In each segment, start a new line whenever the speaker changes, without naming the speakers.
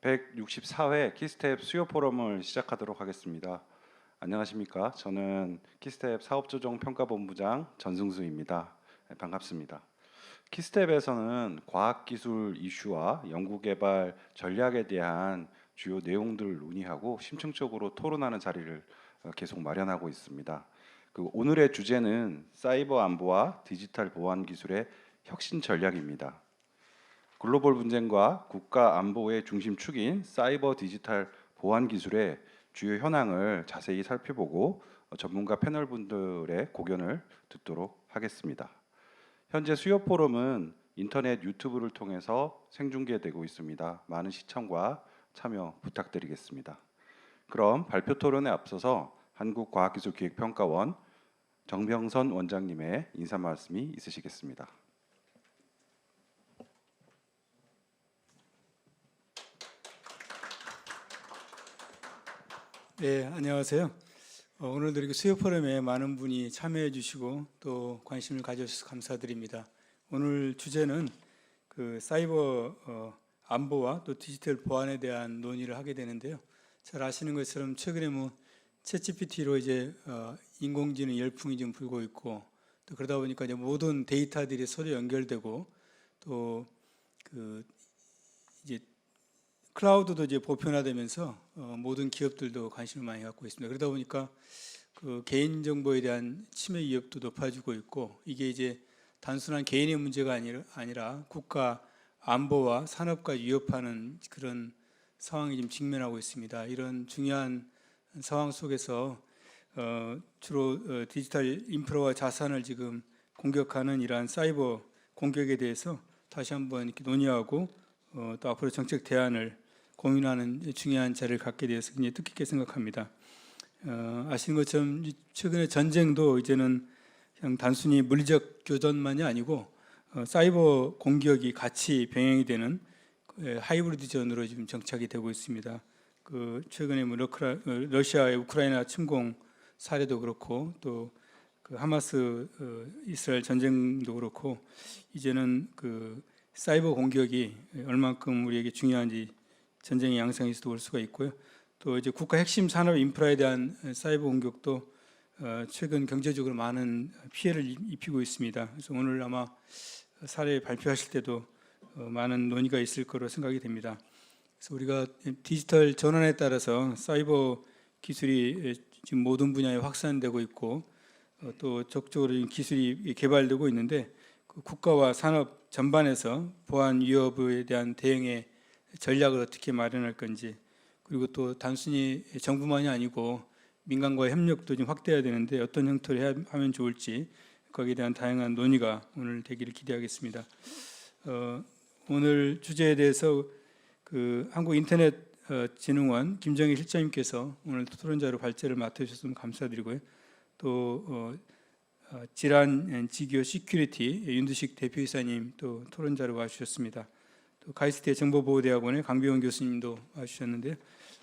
164회 키스텝 수요 포럼을 시작하도록 하겠습니다. 안녕하십니까? 저는 키스텝 사업조정평가본부장 전승수입니다. 반갑습니다. 키스텝에서는 과학기술 이슈와 연구개발 전략에 대한 주요 내용들을 논의하고 심층적으로 토론하는 자리를 계속 마련하고 있습니다. 오늘의 주제는 사이버 안보와 디지털 보안 기술의 혁신 전략입니다. 글로벌 분쟁과 국가 안보의 중심축인 사이버 디지털 보안 기술의 주요 현황을 자세히 살펴보고 전문가 패널분들의 고견을 듣도록 하겠습니다. 현재 수요 포럼은 인터넷 유튜브를 통해서 생중계되고 있습니다. 많은 시청과 참여 부탁드리겠습니다. 그럼 발표 토론에 앞서서 한국과학기술기획평가원 정병선 원장님의 인사 말씀이 있으시겠습니다.
네, 안녕하세요. 오늘도 이렇게 수요 포럼에 많은 분이 참여해 주시고 또 관심을 가져주셔서 감사드립니다. 오늘 주제는 사이버 안보와 또 디지털 보안에 대한 논의를 하게 되는데요. 잘 아시는 것처럼 최근에 챗GPT로 이제 인공지능 열풍이 좀 불고 있고, 또 그러다 보니까 이제 모든 데이터들이 서로 연결되고, 또 이제 클라우드도 이제 보편화되면서 모든 기업들도 관심을 많이 갖고 있습니다. 그러다 보니까 개인정보에 대한 침해 위협도 높아지고 있고, 이게 이제 단순한 개인의 문제가 아니라 국가 안보와 산업과 위협하는 그런 상황이 지금 직면하고 있습니다. 이런 중요한 상황 속에서 주로 디지털 인프라와 자산을 지금 공격하는 이러한 사이버 공격에 대해서 다시 한번 이렇게 논의하고 또 앞으로 정책 대안을 고민하는 중요한 자리를 갖게 되어서 굉장히 뜻깊게 생각합니다. 아시는 것처럼 최근에 전쟁도 이제는 그냥 단순히 물리적 교전만이 아니고 사이버 공격이 같이 병행이 되는 하이브리드전으로 지금 정착이 되고 있습니다. 최근에 러시아의 우크라이나 침공 사례도 그렇고, 또 하마스 이스라엘 전쟁도 그렇고, 이제는 사이버 공격이 얼만큼 우리에게 중요한지 전쟁의 양상에서도 볼 수가 있고요. 또 이제 국가 핵심 산업 인프라에 대한 사이버 공격도 최근 경제적으로 많은 피해를 입히고 있습니다. 그래서 오늘 아마 사례 발표하실 때도 많은 논의가 있을 거로 생각이 됩니다. 그래서 우리가 디지털 전환에 따라서 사이버 기술이 지금 모든 분야에 확산되고 있고, 또 적극적으로 기술이 개발되고 있는데, 국가와 산업 전반에서 보안 위협에 대한 대응의 전략을 어떻게 마련할 건지, 그리고 또 단순히 정부만이 아니고 민간과의 협력도 좀 확대해야 되는데 어떤 형태로 하면 좋을지, 거기에 대한 다양한 논의가 오늘 되기를 기대하겠습니다. 오늘 주제에 대해서 한국인터넷진흥원 김정희 실장님께서 오늘 토론자로 발제를 맡아주셔서 감사드리고요. 또 질환지교 시큐리티 윤두식 대표이사님 또 토론자로 와주셨습니다. 또 카이스트 정보보호대학원의 강병원 교수님도 와주셨는데,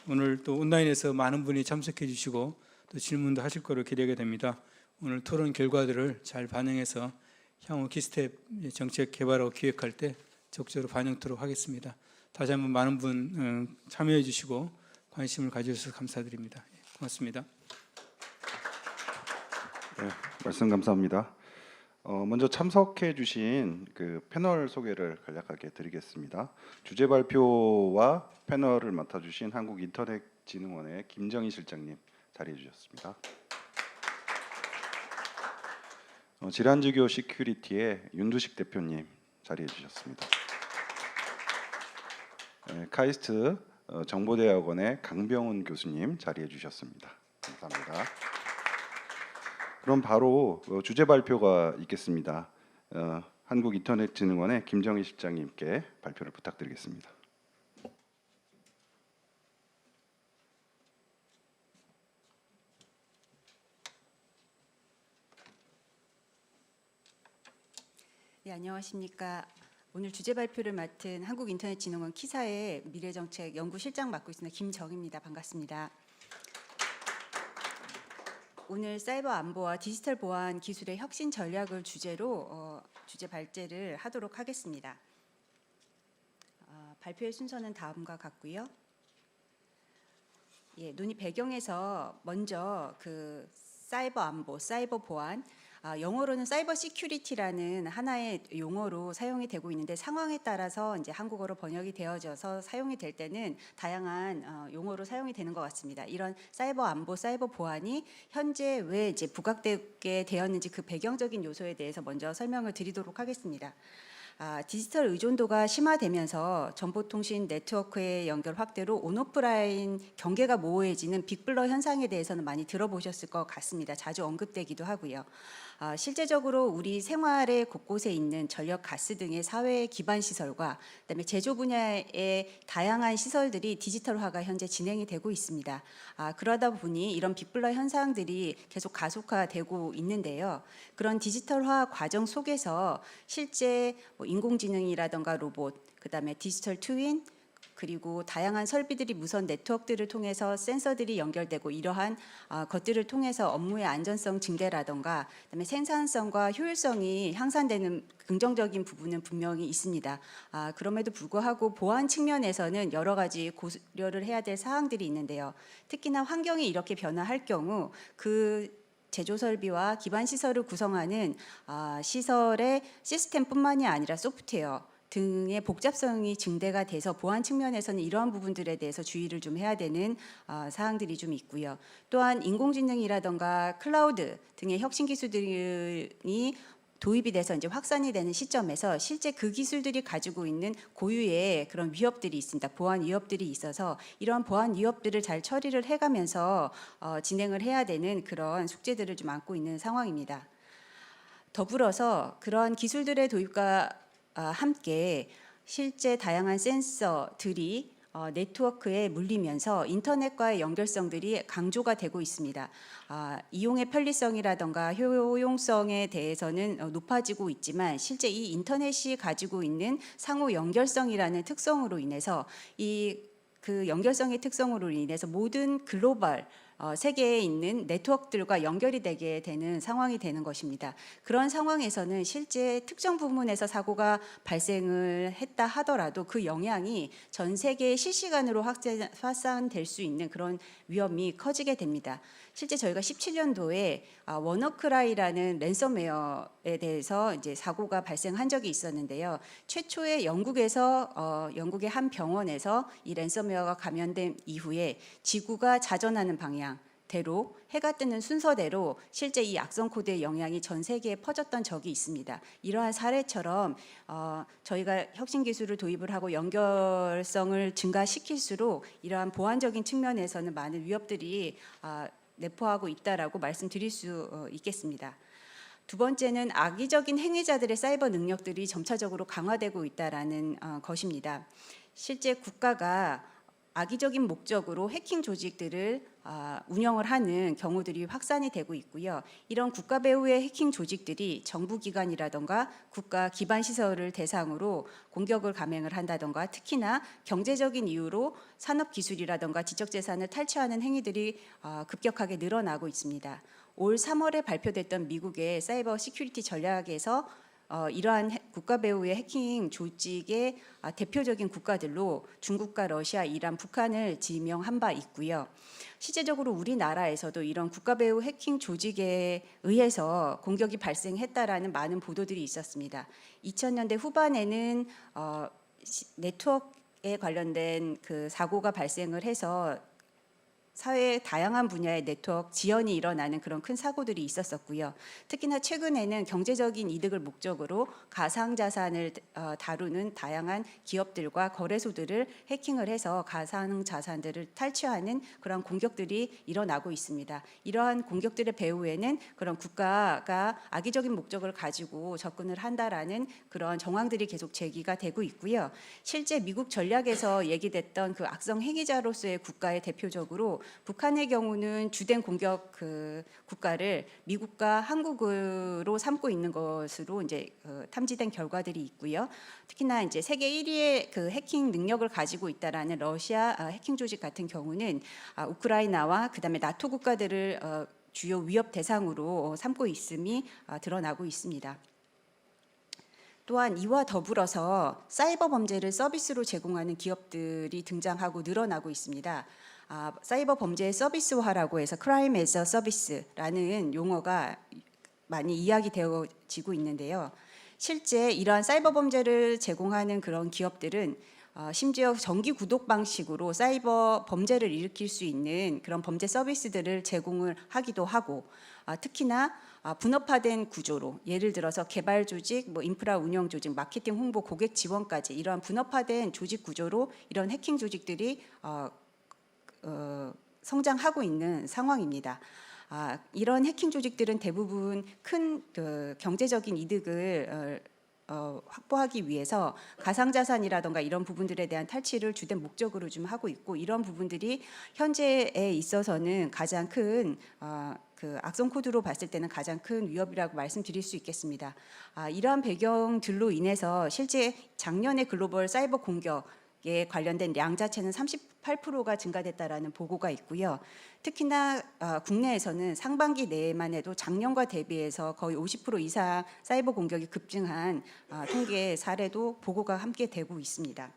오늘 또 온라인에서 많은 분이 참석해 주시고 또 질문도 하실 거로 기대가 됩니다. 오늘 토론 결과들을 잘 반영해서 향후 키스텝 정책 개발하고 기획할 때 적극적으로 반영토록 하겠습니다. 다시 한번 많은 분 참여해 주시고 관심을 가져주셔서 감사드립니다. 고맙습니다.
네, 말씀 감사합니다. 먼저 참석해 주신 패널 소개를 간략하게 드리겠습니다. 주제 발표와 패널을 맡아주신 한국인터넷진흥원의 김정희 실장님 자리해 주셨습니다. 질환지교 시큐리티의 윤두식 대표님 자리해 주셨습니다. 카이스트 정보대학원의 강병훈 교수님 자리해 주셨습니다. 감사합니다. 그럼 바로 주제 발표가 있겠습니다. 한국인터넷진흥원의 김정희 실장님께 발표를 부탁드리겠습니다.
네, 안녕하십니까. 오늘 주제 발표를 맡은 한국인터넷진흥원 키사의 미래정책 연구실장 맡고 있습니다. 김정희입니다. 반갑습니다. 오늘 사이버 안보와 디지털 보안 기술의 혁신 전략을 주제로 주제 발제를 하도록 하겠습니다. 발표의 순서는 다음과 같고요. 예, 논의 배경에서 먼저 그 사이버 안보, 사이버 보안, 영어로는 사이버 시큐리티라는 하나의 용어로 사용이 되고 있는데 상황에 따라서 이제 한국어로 번역이 되어져서 사용이 될 때는 다양한 용어로 사용이 되는 것 같습니다. 이런 사이버 안보, 사이버 보안이 현재 왜 이제 부각되게 되었는지 그 배경적인 요소에 대해서 먼저 설명을 드리도록 하겠습니다. 디지털 의존도가 심화되면서 정보통신 네트워크의 연결 확대로 온오프라인 경계가 모호해지는 빅블러 현상에 대해서는 많이 들어보셨을 것 같습니다. 자주 언급되기도 하고요. 실제적으로 우리 생활의 곳곳에 있는 전력, 가스 등의 사회 기반 시설과 그다음에 제조 분야의 다양한 시설들이 디지털화가 현재 진행이 되고 있습니다. 그러다 보니 이런 빅블러 현상들이 계속 가속화되고 있는데요. 그런 디지털화 과정 속에서 실제 인공지능이라든가 로봇, 그다음에 디지털 트윈, 그리고 다양한 설비들이 무선 네트워크들을 통해서 센서들이 연결되고 이러한 것들을 통해서 업무의 안전성 증대라든가 그다음에 생산성과 효율성이 향상되는 긍정적인 부분은 분명히 있습니다. 그럼에도 불구하고 보안 측면에서는 여러 가지 고려를 해야 될 사항들이 있는데요. 특히나 환경이 이렇게 변화할 경우 그 제조 설비와 기반 시설을 구성하는 시설의 시스템뿐만이 아니라 소프트웨어 등의 복잡성이 증대가 돼서 보안 측면에서는 이러한 부분들에 대해서 주의를 좀 해야 되는 사항들이 좀 있고요. 또한 인공지능이라든가 클라우드 등의 혁신 기술들이 도입이 돼서 이제 확산이 되는 시점에서 실제 그 기술들이 가지고 있는 고유의 그런 위협들이 있습니다. 보안 위협들이 있어서 이러한 보안 위협들을 잘 처리를 해가면서 진행을 해야 되는 그런 숙제들을 좀 안고 있는 상황입니다. 더불어서 그러한 기술들의 도입과 함께 실제 다양한 센서들이 네트워크에 물리면서 인터넷과의 연결성들이 강조가 되고 있습니다. 이용의 편리성이라든가 효용성에 대해서는 높아지고 있지만 실제 이 인터넷이 가지고 있는 상호 연결성이라는 특성으로 인해서 그 연결성의 특성으로 인해서 모든 글로벌 세계에 있는 네트워크들과 연결이 되게 되는 상황이 되는 것입니다. 그런 상황에서는 실제 특정 부문에서 사고가 발생을 했다 하더라도 그 영향이 전 세계에 실시간으로 확산될 수 있는 그런 위험이 커지게 됩니다. 실제 저희가 17년도에 워너크라이라는 랜섬웨어에 대해서 이제 사고가 발생한 적이 있었는데요. 최초에 영국의 한 병원에서 이 랜섬웨어가 감염된 이후에 지구가 자전하는 방향대로 해가 뜨는 순서대로 실제 이 악성 코드의 영향이 전 세계에 퍼졌던 적이 있습니다. 이러한 사례처럼 저희가 혁신 기술을 도입을 하고 연결성을 증가시킬수록 이러한 보안적인 측면에서는 많은 위협들이 내포하고 있다라고 말씀드릴 수 있겠습니다. 두 번째는 악의적인 행위자들의 사이버 능력들이 점차적으로 강화되고 있다라는 것입니다. 실제 국가가 악의적인 목적으로 해킹 조직들을 운영을 하는 경우들이 확산이 되고 있고요. 이런 국가 배후의 해킹 조직들이 정부기관이라든가 국가 기반 시설을 대상으로 공격을 감행을 한다든가 특히나 경제적인 이유로 산업기술이라든가 지적재산을 탈취하는 행위들이 급격하게 늘어나고 있습니다. 올 3월에 발표됐던 미국의 사이버 시큐리티 전략에서 이러한 국가 배후의 해킹 조직의 대표적인 국가들로 중국과 러시아, 이란, 북한을 지명한 바 있고요. 실제적으로 우리나라에서도 이런 국가 배후 해킹 조직에 의해서 공격이 발생했다라는 많은 보도들이 있었습니다. 2000년대 후반에는 네트워크에 관련된 그 사고가 발생을 해서 사회의 다양한 분야의 네트워크 지연이 일어나는 그런 큰 사고들이 있었었고요. 특히나 최근에는 경제적인 이득을 목적으로 가상자산을 다루는 다양한 기업들과 거래소들을 해킹을 해서 가상자산들을 탈취하는 그런 공격들이 일어나고 있습니다. 이러한 공격들의 배후에는 그런 국가가 악의적인 목적을 가지고 접근을 한다라는 그런 정황들이 계속 제기가 되고 있고요. 실제 미국 전략에서 얘기됐던 그 악성 행위자로서의 국가의 대표적으로 북한의 경우는 주된 공격 국가를 미국과 한국으로 삼고 있는 것으로 이제 탐지된 결과들이 있고요. 특히나 이제 세계 1위의 그 해킹 능력을 가지고 있다라는 러시아 해킹 조직 같은 경우는 우크라이나와 그다음에 나토 국가들을 주요 위협 대상으로 삼고 있음이 드러나고 있습니다. 또한 이와 더불어서 사이버 범죄를 서비스로 제공하는 기업들이 등장하고 늘어나고 있습니다. 사이버 범죄의 서비스화라고 해서 크라임 애즈 어 서비스라는 용어가 많이 이야기되어지고 있는데요. 실제 이러한 사이버 범죄를 제공하는 그런 기업들은 심지어 정기 구독 방식으로 사이버 범죄를 일으킬 수 있는 그런 범죄 서비스들을 제공을 하기도 하고, 특히나 분업화된 구조로, 예를 들어서 개발 조직, 인프라 운영 조직, 마케팅 홍보, 고객 지원까지 이러한 분업화된 조직 구조로 이런 해킹 조직들이 성장하고 있는 상황입니다. 이런 해킹 조직들은 대부분 큰 경제적인 이득을 확보하기 위해서 가상자산이라던가 이런 부분들에 대한 탈취를 주된 목적으로 좀 하고 있고, 이런 부분들이 현재에 있어서는 가장 큰 그 악성 코드로 봤을 때는 가장 큰 위협이라고 말씀드릴 수 있겠습니다. 이러한 배경들로 인해서 실제 작년에 글로벌 사이버 공격에 관련된 양 자체는 38%가 증가됐다라는 보고가 있고요. 특히나 국내에서는 상반기 내에만 해도 작년과 대비해서 거의 50% 이상 사이버 공격이 급증한 통계 사례도 보고가 함께 되고 있습니다.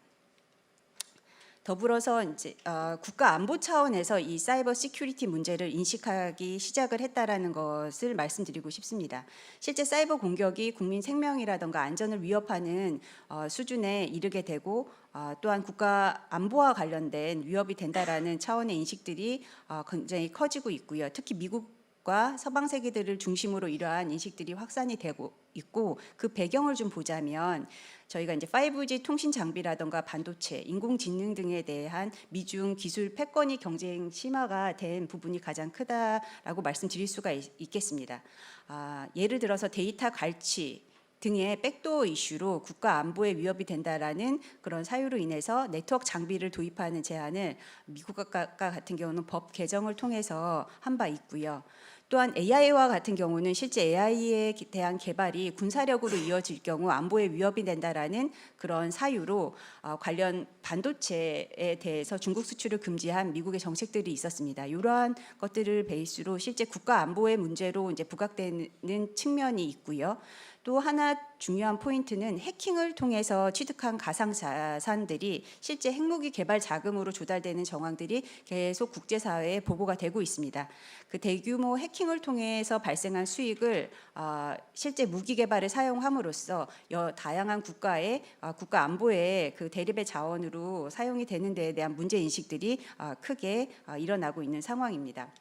더불어서 이제 국가 안보 차원에서 이 사이버 시큐리티 문제를 인식하기 시작을 했다라는 것을 말씀드리고 싶습니다. 실제 사이버 공격이 국민 생명이라던가 안전을 위협하는 수준에 이르게 되고, 또한 국가 안보와 관련된 위협이 된다라는 차원의 인식들이 굉장히 커지고 있고요. 특히 미국과 서방 세계들을 중심으로 이러한 인식들이 확산이 되고 있고, 그 배경을 좀 보자면 저희가 이제 5G 통신 장비라던가 반도체, 인공지능 등에 대한 미중 기술 패권이 경쟁 심화가 된 부분이 가장 크다라고 말씀드릴 수가 있겠습니다. 예를 들어서 데이터 갈취 등의 백도어 이슈로 국가 안보에 위협이 된다라는 그런 사유로 인해서 네트워크 장비를 도입하는 제한을 미국과 같은 경우는 법 개정을 통해서 한 바 있고요. 또한 AI와 같은 경우는 실제 AI에 대한 개발이 군사력으로 이어질 경우 안보에 위협이 된다라는 그런 사유로 관련 반도체에 대해서 중국 수출을 금지한 미국의 정책들이 있었습니다. 이러한 것들을 베이스로 실제 국가 안보의 문제로 이제 부각되는 측면이 있고요. 또 하나 중요한 포인트는 해킹을 통해서 취득한 가상자산들이 실제 핵무기 개발 자금으로 조달되는 정황들이 계속 국제사회에 보고가 되고 있습니다. 그 대규모 해킹을 통해서 발생한 수익을 실제 무기 개발에 사용함으로써 다양한 국가의 국가 안보의 그 대립의 자원으로 사용이 되는 데에 대한 문제 인식들이 크게 일어나고 있는 상황입니다.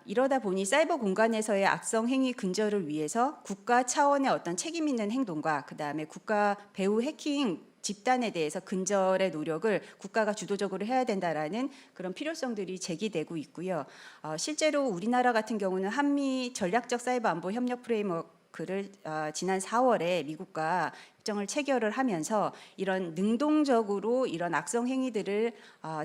이러다 보니 사이버 공간에서의 악성 행위 근절을 위해서 국가 차원의 어떤 책임 있는 행동과 그다음에 국가 배후 해킹 집단에 대해서 근절의 노력을 국가가 주도적으로 해야 된다라는 그런 필요성들이 제기되고 있고요. 실제로 우리나라 같은 경우는 한미 전략적 사이버 안보 협력 프레임워크를 지난 4월에 미국과 협정을 체결을 하면서 이런 능동적으로 이런 악성 행위들을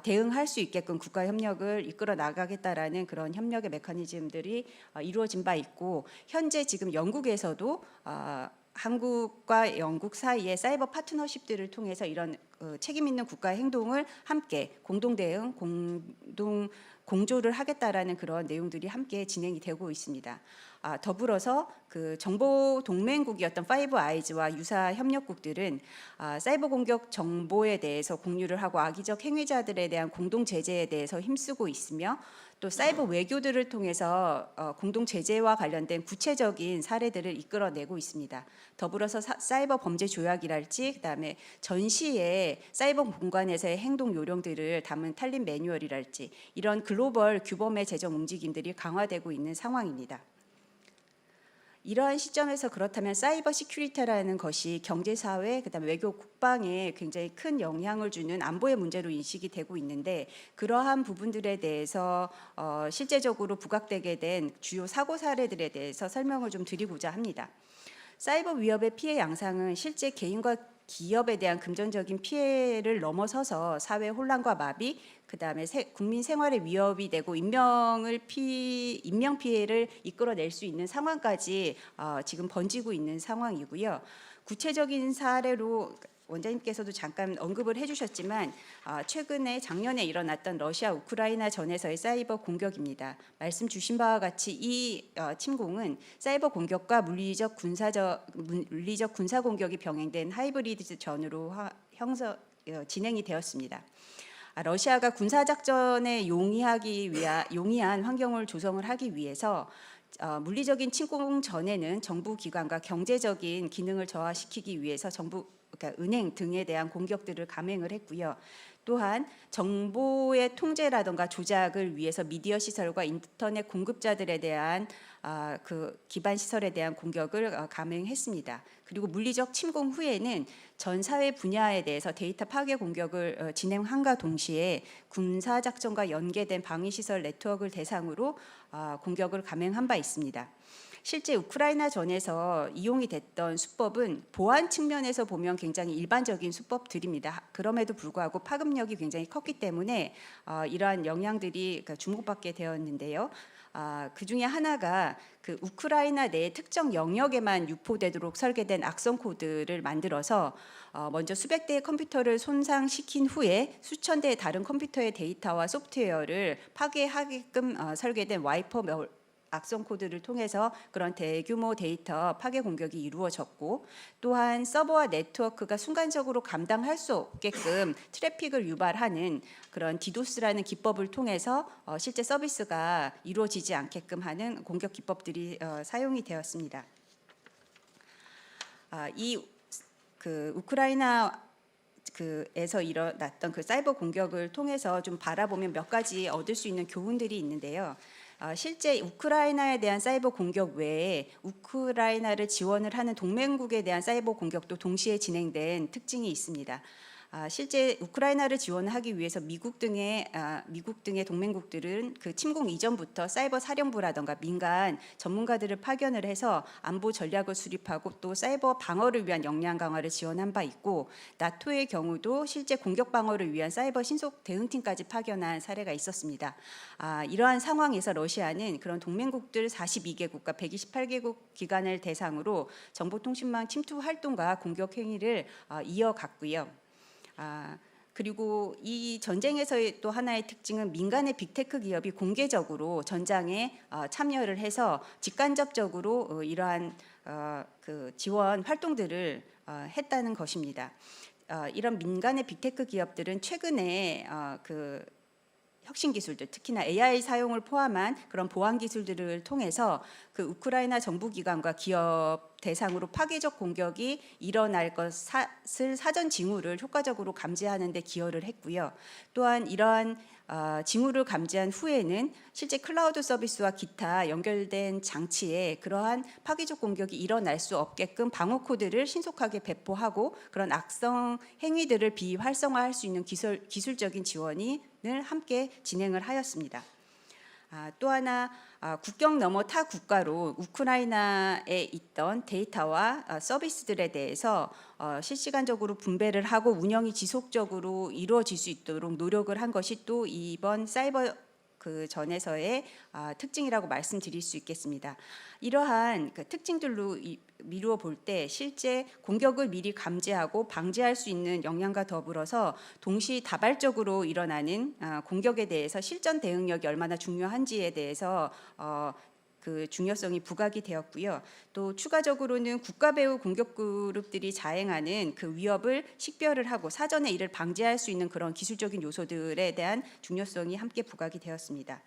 대응할 수 있게끔 국가 협력을 이끌어 나가겠다라는 그런 협력의 메커니즘들이 이루어진 바 있고, 현재 지금 영국에서도 한국과 영국 사이의 사이버 파트너십들을 통해서 이런 책임 있는 국가 행동을 함께 공동 대응, 공조를 하겠다라는 그런 내용들이 함께 진행이 되고 있습니다. 더불어서 그 정보 동맹국이었던 파이브 아이즈와 유사 협력국들은 사이버 공격 정보에 대해서 공유를 하고 악의적 행위자들에 대한 공동 제재에 대해서 힘쓰고 있으며, 또 사이버 외교들을 통해서 공동 제재와 관련된 구체적인 사례들을 이끌어내고 있습니다. 더불어서 사이버 범죄 조약이랄지, 그다음에 전시의 사이버 공간에서의 행동 요령들을 담은 탈림 매뉴얼이랄지, 이런 글로벌 규범의 제정 움직임들이 강화되고 있는 상황입니다. 이러한 시점에서 그렇다면 사이버 시큐리티라는 것이 경제, 사회, 그다음에 외교, 국방에 굉장히 큰 영향을 주는 안보의 문제로 인식이 되고 있는데, 그러한 부분들에 대해서 실제적으로 부각되게 된 주요 사고 사례들에 대해서 설명을 좀 드리고자 합니다. 사이버 위협의 피해 양상은 실제 개인과 기업에 대한 금전적인 피해를 넘어서서 사회 혼란과 마비, 그다음에 국민 생활에 위협이 되고 인명 피해를 이끌어낼 수 있는 상황까지 지금 번지고 있는 상황이고요. 구체적인 사례로 원장님께서도 잠깐 언급을 해주셨지만 최근에 작년에 일어났던 러시아 우크라이나 전에서의 사이버 공격입니다. 말씀 주신 바와 같이 이 침공은 사이버 공격과 물리적 군사 공격이 병행된 하이브리드 전으로 진행이 되었습니다. 러시아가 군사 작전에 용이한 환경을 조성을 하기 위해서 물리적인 침공 전에는 정부 기관과 경제적인 기능을 저하시키기 위해서 그러니까 은행 등에 대한 공격들을 감행을 했고요. 또한 정보의 통제라든가 조작을 위해서 미디어 시설과 인터넷 공급자들에 대한 그 기반 시설에 대한 공격을 감행했습니다. 그리고 물리적 침공 후에는 전 사회 분야에 대해서 데이터 파괴 공격을 진행함과 동시에 군사 작전과 연계된 방위 시설 네트워크를 대상으로 공격을 감행한 바 있습니다. 실제 우크라이나 전에서 이용이 됐던 수법은 보안 측면에서 보면 굉장히 일반적인 수법들입니다. 그럼에도 불구하고 파급력이 굉장히 컸기 때문에 이러한 영향들이 주목받게 되었는데요. 그 중에 하나가 그 우크라이나 내 특정 영역에만 유포되도록 설계된 악성 코드를 만들어서 먼저 수백 대의 컴퓨터를 손상시킨 후에 수천 대의 다른 컴퓨터의 데이터와 소프트웨어를 파괴하게끔 설계된 와이퍼 악성 코드를 통해서 그런 대규모 데이터 파괴 공격이 이루어졌고, 또한 서버와 네트워크가 순간적으로 감당할 수 없게끔 트래픽을 유발하는 그런 디도스라는 기법을 통해서 실제 서비스가 이루어지지 않게끔 하는 공격 기법들이 사용이 되었습니다. 그 우크라이나 에서 일어났던 그 사이버 공격을 통해서 좀 바라보면 몇 가지 얻을 수 있는 교훈들이 있는데요. 실제 우크라이나에 대한 사이버 공격 외에 우크라이나를 지원을 하는 동맹국에 대한 사이버 공격도 동시에 진행된 특징이 있습니다. 실제 우크라이나를 지원하기 위해서 미국 등의 동맹국들은 그 침공 이전부터 사이버 사령부라든가 민간 전문가들을 파견을 해서 안보 전략을 수립하고 또 사이버 방어를 위한 역량 강화를 지원한 바 있고, 나토의 경우도 실제 공격 방어를 위한 사이버 신속 대응팀까지 파견한 사례가 있었습니다. 이러한 상황에서 러시아는 그런 동맹국들 42개국과 128개국 기관을 대상으로 정보통신망 침투 활동과 공격 행위를 이어갔고요. 그리고 이 전쟁에서의 또 하나의 특징은 민간의 빅테크 기업이 공개적으로 전장에 참여를 해서 직간접적으로 이러한 그 지원 활동들을 했다는 것입니다. 이런 민간의 빅테크 기업들은 최근에 그 혁신 기술들, 특히나 AI 사용을 포함한 그런 보안 기술들을 통해서 그 우크라이나 정부 기관과 기업 대상으로 파괴적 공격이 일어날 것을 사전 징후를 효과적으로 감지하는 데 기여를 했고요. 또한 이러한 징후를 감지한 후에는 실제 클라우드 서비스와 기타 연결된 장치에 그러한 파괴적 공격이 일어날 수 없게끔 방어 코드를 신속하게 배포하고 그런 악성 행위들을 비활성화할 수 있는 기술적인 지원을 함께 진행을 하였습니다. 또 하나 국경 너머 타 국가로 우크라이나에 있던 데이터와 서비스들에 대해서 실시간적으로 분배를 하고 운영이 지속적으로 이루어질 수 있도록 노력을 한 것이 또 이번 사이버 그 전에서의 특징이라고 말씀드릴 수 있겠습니다. 이러한 그 특징들로 미루어 볼 때 실제 공격을 미리 감지하고 방지할 수 있는 역량과 더불어서 동시다발적으로 일어나는 공격에 대해서 실전 대응력이 얼마나 중요한지에 대해서 그 중요성이 부각이 되었고요. 또 추가적으로는 국가 배후 공격 그룹들이 자행하는 그 위협을 식별을 하고 사전에 이를 방지할 수 있는 그런 기술적인 요소들에 대한 중요성이 함께 부각이 되었습니다.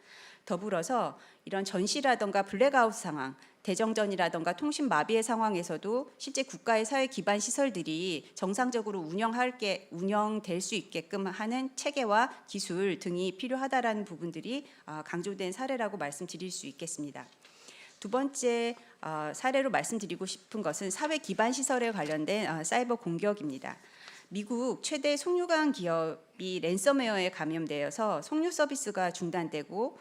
더불어서 이런 전시라든가 블랙아웃 상황, 대정전이라든가 통신 마비의 상황에서도 실제 국가의 사회 기반 시설들이 정상적으로 운영될 수 있게끔 하는 체계와 기술 등이 필요하다라는 부분들이 강조된 사례라고 말씀드릴 수 있겠습니다. 두 번째 사례로 말씀드리고 싶은 것은 사회 기반 시설에 관련된 사이버 공격입니다. 미국 최대 송유관 기업이 랜섬웨어에 감염되어서 송유 서비스가 중단되고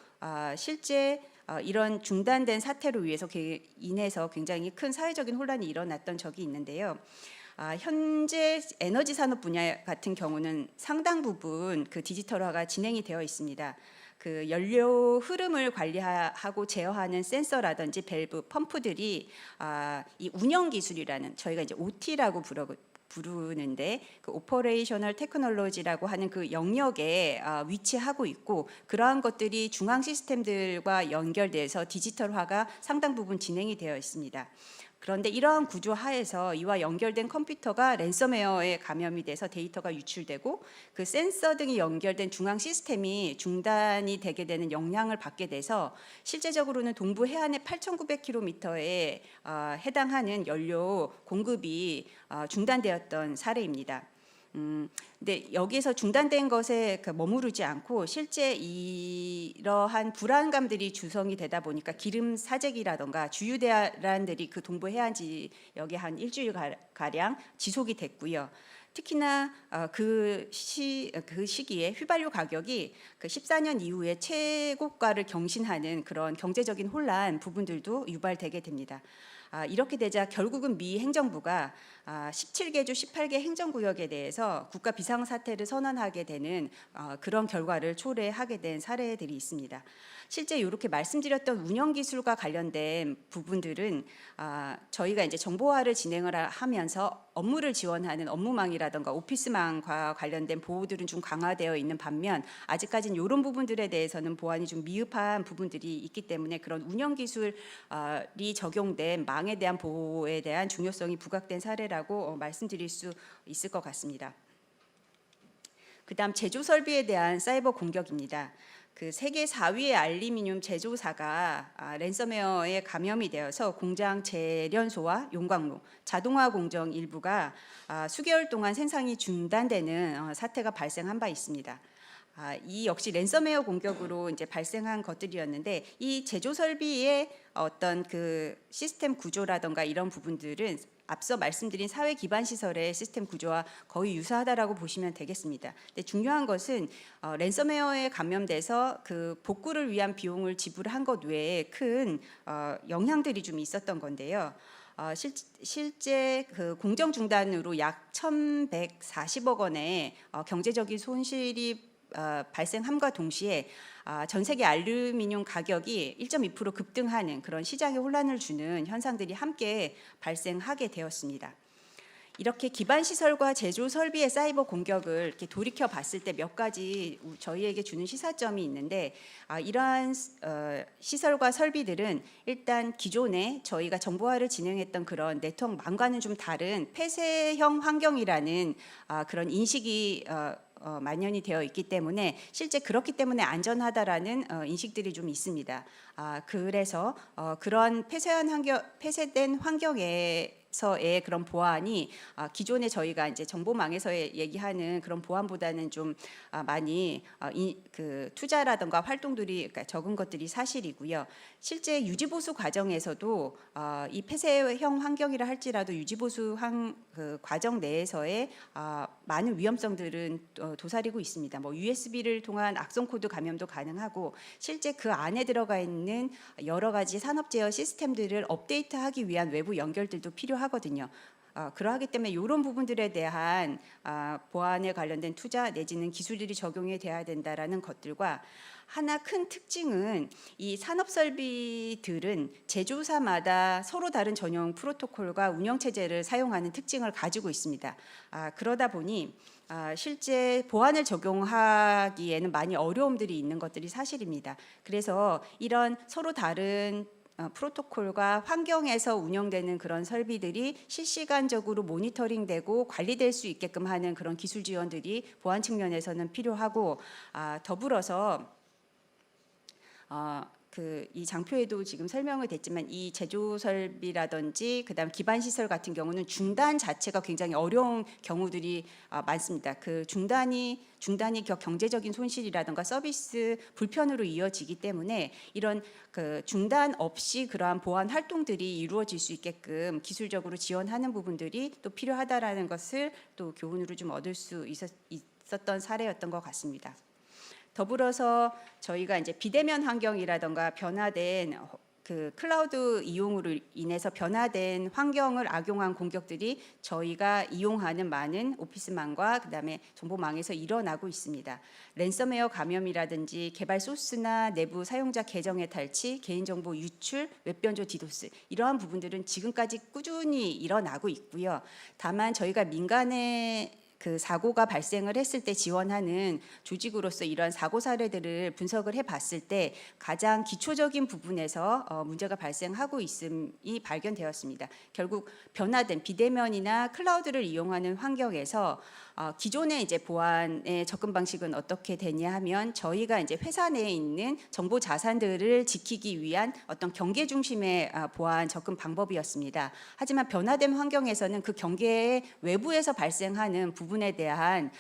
실제 이런 중단된 사태로 인해서 굉장히 큰 사회적인 혼란이 일어났던 적이 있는데요. 현재 에너지 산업 분야 같은 경우는 상당 부분 그 디지털화가 진행이 되어 있습니다. 그 연료 흐름을 관리하고 제어하는 센서라든지 밸브, 펌프들이 이 운영 기술이라는 저희가 이제 OT라고 부르는데 그 오퍼레이셔널 테크놀로지라고 하는 그 영역에 위치하고 있고, 그러한 것들이 중앙 시스템들과 연결돼서 디지털화가 상당 부분 진행이 되어 있습니다. 그런데 이러한 구조 하에서 이와 연결된 컴퓨터가 랜섬웨어에 감염이 돼서 데이터가 유출되고 그 센서 등이 연결된 중앙 시스템이 중단이 되게 되는 영향을 받게 돼서 실제적으로는 동부 해안의 8,900km에 해당하는 연료 공급이 중단되었던 사례입니다. 근데 여기서 중단된 것에 머무르지 않고 실제 이러한 불안감들이 조성이 되다 보니까 기름 사재기라던가 주유 대란들이 그 동부 해안 지역에 한 일주일 가량 지속이 됐고요. 특히나 그 시기에 휘발유 가격이 그 14년 이후에 최고가를 경신하는 그런 경제적인 혼란 부분들도 유발되게 됩니다. 이렇게 되자 결국은 미 행정부가 17개 주 18개 행정구역에 대해서 국가 비상사태를 선언하게 되는 그런 결과를 초래하게 된 사례들이 있습니다. 실제 이렇게 말씀드렸던 운영기술과 관련된 부분들은 저희가 이제 정보화를 진행을 하면서 업무를 지원하는 업무망이라든가 오피스망과 관련된 보호들은 좀 강화되어 있는 반면 아직까지는 이런 부분들에 대해서는 보안이 좀 미흡한 부분들이 있기 때문에 그런 운영기술이 적용된 망에 대한 보호에 대한 중요성이 부각된 사례라고 말씀드릴 수 있을 것 같습니다. 그다음 제조 설비에 대한 사이버 공격입니다. 그 세계 4위의 알루미늄 제조사가 랜섬웨어에 감염이 되어서 공장 재련소와 용광로, 자동화 공정 일부가 수개월 동안 생산이 중단되는 사태가 발생한 바 있습니다. 이 역시 랜섬웨어 공격으로 이제 발생한 것들이었는데 이 제조 설비의 어떤 그 시스템 구조라던가 이런 부분들은 앞서 말씀드린 사회 기반 시설의 시스템 구조와 거의 유사하다라고 보시면 되겠습니다. 근데 중요한 것은 랜섬웨어에 감염돼서 그 복구를 위한 비용을 지불한 것 외에 큰 영향들이 좀 있었던 건데요. 실제 그 공정 중단으로 약 1,140억 원의 경제적인 손실이 발생함과 동시에 전 세계 알루미늄 가격이 1.2% 급등하는 그런 시장에 혼란을 주는 현상들이 함께 발생하게 되었습니다. 이렇게 기반 시설과 제조 설비의 사이버 공격을 이렇게 돌이켜 봤을 때 몇 가지 저희에게 주는 시사점이 있는데 이러한 시설과 설비들은 일단 기존에 저희가 정보화를 진행했던 그런 네트워크망과는 좀 다른 폐쇄형 환경이라는 그런 인식이 만연이 되어 있기 때문에 실제 그렇기 때문에 안전하다라는 인식들이 좀 있습니다. 그래서 그런 폐쇄된 환경에서의 그런 보안이 기존에 저희가 이제 정보망에서 얘기하는 그런 보안보다는 좀 많이 그 투자라든가 활동들이 그러니까 적은 것들이 사실이고요. 실제 유지보수 과정에서도 이 폐쇄형 환경이라 할지라도 유지보수 그 과정 내에서의 많은 위험성들은 도사리고 있습니다. 뭐 USB를 통한 악성 코드 감염도 가능하고 실제 그 안에 들어가 있는 여러 가지 산업 제어 시스템들을 업데이트하기 위한 외부 연결들도 필요하거든요. 그러하기 때문에 이런 부분들에 대한 보안에 관련된 투자 내지는 기술들이 적용이 돼야 된다라는 것들과 하나 큰 특징은 이 산업 설비들은 제조사마다 서로 다른 전용 프로토콜과 운영 체제를 사용하는 특징을 가지고 있습니다. 그러다 보니 실제 보안을 적용하기에는 많이 어려움들이 있는 것들이 사실입니다. 그래서 이런 서로 다른 프로토콜과 환경에서 운영되는 그런 설비들이 실시간적으로 모니터링되고 관리될 수 있게끔 하는 그런 기술 지원들이 보안 측면에서는 필요하고 더불어서 이 장표에도 지금 설명이 됐지만 이 제조 설비라든지 그다음 기반 시설 같은 경우는 중단 자체가 굉장히 어려운 경우들이 많습니다. 그 중단이 경제적인 손실이라든가 서비스 불편으로 이어지기 때문에 이런 그 중단 없이 그러한 보안 활동들이 이루어질 수 있게끔 기술적으로 지원하는 부분들이 또 필요하다라는 것을 또 교훈으로 좀 얻을 수 있었던 사례였던 것 같습니다. 더불어서 저희가 이제 비대면 환경이라든가 변화된 그 클라우드 이용으로 인해서 변화된 환경을 악용한 공격들이 저희가 이용하는 많은 오피스망과 그다음에 정보망에서 일어나고 있습니다. 랜섬웨어 감염이라든지 개발 소스나 내부 사용자 계정의 탈취, 개인정보 유출, 웹변조 디도스 이러한 부분들은 지금까지 꾸준히 일어나고 있고요. 다만 저희가 민간의 그 사고가 발생을 했을 때 지원하는 조직으로서 이러한 사고 사례들을 분석을 해봤을 때 가장 기초적인 부분에서 문제가 발생하고 있음이 발견되었습니다. 결국 변화된 비대면이나 클라우드를 이용하는 환경에서 기존의 이제 보안의 접근 방식은 어떻게 되냐 하면 저희가 이제 회사 내에 있는 정보 자산들을 지키기 위한 어떤 경계 중심의 보안 접근 방법이었습니다. 하지만 변화된 환경에서는 그 경계의 외부에서 발생하는 부분에 대한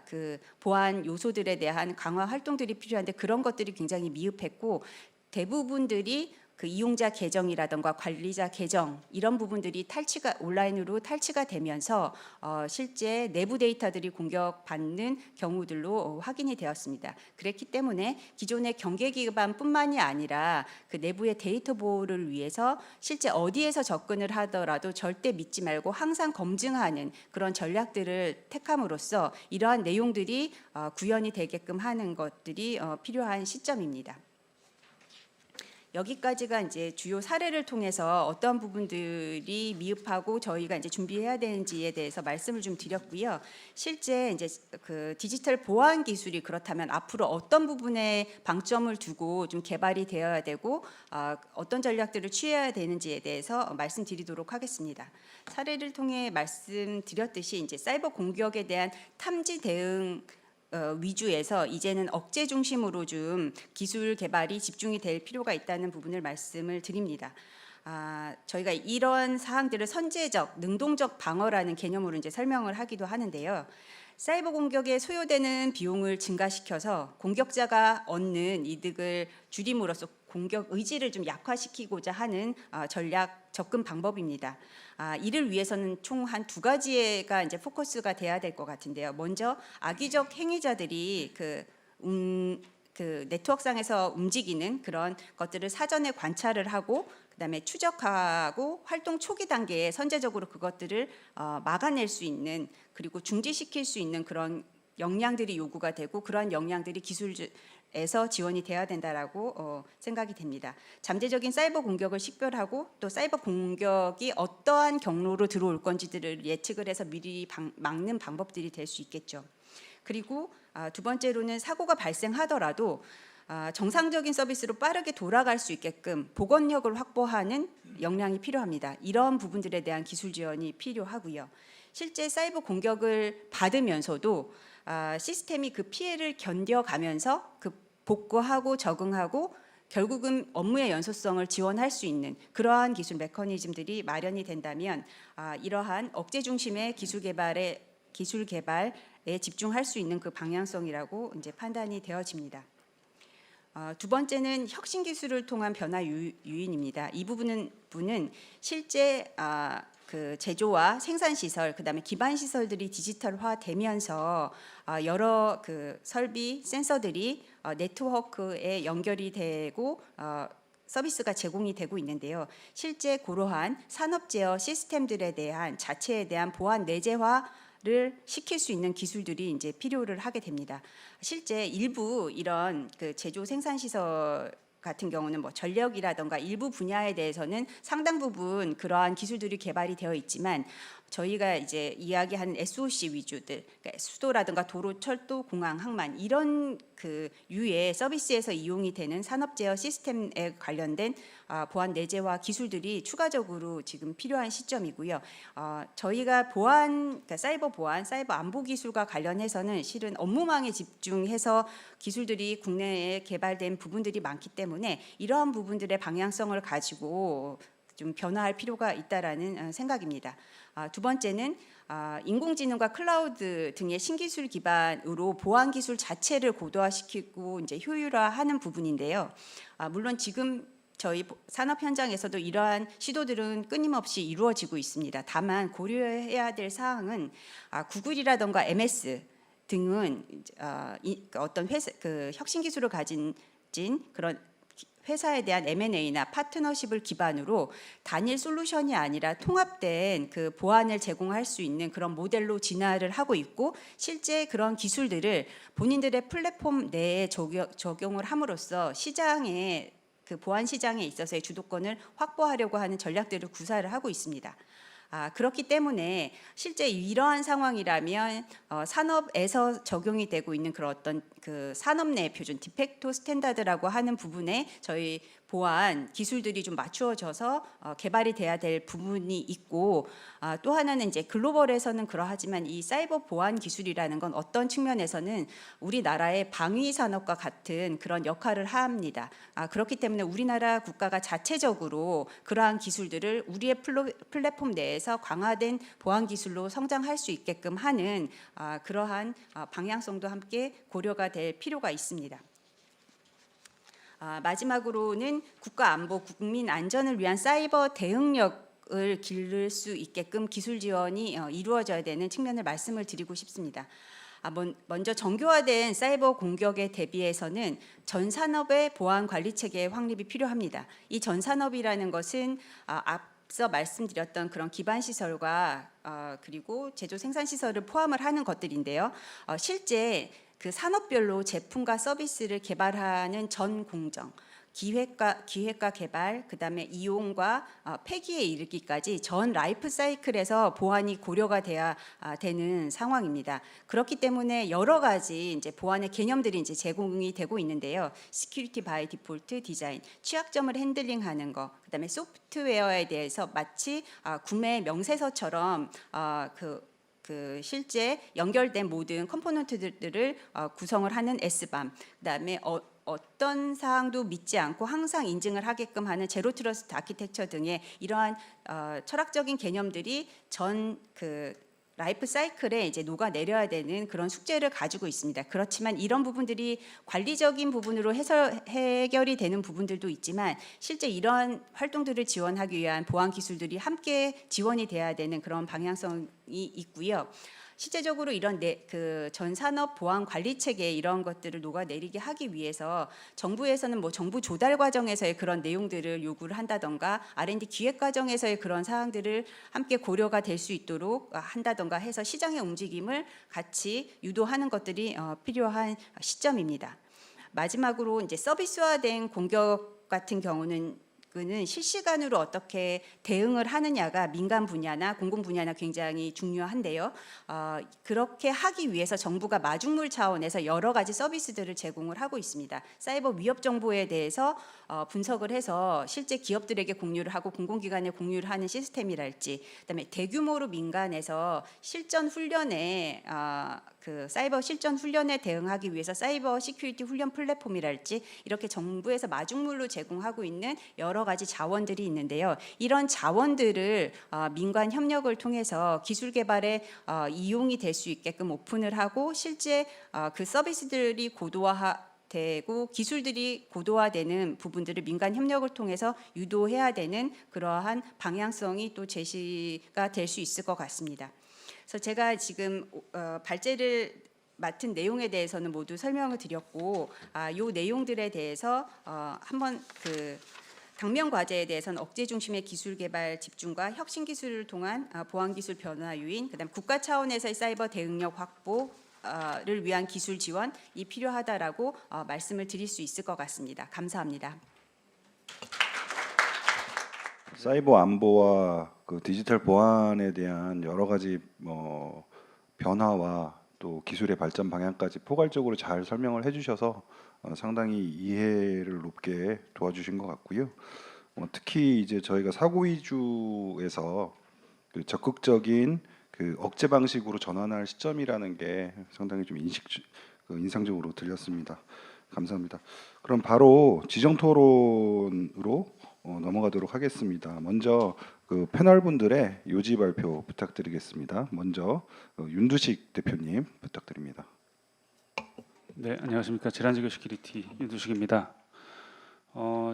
그 보안 요소들에 대한 강화 활동들이 필요한데 그런 것들이 굉장히 미흡했고 대부분들이 그 이용자 계정이라던가 관리자 계정 이런 부분들이 탈취가 온라인으로 탈취가 되면서 실제 내부 데이터들이 공격받는 경우들로 확인이 되었습니다. 그랬기 때문에 기존의 경계 기반뿐만이 아니라 그 내부의 데이터 보호를 위해서 실제 어디에서 접근을 하더라도 절대 믿지 말고 항상 검증하는 그런 전략들을 택함으로써 이러한 내용들이 구현이 되게끔 하는 것들이 필요한 시점입니다. 여기까지가 이제 주요 사례를 통해서 어떤 부분들이 미흡하고 저희가 이제 준비해야 되는지에 대해서 말씀을 좀 드렸고요. 실제 이제 그 디지털 보안 기술이 그렇다면 앞으로 어떤 부분에 방점을 두고 좀 개발이 되어야 되고 어떤 전략들을 취해야 되는지에 대해서 말씀드리도록 하겠습니다. 사례를 통해 말씀드렸듯이 이제 사이버 공격에 대한 탐지 대응 위주에서 이제는 억제 중심으로 좀 기술 개발이 집중이 될 필요가 있다는 부분을 말씀을 드립니다. 저희가 이런 사항들을 선제적, 능동적 방어라는 개념으로 이제 설명을 하기도 하는데요. 사이버 공격에 소요되는 비용을 증가시켜서 공격자가 얻는 이득을 줄임으로써 공격 의지를 좀 약화시키고자 하는 전략 접근 방법입니다. 이를 위해서는 총 한 두 가지가 이제 포커스가 돼야 될 것 같은데요. 먼저 악의적 행위자들이 그 네트워크상에서 움직이는 그런 것들을 사전에 관찰을 하고 그다음에 추적하고 활동 초기 단계에 선제적으로 그것들을 막아낼 수 있는 그리고 중지시킬 수 있는 그런 역량들이 요구가 되고 그러한 역량들이 기술에서 지원이 돼야 된다라고 생각이 됩니다. 잠재적인 사이버 공격을 식별하고 또 사이버 공격이 어떠한 경로로 들어올 건지들을 예측을 해서 미리 막는 방법들이 될 수 있겠죠. 그리고 두 번째로는 사고가 발생하더라도 정상적인 서비스로 빠르게 돌아갈 수 있게끔 복원력을 확보하는 역량이 필요합니다. 이런 부분들에 대한 기술 지원이 필요하고요. 실제 사이버 공격을 받으면서도 시스템이 그 피해를 견뎌가면서 그 복구하고 적응하고 결국은 업무의 연속성을 지원할 수 있는 그러한 기술 메커니즘들이 마련이 된다면 이러한 억제 중심의 기술 개발에 집중할 수 있는 그 방향성이라고 이제 판단이 되어집니다. 두 번째는 혁신 기술을 통한 변화 유인입니다. 이 부분은 실제 그 제조와 생산 시설, 그다음에 기반 시설들이 디지털화되면서 여러 그 설비, 센서들이 네트워크에 연결이 되고 서비스가 제공이 되고 있는데요. 실제 그러한 산업 제어 시스템들에 대한 자체에 대한 보안 내재화를 시킬 수 있는 기술들이 이제 필요를 하게 됩니다. 실제 일부 이런 그 제조 생산 시설 같은 경우는 뭐 전력이라던가 일부 분야에 대해서는 상당 부분 그러한 기술들이 개발이 되어 있지만 저희가 이제 이야기하는 SOC 위주들, 그러니까 수도라든가 도로, 철도, 공항, 항만 이런 그 유의 서비스에서 이용이 되는 산업 제어 시스템에 관련된 보안 내재화 기술들이 추가적으로 지금 필요한 시점이고요. 저희가 그러니까 사이버 보안, 사이버 안보 기술과 관련해서는 실은 업무망에 집중해서 기술들이 국내에 개발된 부분들이 많기 때문에 이러한 부분들의 방향성을 가지고 좀 변화할 필요가 있다라는 생각입니다. 두 번째는 인공지능과 클라우드 등의 신기술 기반으로 보안 기술 자체를 고도화시키고 이제 효율화하는 부분인데요. 물론 지금 저희 산업 현장에서도 이러한 시도들은 끊임없이 이루어지고 있습니다. 다만 고려해야 될 사항은 구글이라던가 MS 등은 어떤 회사, 그 혁신 기술을 가진 그런 회사에 대한 M&A나 파트너십을 기반으로 단일 솔루션이 아니라 통합된 그 보안을 제공할 수 있는 그런 모델로 진화를 하고 있고, 실제 그런 기술들을 본인들의 플랫폼 내에 적용을 함으로써 시장에 그 보안 시장에 있어서의 주도권을 확보하려고 하는 전략들을 구사를 하고 있습니다. 그렇기 때문에 실제 이러한 상황이라면 산업에서 적용이 되고 있는 그런 어떤 그 산업 내 표준 디펙토 스탠다드라고 하는 부분에 저희 보안 기술들이 좀 맞추어져서 개발이 돼야 될 부분이 있고, 또 하나는 이제 글로벌에서는 그러하지만 이 사이버 보안 기술이라는 건 어떤 측면에서는 우리나라의 방위 산업과 같은 그런 역할을 합니다. 그렇기 때문에 우리나라 국가가 자체적으로 그러한 기술들을 우리의 플랫폼 내에서 강화된 보안 기술로 성장할 수 있게끔 하는 그러한 방향성도 함께 고려가 될 필요가 있습니다. 마지막으로는 국가 안보, 국민 안전을 위한 사이버 대응력을 기를 수 있게끔 기술 지원이 이루어져야 되는 측면을 말씀을 드리고 싶습니다. 먼저 정교화된 사이버 공격에 대비해서는 전 산업의 보안 관리 체계의 확립이 필요합니다. 이 전 산업이라는 것은 앞서 말씀드렸던 그런 기반 시설과 그리고 제조 생산 시설을 포함을 하는 것들인데요. 실제 그 산업별로 제품과 서비스를 개발하는 전 공정, 기획과 개발, 그다음에 이용과 폐기에 이르기까지 전 라이프 사이클에서 보안이 고려가 돼야 되는 상황입니다. 그렇기 때문에 여러 가지 이제 보안의 개념들이 이제 제공이 되고 있는데요. 시큐리티 바이 디폴트 디자인, 취약점을 핸들링하는 거, 그다음에 소프트웨어에 대해서 마치 구매 명세서처럼 그 실제 연결된 모든 컴포넌트들을 구성을 하는 S밤, 그다음에 어떤 사항도 믿지 않고 항상 인증을 하게끔 하는 제로 트러스트 아키텍처 등의 이러한 철학적인 개념들이 전 그 라이프 사이클에 이제 녹아내려야 되는 그런 숙제를 가지고 있습니다. 그렇지만 이런 부분들이 관리적인 부분으로 해결이 되는 부분들도 있지만 실제 이런 활동들을 지원하기 위한 보안 기술들이 함께 지원이 돼야 되는 그런 방향성이 있고요. 실제적으로 이런 그 전 산업 보안 관리 체계 이런 것들을 녹아내리게 하기 위해서 정부에서는 뭐 정부 조달 과정에서의 그런 내용들을 요구를 한다던가 R&D 기획 과정에서의 그런 사항들을 함께 고려가 될 수 있도록 한다던가 해서 시장의 움직임을 같이 유도하는 것들이 필요한 시점입니다. 마지막으로 이제 서비스화된 공격 같은 경우는 그는 실시간으로 어떻게 대응을 하느냐가 민간 분야나 공공 분야나 굉장히 중요한데요. 그렇게 하기 위해서 정부가 마중물 차원에서 여러 가지 서비스들을 제공을 하고 있습니다. 사이버 위협 정보에 대해서 분석을 해서 실제 기업들에게 공유를 하고 공공기관에 공유를 하는 시스템이랄지, 그다음에 대규모로 민간에서 실전 훈련에 그 사이버 실전 훈련에 대응하기 위해서 사이버 시큐리티 훈련 플랫폼이랄지 이렇게 정부에서 마중물로 제공하고 있는 여러 가지 자원들이 있는데요. 이런 자원들을 민관 협력을 통해서 기술 개발에 이용이 될 수 있게끔 오픈을 하고 실제 그 서비스들이 되고 기술들이 고도화되는 부분들을 민간 협력을 통해서 유도해야 되는 그러한 방향성이 또 제시가 될 수 있을 것 같습니다. 그래서 제가 지금 발제를 맡은 내용에 대해서는 모두 설명을 드렸고, 요 내용들에 대해서 한번 그 당면 과제에 대해서는 억제 중심의 기술 개발 집중과 혁신 기술을 통한 보안 기술 변화 유인, 그다음 국가 차원에서의 사이버 대응력 확보를 위한 기술 지원이 필요하다라고 말씀을 드릴 수 있을 것 같습니다. 감사합니다.
사이버 안보와 그 디지털 보안에 대한 여러 가지 변화와 또 기술의 발전 방향까지 포괄적으로 잘 설명을 해주셔서 상당히 이해를 높게 도와주신 것 같고요. 특히 이제 저희가 사고 위주에서 그 적극적인 그 억제 방식으로 전환할 시점이라는 게 상당히 좀 인상적으로 들렸습니다. 감사합니다. 그럼 바로 지정 토론으로 넘어가도록 하겠습니다. 먼저 그 패널 분들의 요지 발표 부탁드리겠습니다. 먼저 윤두식 대표님 부탁드립니다.
네, 안녕하십니까. 질환지교 시큐리티 윤두식입니다.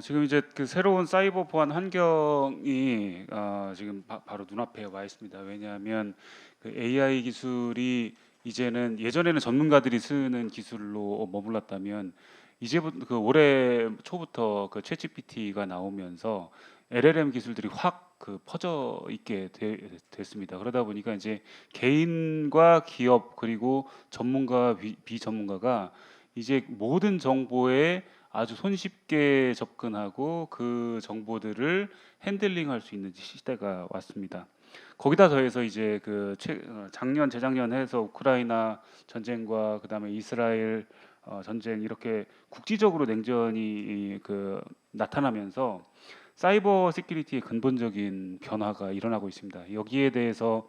지금 이제 그 새로운 사이버 보안 환경이 지금 바로 눈앞에 와 있습니다. 왜냐하면 그 AI 기술이 이제는 예전에는 전문가들이 쓰는 기술로 머물렀다면 이제부터 그 올해 초부터 그 챗GPT가 나오면서 LLM 기술들이 확 그 퍼져 있게 됐습니다. 그러다 보니까 이제 개인과 기업 그리고 전문가 비전문가가 이제 모든 정보에 아주 손쉽게 접근하고 그 정보들을 핸들링할 수 있는 시대가 왔습니다. 거기다 더해서 이제 작년 재작년 해서 우크라이나 전쟁과 그다음에 이스라엘 전쟁 이렇게 국지적으로 냉전이 나타나면서 사이버 시큐리티의 근본적인 변화가 일어나고 있습니다. 여기에 대해서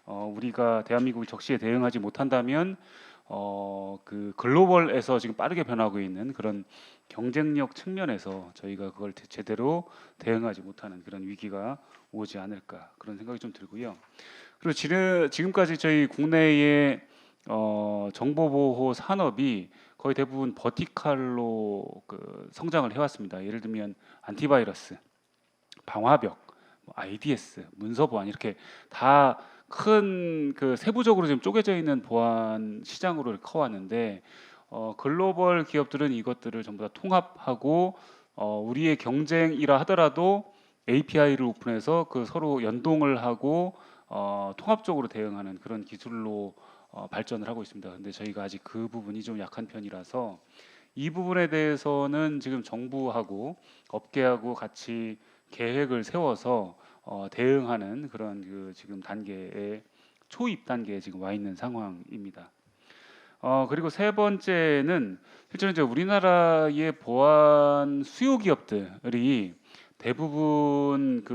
우리가 대한민국이 적시에 대응하지 못한다면 그 글로벌에서 지금 빠르게 변하고 있는 그런 경쟁력 측면에서 저희가 그걸 제대로 대응하지 못하는 그런 위기가 오지 않을까 그런 생각이 좀 들고요. 그리고 지금까지 저희 국내의 정보보호 산업이 거의 대부분 버티칼로 성장을 해왔습니다. 예를 들면 안티바이러스, 방화벽, IDS, 문서 보안 이렇게 다 큰 세부적으로 지금 쪼개져 있는 보안 시장으로 이렇게 커왔는데 글로벌 기업들은 이것들을 전부 다 통합하고 우리의 경쟁이라 하더라도 API를 오픈해서 서로 연동을 하고 통합적으로 대응하는 그런 기술로 발전을 하고 있습니다. 근데 저희가 아직 그 부분이 좀 약한 편이라서 이 부분에 대해서는 지금 정부하고 업계하고 같이 계획을 세워서 대응하는 그런 지금 단계에 초입 단계에 지금 와 있는 상황입니다. 그리고 세 번째는 실제로 이제 우리나라의 보안 수요 기업들이 대부분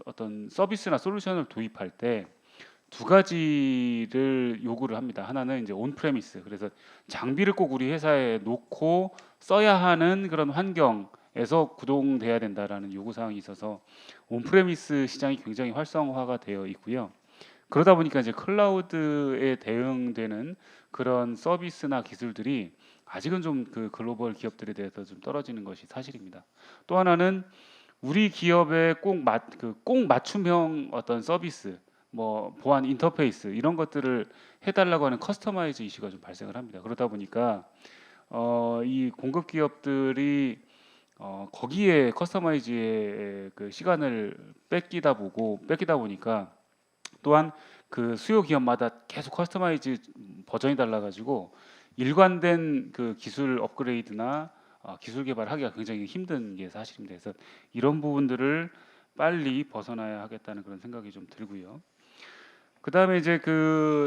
어떤 서비스나 솔루션을 도입할 때 두 가지를 요구를 합니다. 하나는 이제 온프레미스, 그래서 장비를 꼭 우리 회사에 놓고 써야 하는 그런 환경에서 구동돼야 된다라는 요구 사항이 있어서 온프레미스 시장이 굉장히 활성화가 되어 있고요. 그러다 보니까 이제 클라우드에 대응되는 그런 서비스나 기술들이 아직은 좀 글로벌 기업들에 대해서 좀 떨어지는 것이 사실입니다. 또 하나는 우리 기업의 꼭 맞춤형 어떤 서비스, 뭐 보안 인터페이스 이런 것들을 해달라고 하는 커스터마이즈 이슈가 좀 발생을 합니다. 그러다 보니까 이 공급 기업들이 거기에 커스터마이즈의 시간을 뺏기다 보니까 또한 수요 기업마다 계속 커스터마이즈 버전이 달라가지고 일관된 기술 업그레이드나 기술 개발하기가 굉장히 힘든 게 사실입니다. 그래서 이런 부분들을 빨리 벗어나야 하겠다는 그런 생각이 좀 들고요. 그 다음에 이제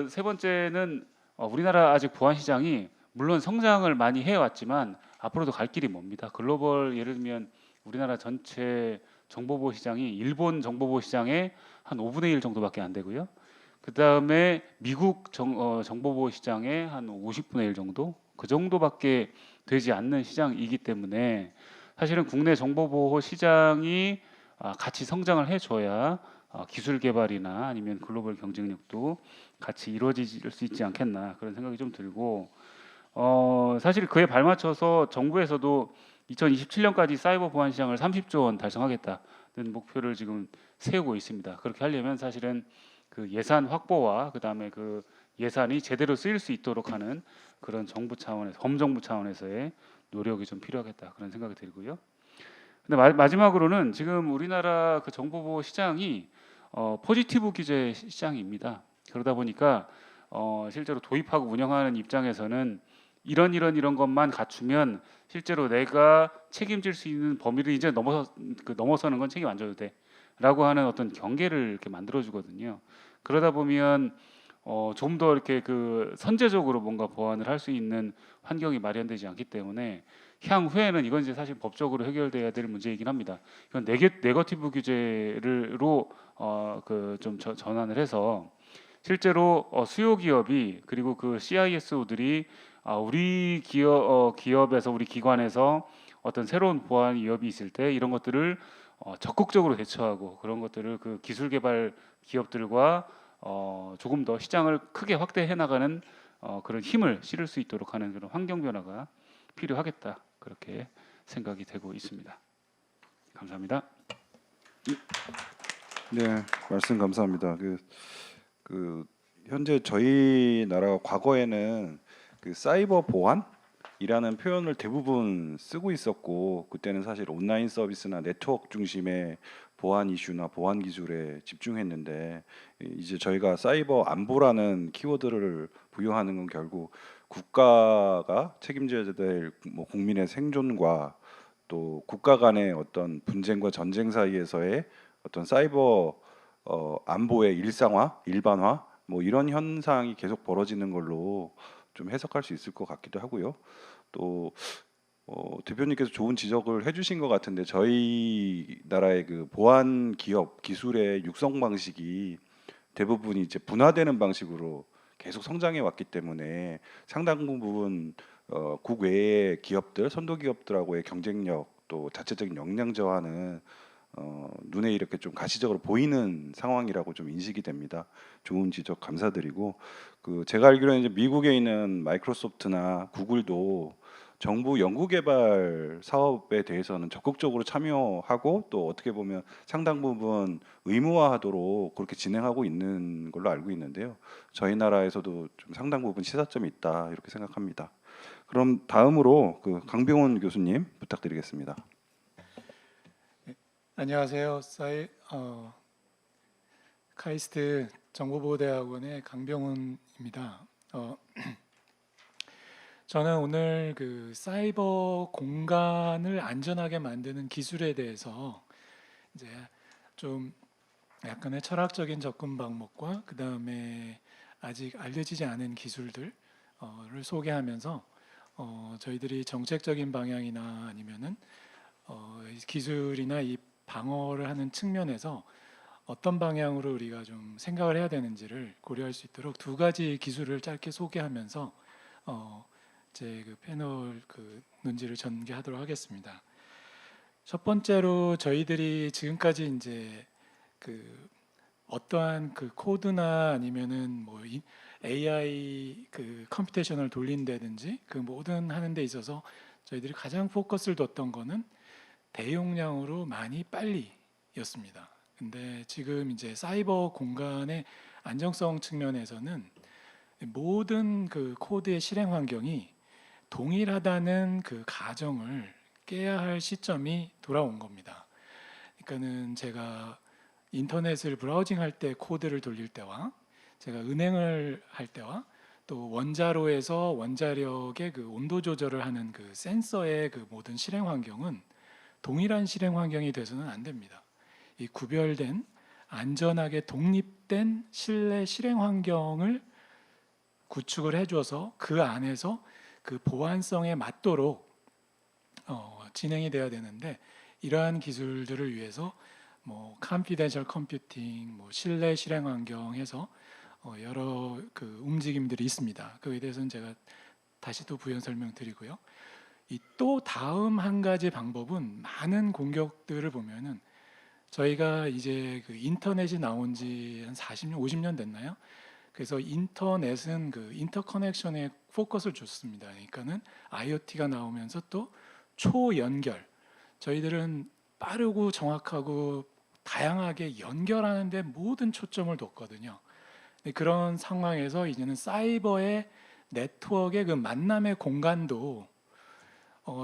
세 번째는 우리나라 아직 보안 시장이 물론 성장을 많이 해왔지만 앞으로도 갈 길이 멉니다. 글로벌 예를 들면 우리나라 전체 정보보호 시장이 일본 정보보호 시장의 한 5분의 1 정도밖에 안 되고요. 그 다음에 미국 정보보호 시장의 한 50분의 1 정도, 그 정도밖에 되지 않는 시장이기 때문에 사실은 국내 정보보호 시장이 같이 성장을 해줘야 기술 개발이나 아니면 글로벌 경쟁력도 같이 이루어질 수 있지 않겠나 그런 생각이 좀 들고 사실 그에 발맞춰서 정부에서도 2027년까지 사이버 보안 시장을 30조 원 달성하겠다는 목표를 지금 세우고 있습니다. 그렇게 하려면 사실은 예산 확보와 그다음에 예산이 제대로 쓰일 수 있도록 하는 그런 정부 차원에서 범정부 차원에서의 노력이 좀 필요하겠다 그런 생각이 들고요. 근데 마지막으로는 지금 우리나라 정보보호 시장이 포지티브 규제 시장입니다. 그러다 보니까 실제로 도입하고 운영하는 입장에서는 이런 것만 갖추면 실제로 내가 책임질 수 있는 범위를 이제 넘어서는 건 책임 안 져도 돼라고 하는 어떤 경계를 이렇게 만들어 주거든요. 그러다 보면 좀 더 이렇게 선제적으로 뭔가 보완을 할 수 있는 환경이 마련되지 않기 때문에 향후에는 이건 이제 사실 법적으로 해결돼야 될 문제이긴 합니다. 이건 네거티브 규제로 좀 전환을 해서 실제로 수요 기업이 그리고 CISO들이 우리 기업에서 우리 기관에서 어떤 새로운 보안 위협이 있을 때 이런 것들을 적극적으로 대처하고 그런 것들을 기술 개발 기업들과 조금 더 시장을 크게 확대해 나가는 그런 힘을 실을 수 있도록 하는 그런 환경 변화가 필요하겠다 그렇게 생각이 되고 있습니다. 감사합니다.
네, 말씀 감사합니다. 현재 저희 나라가 과거에는 사이버 보안 이라는 표현을 대부분 쓰고 있었고, 그때는 사실 온라인 서비스나 네트워크 중심의 보안 이슈나 보안 기술에 집중했는데, 이제 저희가 사이버 안보라는 키워드를 부여하는 건 결국 국가가 책임져야 될 뭐 국민의 생존과 또 국가 간의 어떤 분쟁과 전쟁 사이에서의 어떤 사이버 안보의 일상화, 일반화 뭐 이런 현상이 계속 벌어지는 걸로 좀 해석할 수 있을 것 같기도 하고요. 또 대표님께서 좋은 지적을 해주신 것 같은데, 저희 나라의 그 보안 기업 기술의 육성 방식이 대부분이 이제 분화되는 방식으로 계속 성장해 왔기 때문에 상당 부분 국외의 기업들, 선도 기업들하고의 경쟁력 또 자체적인 역량 저하는 눈에 이렇게 좀 가시적으로 보이는 상황이라고 좀 인식이 됩니다. 좋은 지적 감사드리고, 그 제가 알기로는 이제 미국에 있는 마이크로소프트나 구글도 정부 연구개발 사업에 대해서는 적극적으로 참여하고 또 어떻게 보면 상당 부분 의무화하도록 그렇게 진행하고 있는 걸로 알고 있는데요. 저희 나라에서도 좀 상당 부분 시사점이 있다 이렇게 생각합니다. 그럼 다음으로 그 강병훈 교수님 부탁드리겠습니다.
안녕하세요. 카이스트 정보보호대학원의 강병훈입니다. 저는 오늘 그 사이버 공간을 안전하게 만드는 기술에 대해서 이제 좀 약간의 철학적인 접근 방법과 그 다음에 아직 알려지지 않은 기술들을 소개하면서 저희들이 정책적인 방향이나 아니면은 기술이나 이 방어를 하는 측면에서 어떤 방향으로 우리가 좀 생각을 해야 되는지를 고려할 수 있도록 두 가지 기술을 짧게 소개하면서 제 그 패널 그 논지를 전개하도록 하겠습니다. 첫 번째로 저희들이 지금까지 이제 그 어떠한 그 코드나 아니면은 뭐 AI 그 컴퓨테이션을 돌린다든지 그 모든 하는 데 있어서 저희들이 가장 포커스를 뒀던 거는 대용량으로 많이 빨리였습니다. 근데 지금 이제 사이버 공간의 안정성 측면에서는 모든 그 코드의 실행 환경이 동일하다는 그 가정을 깨야 할 시점이 돌아온 겁니다. 그러니까는 제가 인터넷을 브라우징 할 때 코드를 돌릴 때와 제가 은행을 할 때와 또 원자로에서 원자력의 그 온도 조절을 하는 그 센서의 그 모든 실행 환경은 동일한 실행 환경이 돼서는 안 됩니다. 이 구별된 안전하게 독립된 실내 실행 환경을 구축을 해줘서 그 안에서 그 보안성에 맞도록 진행이 돼야 되는데, 이러한 기술들을 위해서 뭐 confidential computing, 뭐 실내 실행 환경 해서 여러 그 움직임들이 있습니다. 그에 대해서는 제가 다시 또 부연 설명드리고요. 이 또 다음 한 가지 방법은 많은 공격들을 보면은 저희가 이제 그 인터넷이 나온 지 한 40년, 50년 됐나요? 그래서 인터넷은 그 인터커넥션에 포커스를 줬습니다. 그러니까는 IoT가 나오면서 또 초연결, 저희들은 빠르고 정확하고 다양하게 연결하는 데 모든 초점을 뒀거든요. 그런 상황에서 이제는 사이버의 네트워크의 그 만남의 공간도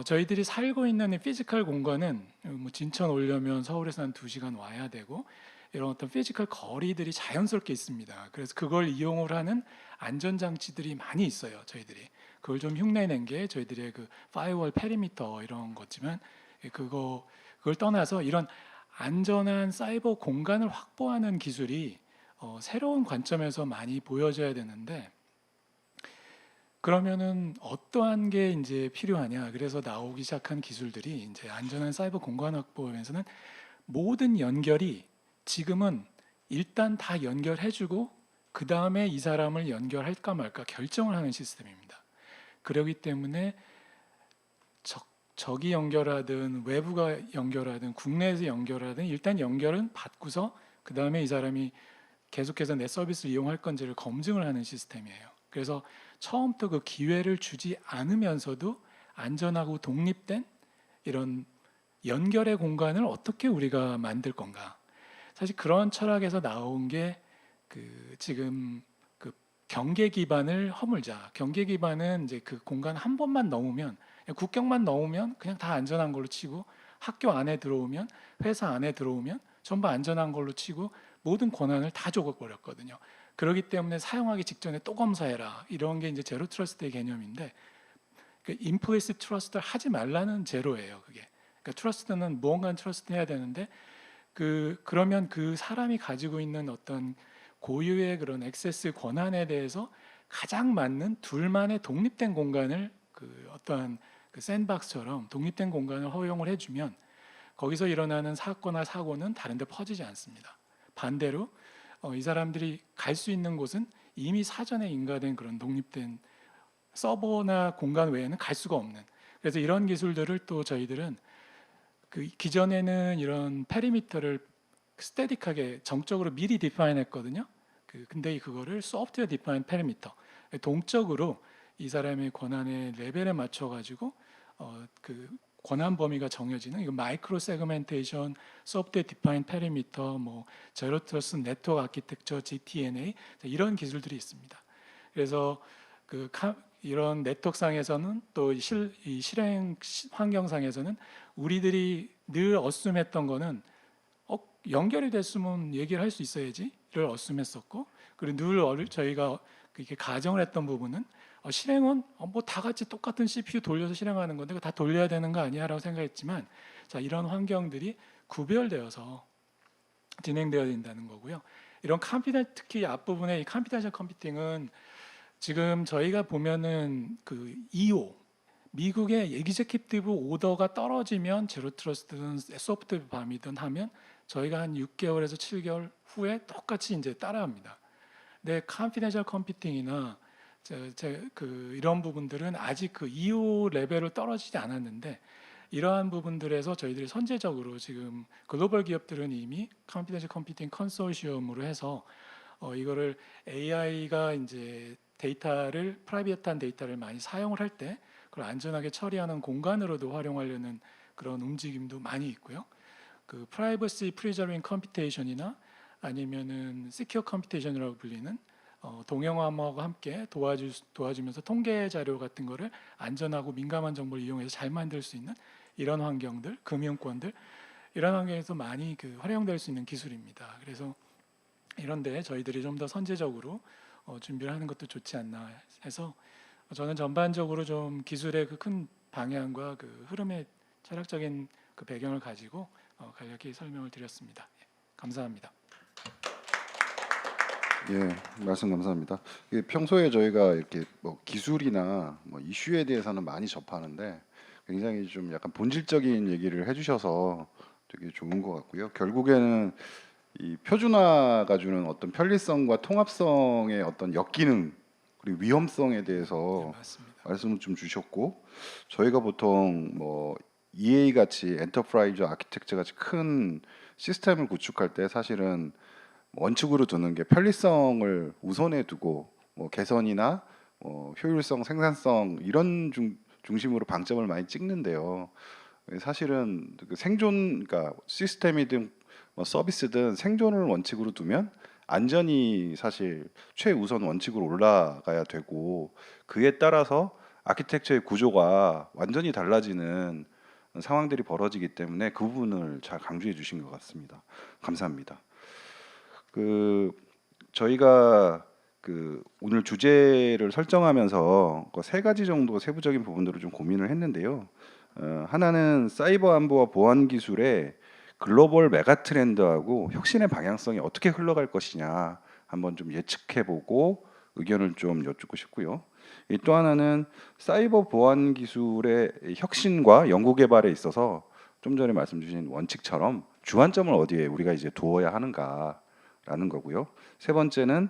저희들이 살고 있는 이 피지컬 공간은 뭐 진천 오려면 서울에서 한 2시간 와야 되고 이런 어떤 피지컬 거리들이 자연스럽게 있습니다. 그래서 그걸 이용을 하는 안전장치들이 많이 있어요. 저희들이 그걸 좀 흉내낸 게 저희들의 그 파이어월 페리미터 이런 거지만, 그걸 떠나서 이런 안전한 사이버 공간을 확보하는 기술이 새로운 관점에서 많이 보여져야 되는데, 그러면은 어떠한 게 이제 필요하냐? 그래서 나오기 시작한 기술들이 이제 안전한 사이버 공간 확보에서는 모든 연결이 지금은 일단 다 연결해주고 그 다음에 이 사람을 연결할까 말까 결정을 하는 시스템입니다. 그렇기 때문에 적이 연결하든 외부가 연결하든 국내에서 연결하든 일단 연결은 받고서 그 다음에 이 사람이 계속해서 내 서비스를 이용할 건지를 검증을 하는 시스템이에요. 그래서 처음부터 그 기회를 주지 않으면서도 안전하고 독립된 이런 연결의 공간을 어떻게 우리가 만들 건가. 사실 그런 철학에서 나온 게 그 지금 그 경계 기반을 허물자. 경계 기반은 이제 그 공간 한 번만 넘으면, 국경만 넘으면 그냥 다 안전한 걸로 치고, 학교 안에 들어오면, 회사 안에 들어오면 전부 안전한 걸로 치고 모든 권한을 다 줘버렸거든요. 그렇기 때문에 사용하기 직전에 또 검사해라, 이런 게 이제 제로 트러스트의 개념인데, 그 임플리시트 트러스트를 하지 말라는 제로예요. 그게. 그러니까 트러스트는 무언가는 트러스트 해야 되는데, 그러면 그 사람이 가지고 있는 어떤 고유의 그런 액세스 권한에 대해서 가장 맞는 둘만의 독립된 공간을, 그 어떠한 그 샌드박스처럼 독립된 공간을 허용을 해주면 거기서 일어나는 사건이나 사고는 다른 데 퍼지지 않습니다. 반대로 이 사람들이 갈 수 있는 곳은 이미 사전에 인가된 그런 독립된 서버나 공간 외에는 갈 수가 없는, 그래서 이런 기술들을 또 저희들은 그 기존에는 이런 페리미터를 스태틱하게 정적으로 미리 디파인 했거든요. 근데 그거를 소프트웨어 디파인 페리미터, 동적으로 이 사람의 권한의 레벨에 맞춰 가지고 그 권한 범위가 정해지는, 이거 마이크로 세그멘테이션, 소프트웨어 디파인 페리미터, 뭐 제로 트러스트 네트워크 아키텍처, GTNA, 이런 기술들이 있습니다. 그래서 이런 네트워크상에서는 또 이 실행 환경상에서는 우리들이 늘 어스움했던 거는 연결이 됐으면 얘기를 할 수 있어야지를 어스움했었고, 그리고 늘 저희가 이렇게 가정을 했던 부분은 실행은 뭐 다 같이 똑같은 CPU 돌려서 실행하는 건데 다 돌려야 되는 거 아니야라고 생각했지만, 자, 이런 환경들이 구별되어서 진행되어야 된다는 거고요. 이런 특히 앞부분에 이 컴퓨테이션 컴퓨팅은 지금 저희가 보면은 그 EO, 미국의 에그제큐티브 오더가 떨어지면 제로 트러스트든 소프트웨어 밤이든 하면 저희가 한 6개월에서 7개월 후에 똑같이 이제 따라합니다. 근데 컨피덴셜 컴퓨팅이나 이런 부분들은 아직 그 EO 레벨을 떨어지지 않았는데, 이러한 부분들에서 저희들이 선제적으로 지금 글로벌 기업들은 이미 컨피덴셜 컴퓨팅 컨소시엄으로 해서 이거를 AI가 이제 프라이빗한 데이터를 많이 사용을 할 때 그걸 안전하게 처리하는 공간으로도 활용하려는 그런 움직임도 많이 있고요. 그 프라이버시 프리저빙 컴퓨테이션이나 아니면은 시큐어 컴퓨테이션이라고 불리는 동영암하고 함께 도와주면서 통계 자료 같은 거를 안전하고 민감한 정보를 이용해서 잘 만들 수 있는 이런 환경들, 금융권들, 이런 환경에서 많이 활용될 수 있는 기술입니다. 그래서 이런데 저희들이 좀 더 선제적으로 준비를 하는 것도 좋지 않나 해서, 저는 전반적으로 좀 기술의 그 큰 방향과 그 흐름의 철학적인 그 배경을 가지고 간략히 설명을 드렸습니다. 감사합니다.
예, 말씀 감사합니다. 평소에 저희가 이렇게 뭐 기술이나 뭐 이슈에 대해서는 많이 접하는데 굉장히 좀 약간 본질적인 얘기를 해주셔서 되게 좋은 것 같고요. 결국에는 이 표준화가 주는 어떤 편리성과 통합성의 어떤 역기능 그리고 위험성에 대해서
네, 맞습니다.
말씀을 좀 주셨고, 저희가 보통 뭐 EA 같이 엔터프라이즈 아키텍처 같이 큰 시스템을 구축할 때 사실은 원칙으로 두는 게 편리성을 우선에 두고 뭐 개선이나 효율성, 생산성 이런 중심으로 방점을 많이 찍는데요. 사실은 그 그러니까 시스템이든 뭐 서비스든 생존을 원칙으로 두면 안전이 사실 최우선 원칙으로 올라가야 되고, 그에 따라서 아키텍처의 구조가 완전히 달라지는 상황들이 벌어지기 때문에 그 부분을 잘 강조해 주신 것 같습니다. 감사합니다. 저희가 오늘 주제를 설정하면서 세 가지 정도 세부적인 부분들을 좀 고민을 했는데요. 하나는 사이버 안보와 보안 기술의 글로벌 메가 트렌드하고 혁신의 방향성이 어떻게 흘러갈 것이냐 한번 좀 예측해보고 의견을 좀 여쭙고 싶고요. 또 하나는 사이버 보안 기술의 혁신과 연구 개발에 있어서 좀 전에 말씀 주신 원칙처럼 주안점을 어디에 우리가 이제 두어야 하는가라는 거고요. 세 번째는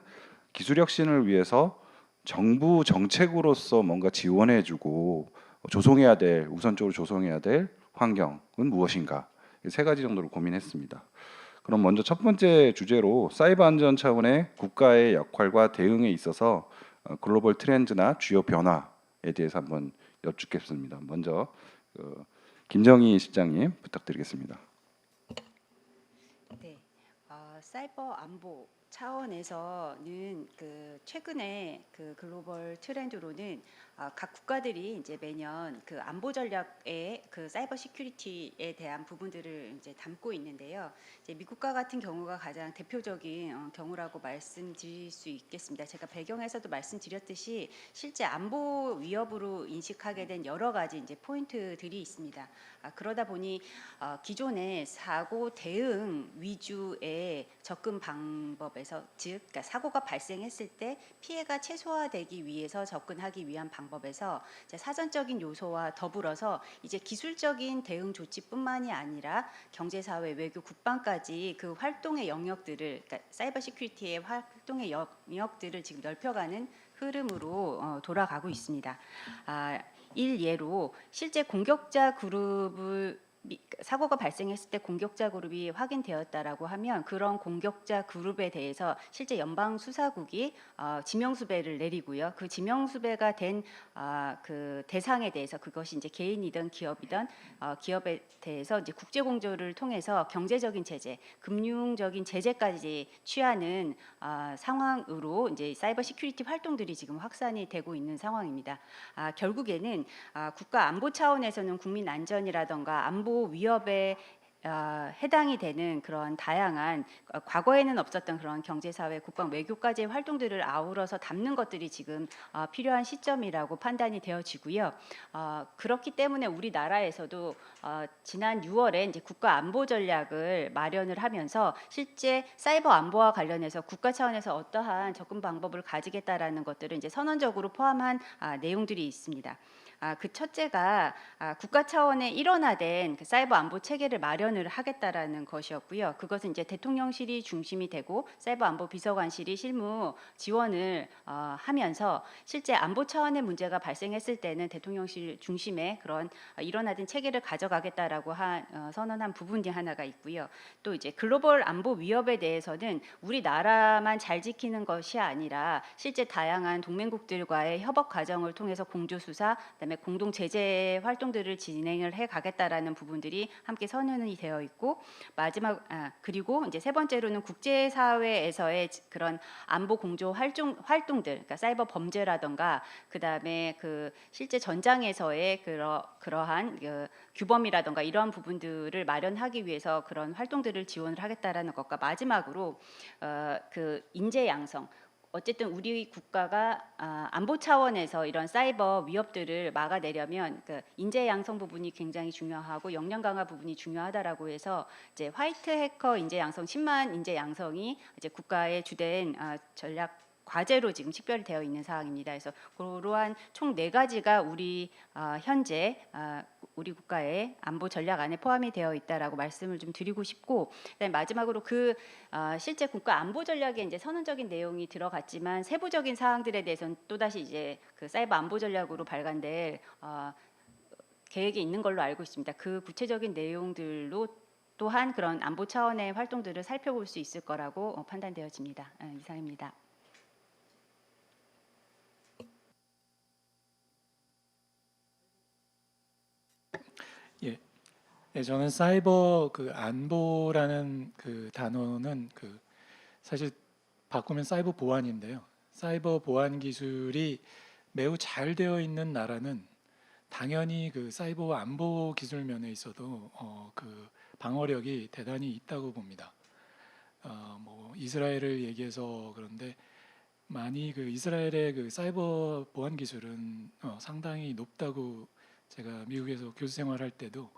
기술 혁신을 위해서 정부 정책으로서 뭔가 지원해주고 우선적으로 조성해야 될 환경은 무엇인가, 세 가지 정도로 고민했습니다. 그럼 먼저 첫 번째 주제로 사이버 안전 차원의 국가의 역할과 대응에 있어서 글로벌 트렌드나 주요 변화에 대해서 한번 여쭙겠습니다. 먼저 김정희 실장님 부탁드리겠습니다.
네, 사이버 안보 차원에서는 그 최근에 그 글로벌 트렌드로는 각 국가들이 이제 매년 그 안보 전략에 그 사이버 시큐리티에 대한 부분들을 이제 담고 있는데요. 이제 미국과 같은 경우가 가장 대표적인 경우라고 말씀드릴 수 있겠습니다. 제가 배경에서도 말씀드렸듯이 실제 안보 위협으로 인식하게 된 여러 가지 이제 포인트들이 있습니다. 그러다 보니 기존의 사고 대응 위주의 접근 방법에서 즉 그러니까 사고가 발생했을 때 피해가 최소화되기 위해서 접근하기 위한 방법에서 이제 사전적인 요소와 더불어서 이제 기술적인 대응 조치뿐만이 아니라 경제, 사회, 외교, 국방까지 그 활동의 영역들을 그러니까 사이버 시큐리티의 활동의 영역들을 지금 넓혀가는 흐름으로 돌아가고 있습니다. 일예로 실제 공격자 그룹을 사고가 발생했을 때 공격자 그룹이 확인되었다라고 하면 그런 공격자 그룹에 대해서 실제 연방 수사국이 지명 수배를 내리고요. 그 지명 수배가 된 그 대상에 대해서 그것이 이제 개인이든 기업이든 기업에 대해서 이제 국제 공조를 통해서 경제적인 제재, 금융적인 제재까지 취하는 상황으로 이제 사이버 시큐리티 활동들이 지금 확산이 되고 있는 상황입니다. 결국에는 국가 안보 차원에서는 국민 안전이라던가 안보 위협에 해당이 되는 그런 다양한 과거에는 없었던 그런 경제, 사회, 국방, 외교까지의 활동들을 아우러서 담는 것들이 지금 필요한 시점이라고 판단이 되어지고요. 그렇기 때문에 우리나라에서도 지난 6월에 이제 국가 안보 전략을 마련을 하면서 실제 사이버 안보와 관련해서 국가 차원에서 어떠한 접근 방법을 가지겠다라는 것들을 이제 선언적으로 포함한 내용들이 있습니다. 그 첫째가 국가 차원의 일원화된 그 사이버 안보 체계를 마련을 하겠다라는 것이었고요. 그것은 이제 대통령실이 중심이 되고 사이버 안보 비서관실이 실무 지원을 하면서 실제 안보 차원의 문제가 발생했을 때는 대통령실 중심의 그런 일원화된 체계를 가져가겠다라고 선언한 부분이 하나가 있고요. 또 이제 글로벌 안보 위협에 대해서는 우리나라만 잘 지키는 것이 아니라 실제 다양한 동맹국들과의 협업 과정을 통해서 공조 수사, 그다음에 공동 제재 활동들을 진행을 해 가겠다라는 부분들이 함께 선언이 되어 있고 마지막 그리고 이제 세 번째로는 국제 사회에서의 그런 안보 공조 활동들 그러니까 사이버 범죄라던가 그다음에 그 실제 전장에서의 그러한 그 규범이라던가 이러한 부분들을 마련하기 위해서 그런 활동들을 지원을 하겠다라는 것과 마지막으로 그 인재 양성 어쨌든 우리 국가가 안보 차원에서 이런 사이버 위협들을 막아내려면 그 인재 양성 부분이 굉장히 중요하고 역량 강화 부분이 중요하다라고 해서 이제 화이트 해커 인재 양성 10만 인재 양성이 이제 국가의 주된 전략 과제로 지금 식별되어 있는 사항입니다. 그래서 그러한 총 4가지가 우리 현재 우리 국가의 안보 전략 안에 포함이 되어 있다라고 말씀을 좀 드리고 싶고, 그다음에 마지막으로 그 실제 국가 안보 전략에 이제 선언적인 내용이 들어갔지만 세부적인 사항들에 대해서는 또 다시 이제 그 사이버 안보 전략으로 발간될 계획이 있는 걸로 알고 있습니다. 그 구체적인 내용들로 또한 그런 안보 차원의 활동들을 살펴볼 수 있을 거라고 판단되어집니다. 이상입니다.
예, 저는 사이버 그 안보라는 그 단어는 그 사실 바꾸면 사이버 보안인데요. 사이버 보안 기술이 매우 잘 되어 있는 나라는 당연히 그 사이버 안보 기술 면에 있어도 그 방어력이 대단히 있다고 봅니다. 뭐 이스라엘을 얘기해서 그런데 많이 그 이스라엘의 그 사이버 보안 기술은 상당히 높다고 제가 미국에서 교수 생활할 때도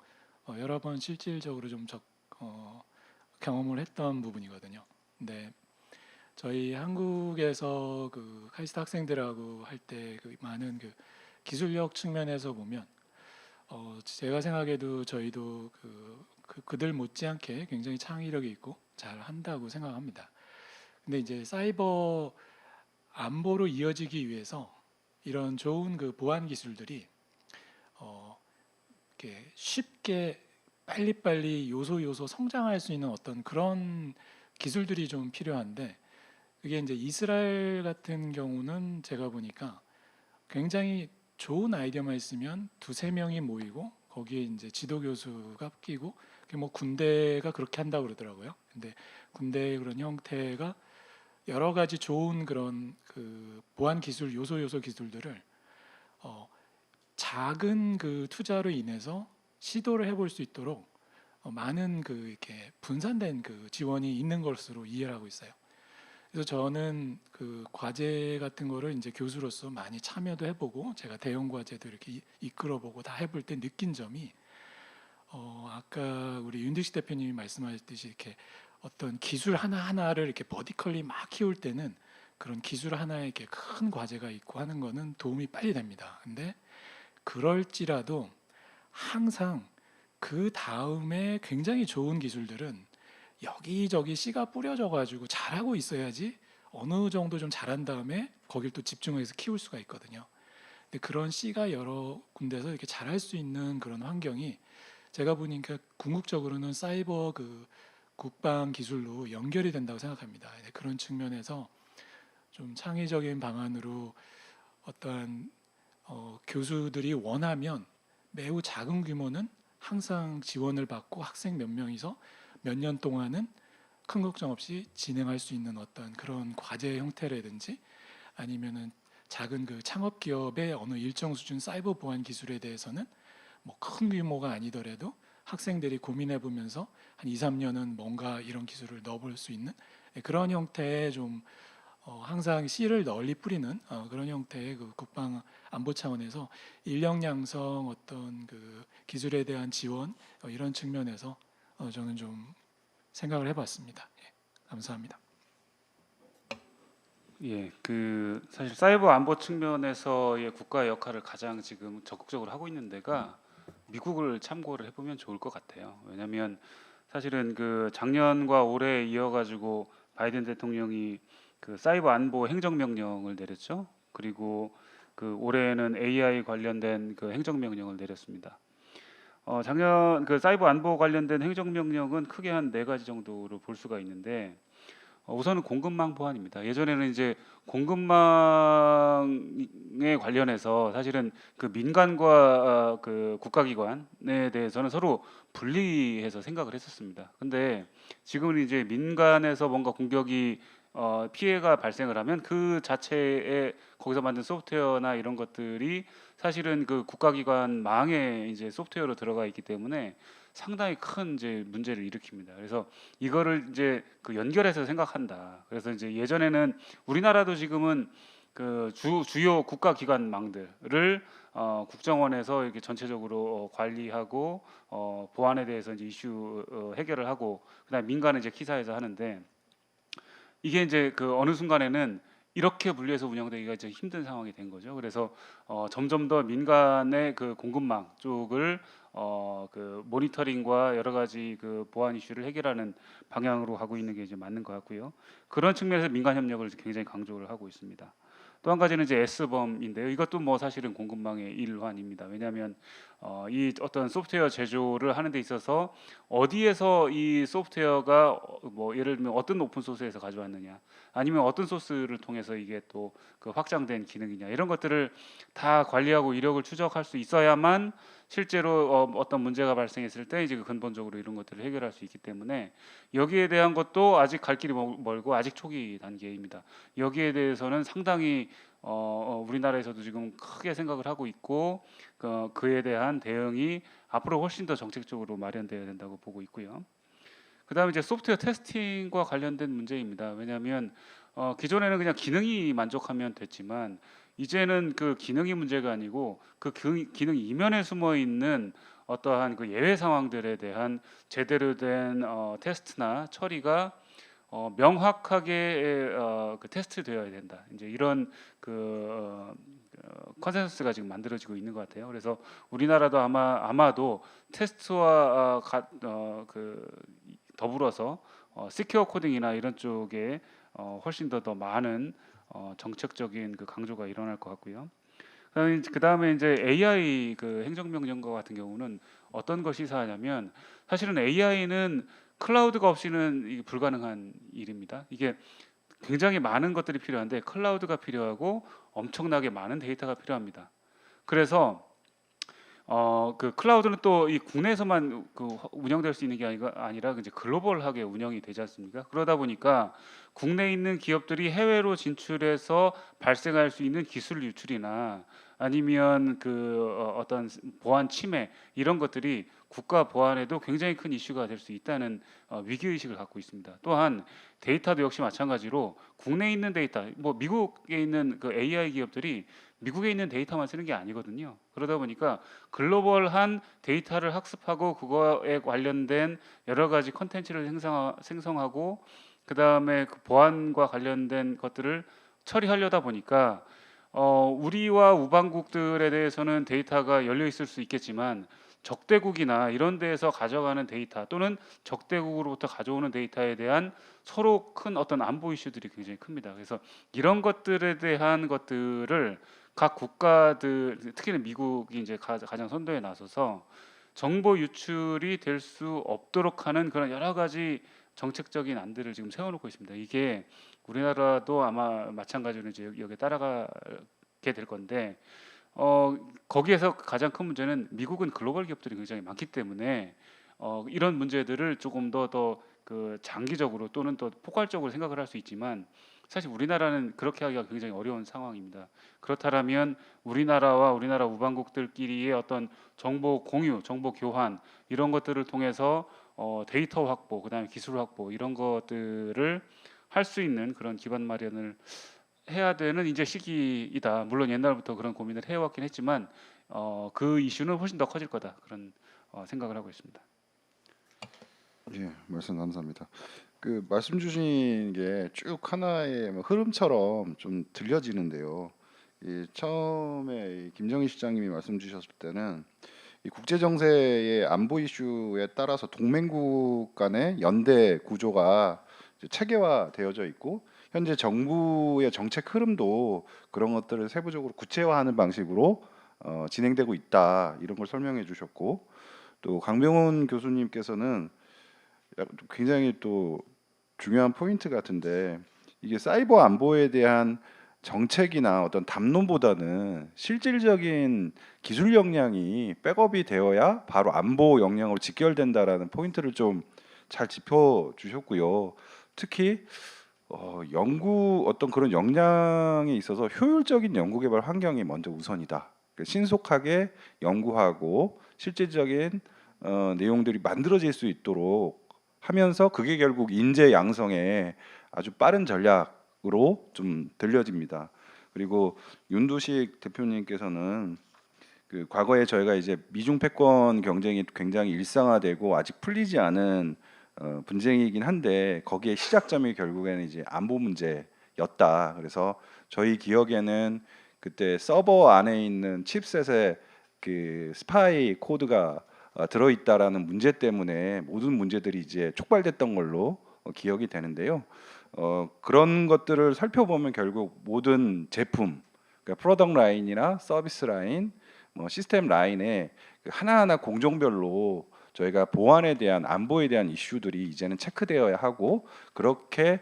여러 번 실질적으로 좀 경험을 했던 부분이거든요. 근데 저희 한국에서 그 카이스트 학생들하고 할 때 그 많은 그 기술력 측면에서 보면 제가 생각해도 저희도 그들 못지않게 굉장히 창의력이 있고 잘 한다고 생각합니다. 근데 이제 사이버 안보로 이어지기 위해서 이런 좋은 그 보안 기술들이 이렇게 쉽게 빨리빨리 요소 성장할 수 있는 어떤 그런 기술들이 좀 필요한데 그게 이제 이스라엘 같은 경우는 제가 보니까 굉장히 좋은 아이디어만 있으면 2-3명이 모이고 거기에 이제 지도 교수가 끼고 뭐 군대가 그렇게 한다고 그러더라고요. 근데 군대의 그런 형태가 여러 가지 좋은 그런 그 보안 기술 요소 기술들을 작은 그 투자로 인해서 시도를 해볼 수 있도록 많은 그 이렇게 분산된 그 지원이 있는 것으로 이해를 하고 있어요. 그래서 저는 그 과제 같은 거를 이제 교수로서 많이 참여도 해보고 제가 대형 과제도 이렇게 이끌어보고 다 해볼 때 느낀 점이 아까 우리 윤득식 대표님이 말씀하셨듯이 이렇게 어떤 기술 하나하나를 이렇게 버티컬리 막 키울 때는 그런 기술 하나에 이렇게 큰 과제가 있고 하는 거는 도움이 빨리 됩니다. 근데 그럴지라도 항상 그 다음에 굉장히 좋은 기술들은 여기저기 씨가 뿌려져 가지고 잘하고 있어야지 어느 정도 좀 잘한 다음에 거길 또 집중해서 키울 수가 있거든요. 근데 그런 씨가 여러 군데서 이렇게 잘할 수 있는 그런 환경이 제가 보니까 궁극적으로는 사이버 그 국방 기술로 연결이 된다고 생각합니다. 그런 측면에서 좀 창의적인 방안으로 어떠한 교수들이 원하면 매우 작은 규모는 항상 지원을 받고 학생 몇 명이서 몇 년 동안은 큰 걱정 없이 진행할 수 있는 어떤 그런 과제 형태라든지 아니면은 작은 그 창업 기업의 어느 일정 수준 사이버 보안 기술에 대해서는 뭐 큰 규모가 아니더라도 학생들이 고민해 보면서 한 2, 3년은 뭔가 이런 기술을 넣어볼 수 있는 그런 형태의 좀 항상 씨를 널리 뿌리는 그런 형태의 그 국방 안보 차원에서 인력 양성 어떤 그 기술에 대한 지원 이런 측면에서 저는 좀 생각을 해봤습니다. 예, 감사합니다.
예, 그 사실 사이버 안보 측면에서의 국가의 역할을 가장 지금 적극적으로 하고 있는 데가 미국을 참고를 해보면 좋을 것 같아요. 왜냐하면 사실은 그 작년과 올해 이어가지고 바이든 대통령이 그 사이버 안보 행정명령을 내렸죠. 그리고 그 올해는 AI 관련된 그 행정명령을 내렸습니다. 작년 그 사이버 안보 관련된 행정명령은 크게 한 네 가지 정도로 볼 수가 있는데 우선은 공급망 보안입니다. 예전에는 이제 공급망에 관련해서 사실은 그 민간과 그 국가기관에 대해서는 서로 분리해서 생각을 했었습니다. 근데 지금은 이제 민간에서 뭔가 공격이 피해가 발생을 하면 그 자체에 거기서 만든 소프트웨어나 이런 것들이 사실은 그 국가기관 망에 이제 소프트웨어로 들어가 있기 때문에 상당히 큰 이제 문제를 일으킵니다. 그래서 이거를 이제 그 연결해서 생각한다. 그래서 이제 예전에는 우리나라도 지금은 그 주요 국가기관망들을 국정원에서 이렇게 전체적으로 관리하고 보안에 대해서 이제 이슈 해결을 하고 그다음 민간은 이제 키사해서 하는데 이게 이제 그 어느 순간에는 이렇게 분리해서 운영되기가 이제 힘든 상황이 된 거죠. 그래서 점점 더 민간의 그 공급망 쪽을 그 모니터링과 여러 가지 그 보안 이슈를 해결하는 방향으로 가고 있는 게 이제 맞는 것 같고요. 그런 측면에서 민간 협력을 굉장히 강조를 하고 있습니다. 또 한 가지는 이제 S범인데요. 이것도 뭐 사실은 공급망의 일환입니다. 왜냐하면 이 어떤 소프트웨어 제조를 하는 데 있어서 어디에서 이 소프트웨어가 뭐 예를 들면 어떤 오픈 소스에서 가져왔느냐, 아니면 어떤 소스를 통해서 이게 또 그 확장된 기능이냐 이런 것들을 다 관리하고 이력을 추적할 수 있어야만 실제로 어떤 문제가 발생했을 때 이제 근본적으로 이런 것들을 해결할 수 있기 때문에 여기에 대한 것도 아직 갈 길이 멀고 아직 초기 단계입니다. 여기에 대해서는 상당히 우리나라에서도 지금 크게 생각을 하고 있고 그에 대한 대응이 앞으로 훨씬 더 정책적으로 마련되어야 된다고 보고 있고요. 그다음에 이제 소프트웨어 테스팅과 관련된 문제입니다. 왜냐하면 기존에는 그냥 기능이 만족하면 됐지만 이제는 그 기능이 문제가 아니고 그 기능 이면에 숨어 있는 어떠한 그 예외 상황들에 대한 제대로 된 테스트나 처리가 명확하게 그 테스트되어야 된다. 이제 이런 그 컨센서스가 지금 만들어지고 있는 것 같아요. 그래서 우리나라도 아마도 테스트와 그 더불어서 시큐어 코딩이나 이런 쪽에 훨씬 더 많은 정책적인 그 강조가 일어날 것 같고요. 그다음에 이제 AI 그 행정명령과 같은 경우는 어떤 걸 시사하냐면 사실은 AI는 클라우드가 없이는 이게 불가능한 일입니다. 이게 굉장히 많은 것들이 필요한데 클라우드가 필요하고 엄청나게 많은 데이터가 필요합니다. 그래서 그 클라우드는 또 이 국내에서만 운영될 수 있는 게 아니라 이제 글로벌하게 운영이 되지 않습니까? 그러다 보니까 국내에 있는 기업들이 해외로 진출해서 발생할 수 있는 기술 유출이나 아니면 어떤 보안 침해 이런 것들이 국가 보안에도 굉장히 큰 이슈가 될 수 있다는 위기 의식을 갖고 있습니다. 또한 데이터도 역시 마찬가지로 국내에 있는 데이터, 뭐 미국에 있는 그 AI 기업들이 미국에 있는 데이터만 쓰는 게 아니거든요. 그러다 보니까 글로벌한 데이터를 학습하고 그거에 관련된 여러 가지 컨텐츠를 생성하고 그다음에 그 보안과 관련된 것들을 처리하려다 보니까 우리와 우방국들에 대해서는 데이터가 열려 있을 수 있겠지만 적대국이나 이런 데에서 가져가는 데이터 또는 적대국으로부터 가져오는 데이터에 대한 서로 큰 어떤 안보 이슈들이 굉장히 큽니다. 그래서 이런 것들에 대한 것들을 각 국가들, 특히는 미국이 이제 가장 선도에 나서서 정보 유출이 될 수 없도록 하는 그런 여러 가지 정책적인 안들을 지금 세워놓고 있습니다. 이게 우리나라도 아마 마찬가지로 이제 여기에 따라가게 될 건데 거기에서 가장 큰 문제는 미국은 글로벌 기업들이 굉장히 많기 때문에 이런 문제들을 조금 더 그 장기적으로 또는 또 포괄적으로 생각을 할 수 있지만 사실 우리나라는 그렇게 하기가 굉장히 어려운 상황입니다. 그렇다면 우리나라와 우리나라 우방국들끼리의 어떤 정보 공유, 정보 교환 이런 것들을 통해서 데이터 확보, 그다음에 기술 확보 이런 것들을 할 수 있는 그런 기반 마련을 해야 되는 이제 시기이다. 물론 옛날부터 그런 고민을 해왔긴 했지만 그 이슈는 훨씬 더 커질 거다. 그런 생각을 하고 있습니다.
예, 말씀 감사합니다. 그 말씀 주신 게 쭉 하나의 뭐 흐름처럼 좀 들려지는데요. 이 처음에 이 김정희 실장님이 말씀 주셨을 때는 이 국제 정세의 안보 이슈에 따라서 동맹국 간의 연대 구조가 이제 체계화되어져 있고 현재 정부의 정책 흐름도 그런 것들을 세부적으로 구체화하는 방식으로 진행되고 있다 이런 걸 설명해 주셨고 또 강병훈 교수님께서는 굉장히 또 중요한 포인트 같은데 이게 사이버 안보에 대한 정책이나 어떤 담론보다는 실질적인 기술 역량이 백업이 되어야 바로 안보 역량으로 직결된다라는 포인트를 좀 잘 짚어 주셨고요. 특히 연구 어떤 그런 역량에 있어서 효율적인 연구 개발 환경이 먼저 우선이다. 그러니까 신속하게 연구하고 실질적인 내용들이 만들어질 수 있도록 하면서 그게 결국 인재 양성에 아주 빠른 전략으로 좀 들려집니다. 그리고 윤두식 대표님께서는 그 과거에 저희가 이제 미중 패권 경쟁이 굉장히 일상화되고 아직 풀리지 않은 분쟁이긴 한데 거기에 시작점이 결국에는 이제 안보 문제였다. 그래서 저희 기억에는 그때 서버 안에 있는 칩셋에 그 스파이 코드가 들어있다라는 문제 때문에 모든 문제들이 이제 촉발됐던 걸로 기억이 되는데요. 그런 것들을 살펴보면 결국 모든 제품, 그러니까 프로덕트 라인이나 서비스 라인, 뭐 시스템 라인에 하나하나 공정별로 저희가 보안에 대한 안보에 대한 이슈들이 이제는 체크되어야 하고 그렇게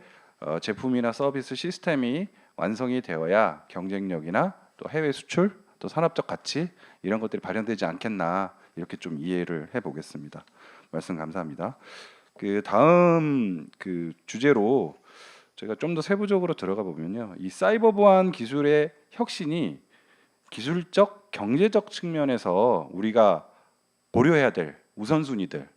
제품이나 서비스 시스템이 완성이 되어야 경쟁력이나 또 해외 수출, 또 산업적 가치 이런 것들이 발현되지 않겠나 이렇게 좀 이해를 해보겠습니다. 말씀 감사합니다. 그 다음 그 주제로 제가 좀 더 세부적으로 들어가 보면요, 이 사이버 보안 기술의 혁신이 기술적, 경제적 측면에서 우리가 고려해야 될 우선순위들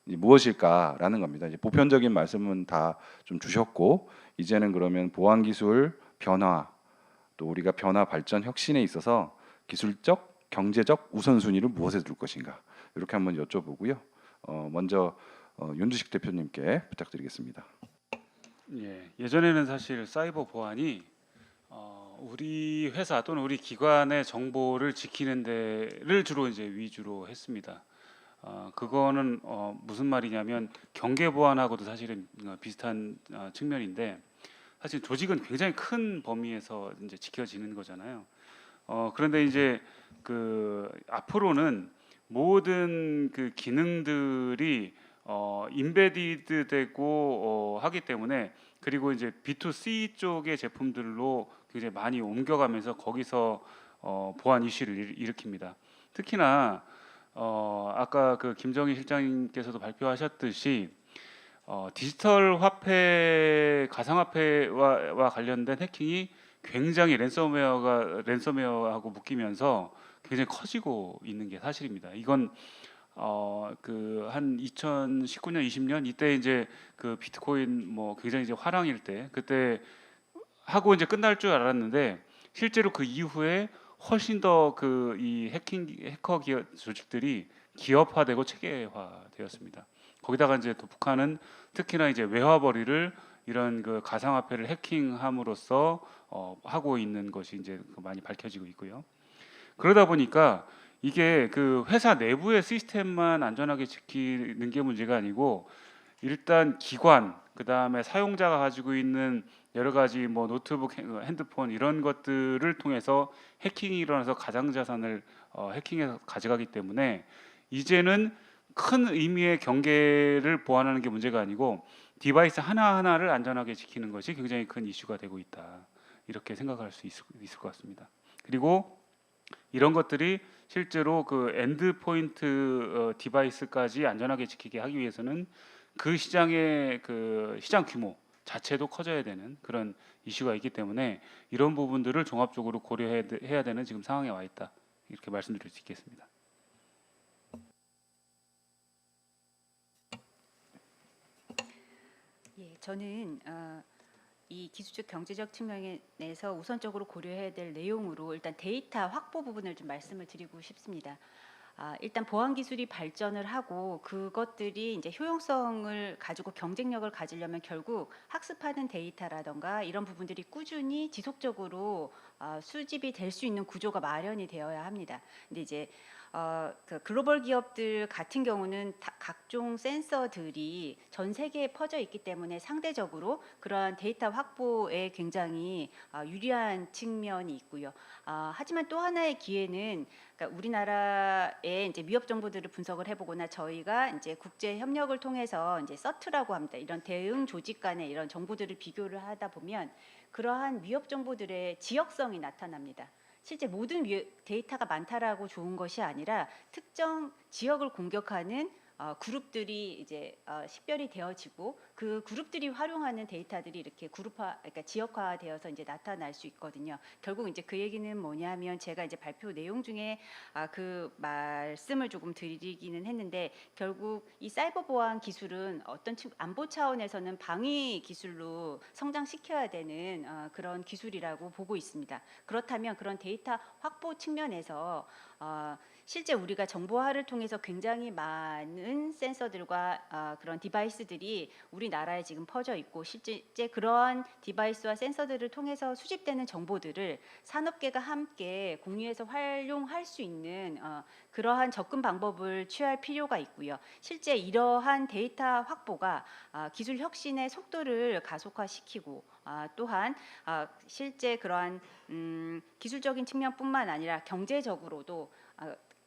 무엇일까라는 겁니다. 이제 보편적인 말씀은 다 좀 주셨고 이제는 그러면 보안 기술 변화 또 우리가 변화 발전 혁신에 있어서 기술적, 경제적 우선순위를 무엇에 둘 것인가 이렇게 한번 여쭤보고요. 먼저 윤두식 대표님께 부탁드리겠습니다.
예, 예전에는 사실 사이버 보안이 우리 회사 또는 우리 기관의 정보를 지키는 데를 주로 이제 위주로 했습니다. 그거는 무슨 말이냐면 경계 보안하고도 사실은 비슷한 측면인데 사실 조직은 굉장히 큰 범위에서 이제 지켜지는 거잖아요. 그런데 이제 그 앞으로는 모든 그 기능들이 인베디드 되고 하기 때문에 그리고 이제 B2C 쪽의 제품들로 굉장히 많이 옮겨가면서 거기서 보안 이슈를 일으킵니다. 특히나 아까 그 김정희 실장님께서도 발표하셨듯이 디지털 화폐, 가상화폐와 관련된 해킹이 굉장히 랜섬웨어하고 묶이면서 굉장히 커지고 있는 게 사실입니다. 이건 그 한 2019년, 20년 이때 이제 그 비트코인 뭐 굉장히 이제 화랑일 때 그때 하고 이제 끝날 줄 알았는데 실제로 그 이후에 훨씬 더 그 이 해커 기업 조직들이 기업화되고 체계화되었습니다. 거기다가 이제 또 북한은 특히나 이제 외화벌이를 이런 그 가상화폐를 해킹함으로써 하고 있는 것이 이제 많이 밝혀지고 있고요. 그러다 보니까 이게 그 회사 내부의 시스템만 안전하게 지키는 게 문제가 아니고 일단 기관, 그 다음에 사용자가 가지고 있는 여러 가지 뭐 노트북, 핸드폰 이런 것들을 통해서 해킹이 일어나서 가상자산을 해킹해서 가져가기 때문에 이제는 큰 의미의 경계를 보완하는 게 문제가 아니고 디바이스 하나하나를 안전하게 지키는 것이 굉장히 큰 이슈가 되고 있다. 이렇게 생각할 수 있을 것 같습니다. 그리고 이런 것들이 실제로 그 엔드 포인트 디바이스까지 안전하게 지키게 하기 위해서는 그 시장의 그 시장 규모 자체도 커져야 되는 그런 이슈가 있기 때문에 이런 부분들을 종합적으로 고려해야 되는 지금 상황에 와 있다. 이렇게 말씀드릴 수 있겠습니다.
예, 저는 이 기술적 경제적 측면에서 우선적으로 고려해야 될 내용으로 일단 데이터 확보 부분을 좀 말씀을 드리고 싶습니다. 일단 보안 기술이 발전을 하고 그것들이 이제 효용성을 가지고 경쟁력을 가지려면 결국 학습하는 데이터라던가 이런 부분들이 꾸준히 지속적으로 수집이 될 수 있는 구조가 마련이 되어야 합니다. 근데 이제 그 글로벌 기업들 같은 경우는 각종 센서들이 전 세계에 퍼져 있기 때문에 상대적으로 그러한 데이터 확보에 굉장히 유리한 측면이 있고요. 하지만 또 하나의 기회는 그러니까 우리나라의 이제 위협 정보들을 분석을 해보거나 저희가 이제 국제 협력을 통해서 이제 서트라고 합니다. 이런 대응 조직 간의 이런 정보들을 비교를 하다 보면 그러한 위협 정보들의 지역성이 나타납니다. 실제 모든 데이터가 많다라고 좋은 것이 아니라 특정 지역을 공격하는 그룹들이 이제 식별이 되어지고 그 그룹들이 활용하는 데이터들이 이렇게 그러니까 지역화되어서 이제 나타날 수 있거든요. 결국 이제 그 얘기는 뭐냐면 제가 이제 발표 내용 중에 그 말씀을 조금 드리기는 했는데 결국 이 사이버 보안 기술은 어떤 안보 차원에서는 방위 기술로 성장시켜야 되는 그런 기술이라고 보고 있습니다. 그렇다면 그런 데이터 확보 측면에서 실제 우리가 정보화를 통해서 굉장히 많은 센서들과 그런 디바이스들이 우리나라에 지금 퍼져 있고 실제 그러한 디바이스와 센서들을 통해서 수집되는 정보들을 산업계가 함께 공유해서 활용할 수 있는 그러한 접근 방법을 취할 필요가 있고요. 실제 이러한 데이터 확보가 기술 혁신의 속도를 가속화시키고 또한 실제 그러한 기술적인 측면뿐만 아니라 경제적으로도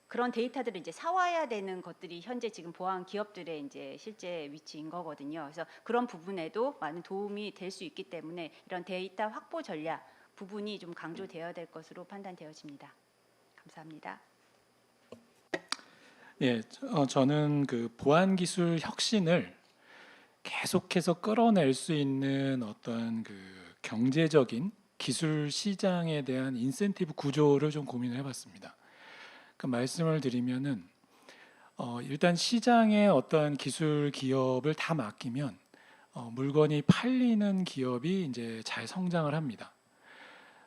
그런 데이터들을 이제 사와야 되는 것들이 현재 지금 보안 기업들의 이제 실제 위치인 거거든요. 그래서 그런 부분에도 많은 도움이 될 수 있기 때문에 이런 데이터 확보 전략 부분이 좀 강조되어야 될 것으로 판단되어집니다. 감사합니다.
예, 저는 그 보안 기술 혁신을 계속해서 끌어낼 수 있는 어떤 그 경제적인 기술 시장에 대한 인센티브 구조를 좀 고민을 해봤습니다. 그 말씀을 드리면은 일단 시장에 어떠한 기술 기업을 다 맡기면 물건이 팔리는 기업이 이제 잘 성장을 합니다.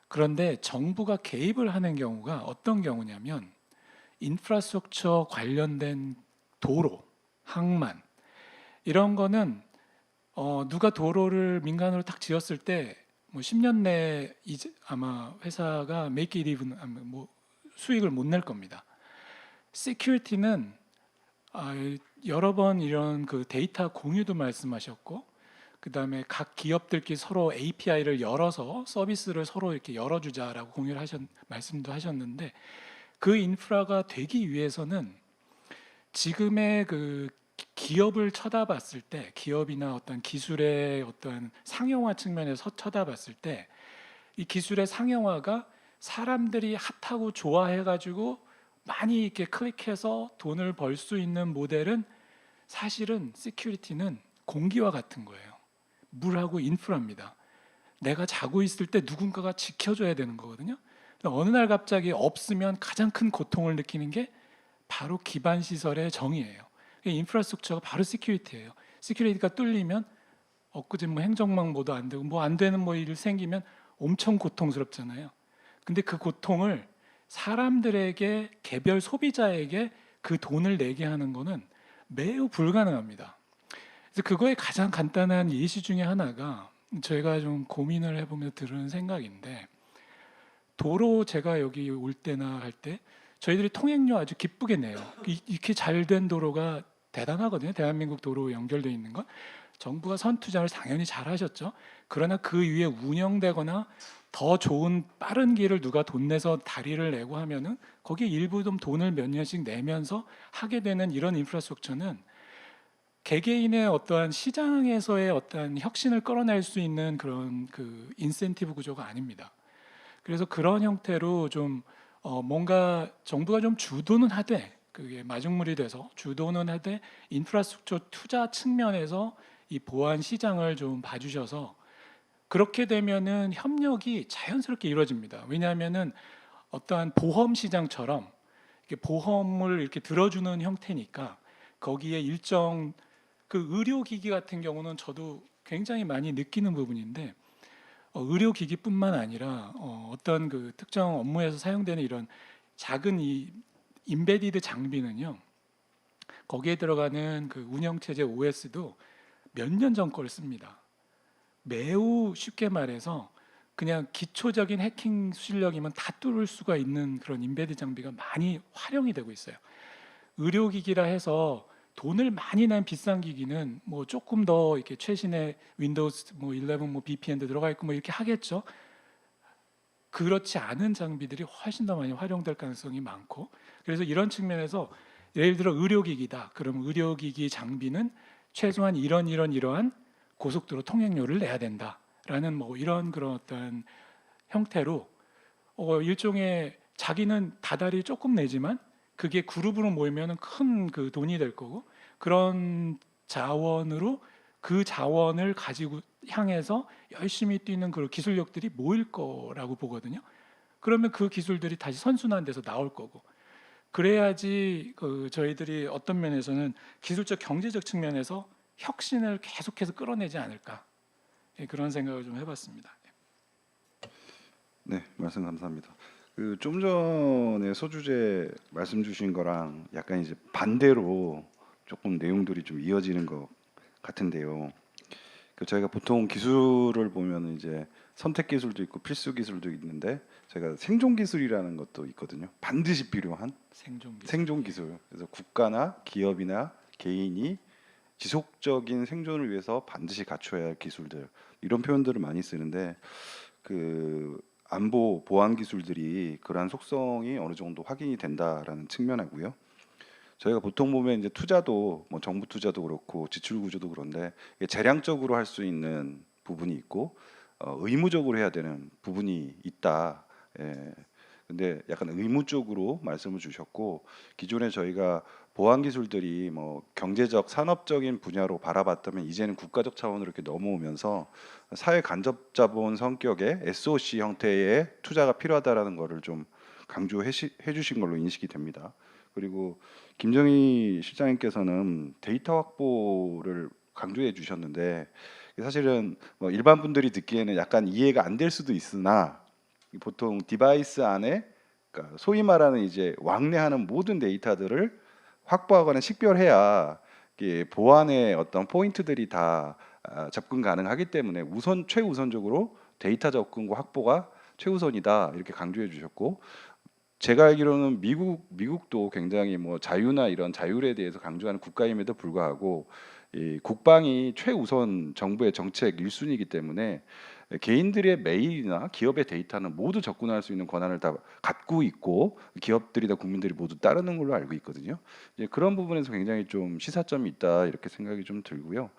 그런데 정부가 개입을 하는 경우가 어떤 경우냐면 인프라스트럭처 관련된 도로, 항만 이런 거는 누가 도로를 민간으로 딱 지었을 때 뭐 10년 내에 이제 아마 회사가 make it even 뭐 수익을 못 낼 겁니다. 시큐리티는 여러 번 이런 그 데이터 공유도 말씀하셨고, 그 다음에 각 기업들끼리 서로 API를 열어서 서비스를 서로 이렇게 열어주자라고 공유를 말씀도 하셨는데, 그 인프라가 되기 위해서는 지금의 그 기업을 쳐다봤을 때, 기업이나 어떤 기술의 어떤 상용화 측면에서 쳐다봤을 때, 이 기술의 상용화가 사람들이 핫하고 좋아해가지고 많이 이렇게 클릭해서 돈을 벌 수 있는 모델은 사실은 시큐리티는 공기와 같은 거예요. 물하고 인프라입니다. 내가 자고 있을 때 누군가가 지켜줘야 되는 거거든요. 어느 날 갑자기 없으면 가장 큰 고통을 느끼는 게 바로 기반 시설의 정의예요. 인프라스트럭처가 바로 시큐리티예요. 시큐리티가 뚫리면 엊그제 뭐 행정망 뭐도 안 되고 뭐 안 되는 뭐 일 생기면 엄청 고통스럽잖아요. 근데 그 고통을 사람들에게 개별 소비자에게 그 돈을 내게 하는 거는 매우 불가능합니다. 그래서 그거의 가장 간단한 예시 중에 하나가 저희가 좀 고민을 해보면서 들은 생각인데 도로 제가 여기 올 때나 할 때 저희들이 통행료 아주 기쁘게 내요. 이렇게 잘 된 도로가 대단하거든요. 대한민국 도로 연결되어 있는 건 정부가 선투자를 당연히 잘 하셨죠. 그러나 그 위에 운영되거나 더 좋은 빠른 길을 누가 돈 내서 다리를 내고 하면은 거기에 일부 좀 돈을 몇 년씩 내면서 하게 되는 이런 인프라스트럭처는 개개인의 어떠한 시장에서의 어떠한 혁신을 끌어낼 수 있는 그런 그 인센티브 구조가 아닙니다. 그래서 그런 형태로 좀 뭔가 정부가 좀 주도는 하되 그게 마중물이 돼서 주도는 하되 인프라스트럭처 투자 측면에서 이 보안 시장을 좀 봐주셔서 그렇게 되면은 협력이 자연스럽게 이루어집니다. 왜냐하면은 어떠한 보험 시장처럼 이렇게 보험을 이렇게 들어주는 형태니까 거기에 일정 그 의료기기 같은 경우는 저도 굉장히 많이 느끼는 부분인데 의료기기뿐만 아니라 어떤 그 특정 업무에서 사용되는 이런 작은 이 임베디드 장비는요. 거기에 들어가는 그 운영체제 OS도 몇 년 전 걸 씁니다. 매우 쉽게 말해서 그냥 기초적인 해킹 실력이면 다 뚫을 수가 있는 그런 임베디드 장비가 많이 활용이 되고 있어요. 의료기기라 해서 돈을 많이 낸 비싼 기기는 뭐 조금 더 이렇게 최신의 윈도우스 뭐 11 뭐 VPN도 들어가 있고 뭐 이렇게 하겠죠. 그렇지 않은 장비들이 훨씬 더 많이 활용될 가능성이 많고 그래서 이런 측면에서 예를 들어 의료기기다. 그럼 의료기기 장비는 최소한 이러한 고속도로 통행료를 내야 된다라는 뭐 이런 그런 어떤 형태로 일종의 자기는 다달이 조금 내지만 그게 그룹으로 모이면 큰 그 돈이 될 거고 그런 자원으로 그 자원을 가지고 향해서 열심히 뛰는 그 기술력들이 모일 거라고 보거든요. 그러면 그 기술들이 다시 선순환돼서 나올 거고 그래야지 그 저희들이 어떤 면에서는 기술적 경제적 측면에서 혁신을 계속해서 끌어내지 않을까 그런 생각을 좀 해봤습니다.
네, 말씀 감사합니다. 그 좀 전에 소주제 말씀 주신 거랑 약간 이제 반대로 조금 내용들이 좀 이어지는 것 같은데요. 그 저희가 보통 기술을 보면 이제 선택 기술도 있고 필수 기술도 있는데 저희가 생존 기술이라는 것도 있거든요. 반드시 필요한 생존 기술. 그래서 국가나 기업이나 개인이 지속적인 생존을 위해서 반드시 갖춰야 할 기술들 이런 표현들을 많이 쓰는데 그 안보 보안 기술들이 그러한 속성이 어느 정도 확인이 된다라는 측면하고요. 저희가 보통 보면 이제 투자도 뭐 정부 투자도 그렇고 지출 구조도 그런데 이게 재량적으로 할 수 있는 부분이 있고 의무적으로 해야 되는 부분이 있다. 예. 근데 약간 의무 쪽으로 말씀을 주셨고 기존에 저희가 보안 기술들이 뭐 경제적 산업적인 분야로 바라봤다면 이제는 국가적 차원으로 이렇게 넘어오면서 사회 간접 자본 성격의 SOC 형태의 투자가 필요하다라는 거를 좀 강조해 주신 걸로 인식이 됩니다. 그리고 김정희 실장님께서는 데이터 확보를 강조해 주셨는데 사실은 뭐 일반 분들이 듣기에는 약간 이해가 안 될 수도 있으나 보통 디바이스 안에 그러니까 소위 말하는 이제 왕래하는 모든 데이터들을 확보하거나 식별해야 이게 보안의 어떤 포인트들이 다 접근 가능하기 때문에 최우선적으로 데이터 접근과 확보가 최우선이다 이렇게 강조해 주셨고 제가 알기로는 미국도 굉장히 뭐 자유나 이런 자율에 대해서 강조하는 국가임에도 불구하고 이 국방이 최우선 정부의 정책 1순위이기 때문에 개인들의 메일이나 기업의 데이터는 모두 접근할 수 있는 권한을 다 갖고 있고 기업들이나 국민들이 모두 따르는 걸로 알고 있거든요. 이제 그런 부분에서 굉장히 좀 시사점이 있다 이렇게 생각이 좀 들고요.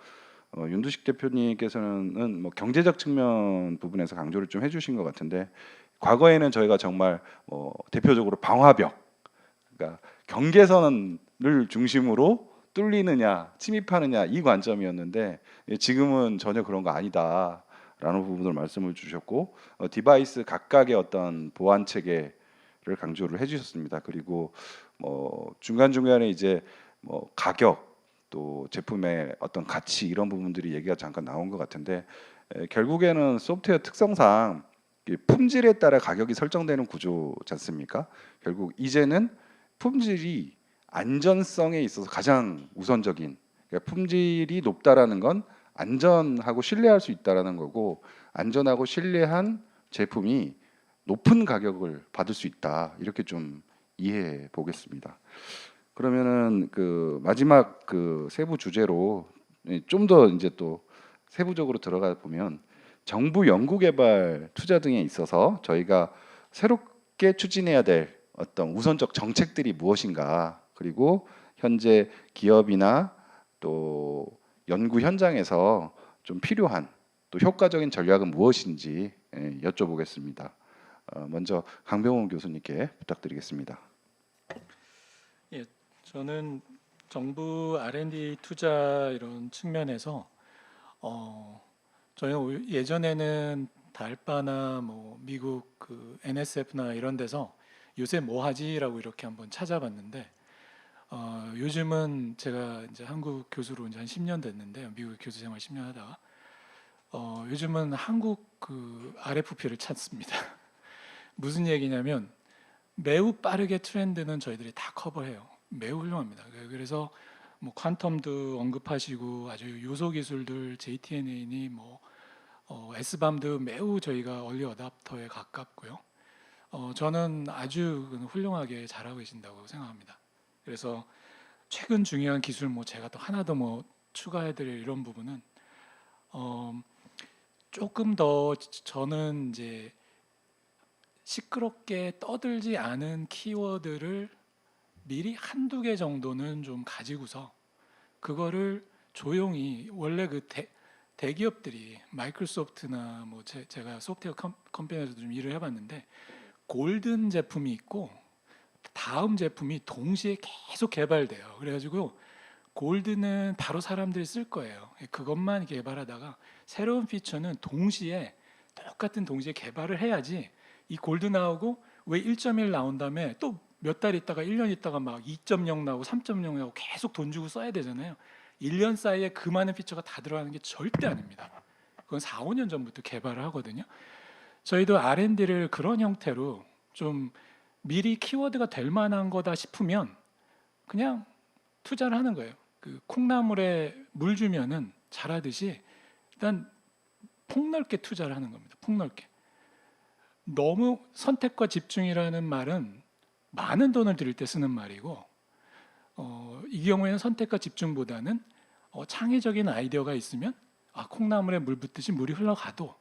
윤두식 대표님께서는 뭐 경제적 측면 부분에서 강조를 좀 해주신 것 같은데 과거에는 저희가 정말 대표적으로 방화벽, 그러니까 경계선을 중심으로 뚫리느냐 침입하느냐 이 관점이었는데 지금은 전혀 그런 거 아니다라는 부분을 말씀을 주셨고 디바이스 각각의 어떤 보안 체계를 강조를 해주셨습니다. 그리고 중간 중간에 이제 가격 또 제품의 어떤 가치 이런 부분들이 얘기가 잠깐 나온 것 같은데 결국에는 소프트웨어 특성상 이 품질에 따라 가격이 설정되는 구조지 않습니까? 결국 이제는 품질이 안전성에 있어서 가장 우선적인, 그러니까 품질이 높다라는 건 안전하고 신뢰할 수 있다라는 거고, 안전하고 신뢰한 제품이 높은 가격을 받을 수 있다, 이렇게 좀 이해해 보겠습니다. 그러면은 그 마지막 그 세부 주제로 좀 더 이제 또 세부적으로 들어가 보면 정부 연구개발 투자 등에 있어서 저희가 새롭게 추진해야 될 어떤 우선적 정책들이 무엇인가, 그리고 현재 기업이나 또 연구 현장에서 좀 필요한 또 효과적인 전략은 무엇인지 여쭤보겠습니다. 먼저 강병훈 교수님께 부탁드리겠습니다.
예, 저는 정부 R&D 투자 이런 측면에서 저희는 예전에는 달바나 뭐 미국 그 NSF나 이런 데서 요새 뭐 하지라고 이렇게 한번 찾아봤는데 요즘은 제가 이제 한국 교수로 이제 한 10년 됐는데 미국 교수 생활 10년 하다가 요즘은 한국 그 RFP를 찾습니다. 무슨 얘기냐면 매우 빠르게 트렌드는 저희들이 다 커버해요. 매우 훌륭합니다. 그래서 뭐 퀀텀도 언급하시고 아주 요소 기술들 JTNA니 뭐 S밤도 매우 저희가 얼리 어답터에 가깝고요. 저는 아주 훌륭하게 잘하고 계신다고 생각합니다. 그래서 최근 중요한 기술 뭐 제가 또 하나 더 뭐 추가해드릴 이런 부분은 조금 더 저는 이제 시끄럽게 떠들지 않은 키워드를 미리 한두 개 정도는 좀 가지고서 그거를 조용히 원래 그 대기업들이 마이크로소프트나 뭐 제가 소프트웨어 컴퍼니에서도 좀 일을 해봤는데 골든 제품이 있고 다음 제품이 동시에 계속 개발돼요. 그래가지고 골드는 바로 사람들이 쓸 거예요. 그것만 개발하다가 새로운 피처는 똑같은 동시에 개발을 해야지 이 골드 나오고 왜 1.1 나온 다음에 또 몇 달 있다가 1년 있다가 막 2.0 나오고 3.0 나오고 계속 돈 주고 써야 되잖아요. 1년 사이에 그 많은 피처가 다 들어가는 게 절대 아닙니다. 그건 4, 5년 전부터 개발을 하거든요. 저희도 R&D를 그런 형태로 좀 미리 키워드가 될 만한 거다 싶으면 그냥 투자를 하는 거예요. 그 콩나물에 물 주면은 자라듯이 일단 폭넓게 투자를 하는 겁니다. 폭넓게. 너무 선택과 집중이라는 말은 많은 돈을 들일 때 쓰는 말이고 이 경우에는 선택과 집중보다는 창의적인 아이디어가 있으면 콩나물에 물 붓듯이 물이 흘러가도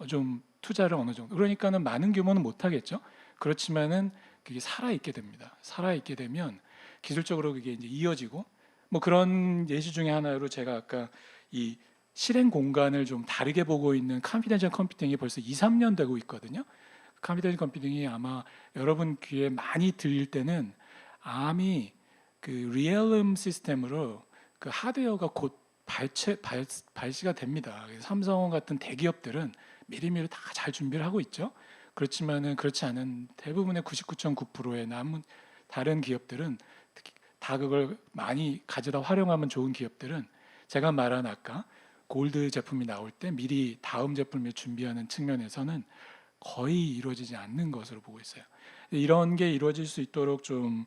좀 투자를 어느 정도, 그러니까는 많은 규모는 못 하겠죠. 그렇지만은 그게 살아있게 됩니다. 살아있게 되면 기술적으로 그게 이제 이어지고 뭐 그런 예시 중에 하나로 제가 아까 이 실행 공간을 좀 다르게 보고 있는 컴피던셜 컴퓨팅이 벌써 2, 3년 되고 있거든요. 컴퓨터셜 컴퓨팅이 아마 여러분 귀에 많이 들릴 때는 암이 그 리얼음 시스템으로 그 하드웨어가 곧 발시가 됩니다. 삼성 같은 대기업들은 미리미리 다 잘 준비를 하고 있죠. 그렇지만은 그렇지 않은 대부분의 99.9%의 남은 다른 기업들은 특히 다 그걸 많이 가져다 활용하면 좋은 기업들은 제가 말한 아까 골드 제품이 나올 때 미리 다음 제품을 준비하는 측면에서는 거의 이루어지지 않는 것으로 보고 있어요. 이런 게 이루어질 수 있도록 좀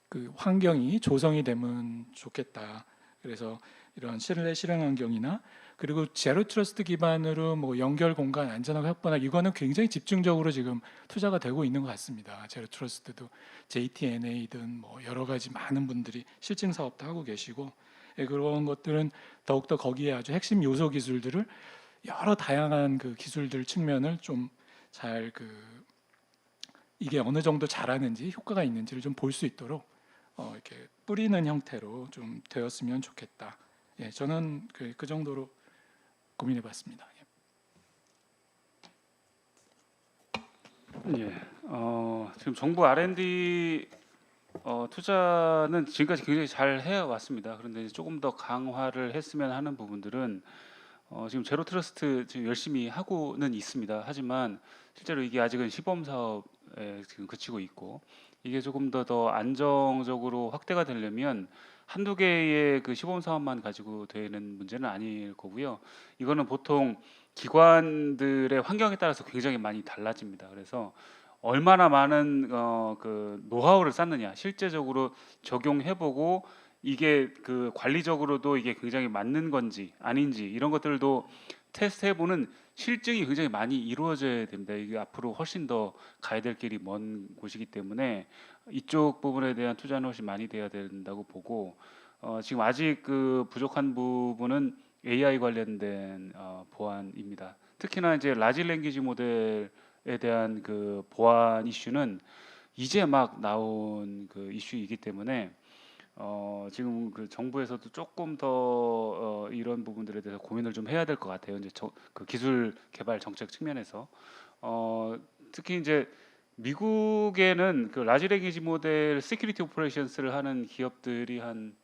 그 환경이 조성이 되면 좋겠다. 그래서 이런 실내 실행 환경이나 그리고 제로 트러스트 기반으로 뭐 연결 공간 안전하게 확보하나 이거는 굉장히 집중적으로 지금 투자가 되고 있는 것 같습니다. 제로 트러스트도 JTNA든 뭐 여러 가지 많은 분들이 실증 사업도 하고 계시고 그런 것들은 더욱더 거기에 아주 핵심 요소 기술들을 여러 다양한 그 기술들 측면을 좀 잘 이게 어느 정도 잘하는지 효과가 있는지를 좀 볼 수 있도록 이렇게 뿌리는 형태로 좀 되었으면 좋겠다. 예, 저는 그 정도로 고민해봤습니다. 예.
예. 지금 정부 R&D 투자는 지금까지 굉장히 잘 해왔습니다. 그런데 이제 조금 더 강화를 했으면 하는 부분들은 지금 제로 트러스트 지금 열심히 하고는 있습니다. 하지만 실제로 이게 아직은 시범 사업에 지금 그치고 있고 이게 조금 더 안정적으로 확대가 되려면 한두 개의 그 시범 사업만 가지고 되는 문제는 아닐 거고요. 이거는 보통 기관들의 환경에 따라서 굉장히 많이 달라집니다. 그래서 얼마나 많은 그 노하우를 쌓느냐, 실제적으로 적용해보고 이게 그 관리적으로도 이게 굉장히 맞는 건지 아닌지 이런 것들도 테스트해보는 실증이 굉장히 많이 이루어져야 됩니다. 이게 앞으로 훨씬 더 가야 될 길이 먼 곳이기 때문에 이쪽 부분에 대한 투자는 훨씬 많이 돼야 된다고 보고 지금 아직 그 부족한 부분은 AI 관련된 보안입니다. 특히나 이제 라지 랭귀지 모델에 대한 그 보안 이슈는 이제 막 나온 그 이슈이기 때문에 지금 그 정부에서도 조금 더 이런 부분들에 대해서 고민을 좀 해야 될 것 같아요. 이제 그 기술 개발 정책 측면에서 특히 이제 미국에는 그 라지 랭귀지 모델 시큐리티 오퍼레이션스를 하는 기업들이 한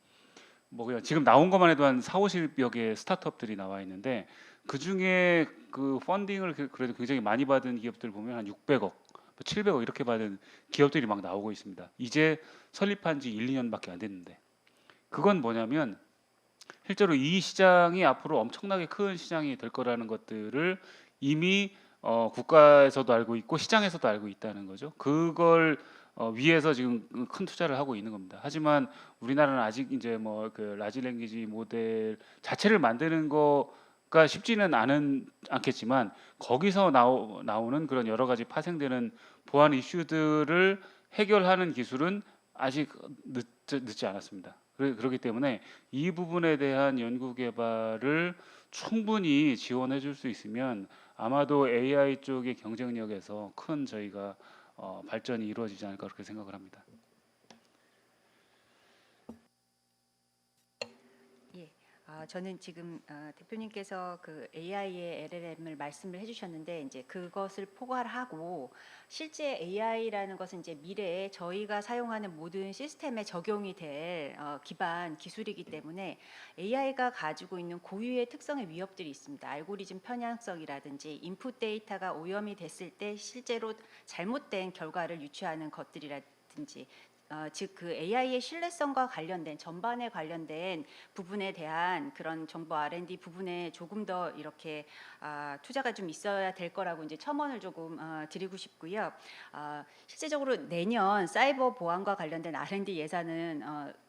뭐 그냥 지금 나온 것만 해도 한 4, 50여 개 스타트업들이 나와 있는데 그 중에 그 펀딩을 그래도 굉장히 많이 받은 기업들 보면 한 600억, 700억 이렇게 받은 기업들이 막 나오고 있습니다. 이제 설립한 지 1, 2년밖에 안 됐는데 그건 뭐냐면 실제로 이 시장이 앞으로 엄청나게 큰 시장이 될 거라는 것들을 이미 국가에서도 알고 있고 시장에서도 알고 있다는 거죠. 그걸 위해서 지금 큰 투자를 하고 있는 겁니다. 하지만 우리나라는 아직 이제 뭐 그 라지 랭귀지 모델 자체를 만드는 거가 쉽지는 않겠지만 거기서 나오는 그런 여러 가지 파생되는 보안 이슈들을 해결하는 기술은 아직 늦지 않았습니다. 그렇기 때문에 이 부분에 대한 연구 개발을 충분히 지원해 줄 수 있으면 아마도 AI 쪽의 경쟁력에서 큰 저희가 발전이 이루어지지 않을까 그렇게 생각을 합니다.
예. 저는 지금 대표님께서 그 AI의 LLM을 말씀을 해주셨는데 이제 그것을 포괄하고 실제 AI라는 것은 이제 미래에 저희가 사용하는 모든 시스템에 적용이 될 기반 기술이기 때문에 AI가 가지고 있는 고유의 특성의 위협들이 있습니다. 알고리즘 편향성이라든지 인풋 데이터가 오염이 됐을 때 실제로 잘못된 결과를 유추하는 것들이라든지 즉 그 AI의 신뢰성과 관련된 전반에 관련된 부분에 대한 그런 정보 R&D 부분에 조금 더 이렇게 투자가 좀 있어야 될 거라고 이제 첨언을 조금 드리고 싶고요. 실제적으로 내년 사이버 보안과 관련된 R&D 예산은